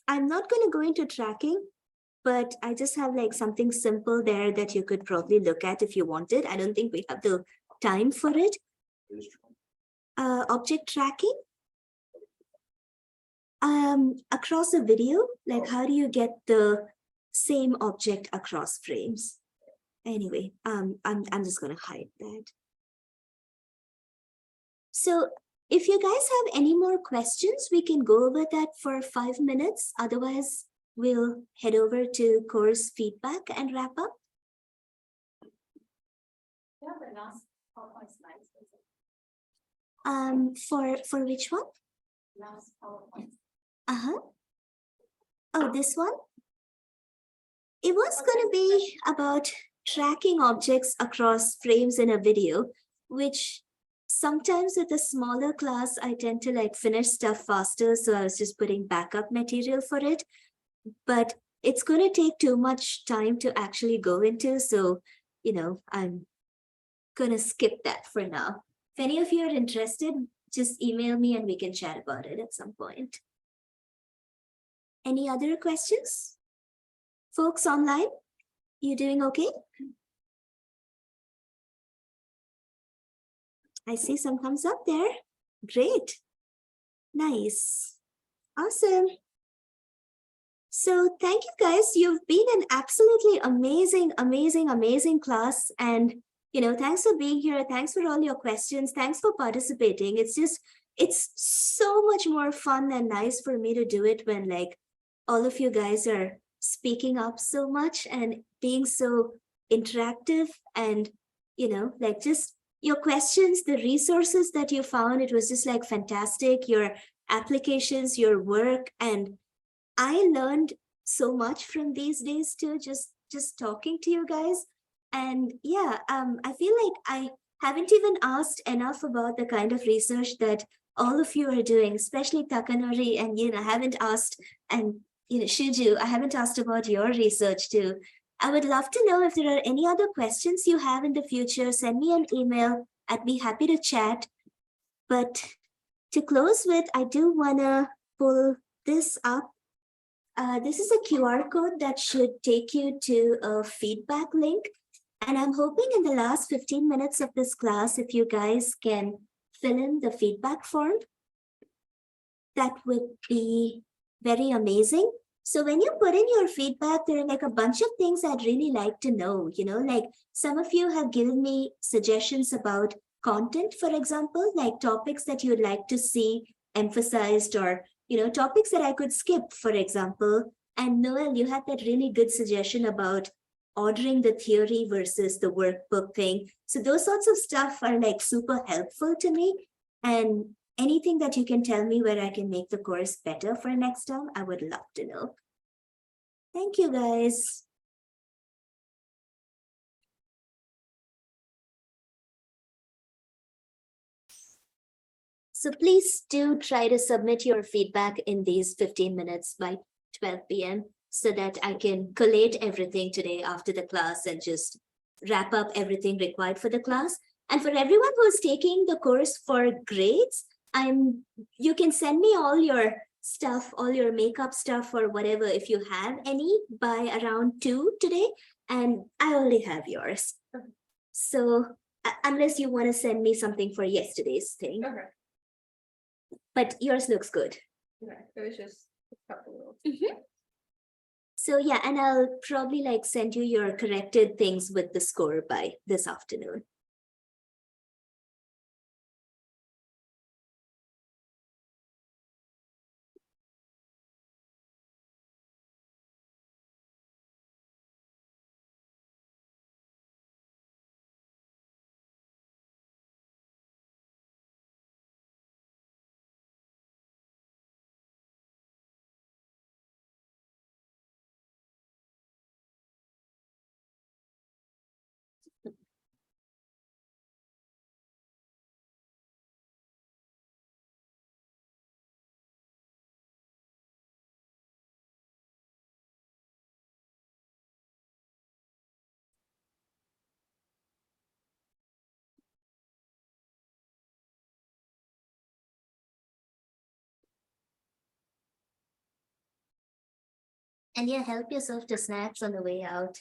not going to go into tracking, but I just have like something simple there that you could probably look at if you wanted. I don't think we have the time for it. Object tracking. Across a video, like how do you get the same object across frames? Anyway, I'm just going to hide that. So if you guys have any more questions, we can go over that for 5 minutes. Otherwise, we'll head over to course feedback and wrap up. Yeah, the last PowerPoint slides. For which one? Last PowerPoint. Oh, this one? It was going to be about tracking objects across frames in a video, which sometimes with a smaller class, I tend to like finish stuff faster. So I was just putting backup material for it, but it's going to take too much time to actually go into. So, you know, I'm going to skip that for now. If any of you are interested, just email me and we can chat about it at some point. Any other questions? Folks online, you doing okay? I see some thumbs up there. Great. Nice. Awesome. So thank you guys. You've been an absolutely amazing class. And, you know, thanks for being here. Thanks for all your questions. Thanks for participating. It's so much more fun and nice for me to do it when like all of you guys are speaking up so much and being so interactive and, you know, like just your questions, the resources that you found, it was just like fantastic, your applications, your work. And I learned so much from these days too, just talking to you guys. And yeah, I feel like I haven't even asked enough about the kind of research that all of you are doing, especially Takanori, and, you know, haven't asked and Shuju, I haven't asked about your research too. I would love to know if there are any other questions you have in the future. Send me an email. I'd be happy to chat. But to close with, I do want to pull this up. This is a QR code that should take you to a feedback link. And I'm hoping in the last 15 minutes of this class, if you guys can fill in the feedback form, that would be very amazing. So when you put in your feedback, there are like a bunch of things I'd really like to know, like some of you have given me suggestions about content, for example, like topics that you'd like to see emphasized, or, topics that I could skip, for example. And Noel, you had that really good suggestion about ordering the theory versus the workbook thing. So those sorts of stuff are like super helpful to me. And anything that you can tell me where I can make the course better for next term, I would love to know. Thank you, guys. So please do try to submit your feedback in these 15 minutes by 12 p.m. so that I can collate everything today after the class and just wrap up everything required for the class. And for everyone who's taking the course for grades, you can send me all your stuff, all your makeup stuff or whatever, if you have any, by around 2 today, and I only have yours. So unless you want to send me something for yesterday's thing. Okay. But yours looks good. Okay. It was just a couple of So yeah, and I'll probably send you your corrected things with the score by this afternoon. And yeah, help yourself to snacks on the way out.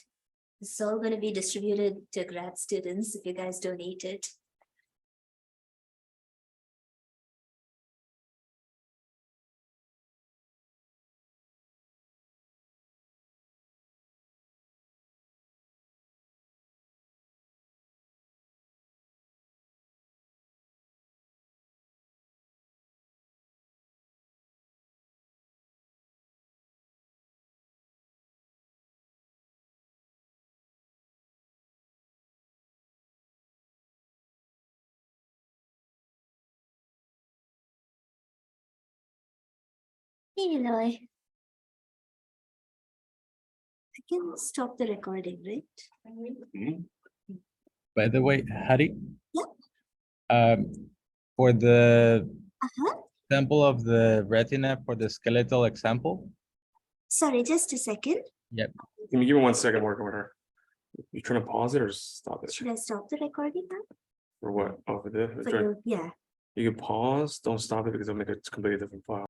It's all going to be distributed to grad students if you guys don't eat it. Hey, Eloy. I can stop the recording, right? By the way, Hari, Yeah. for the Uh-huh. example of the retina for the skeletal example. Sorry, just a second. Yep. Give me 1 second working with her. You trying to pause it or stop it? Should I stop the recording now? For what? Oh, for this? For you, yeah. You can pause, don't stop it because it'll make a completely different file.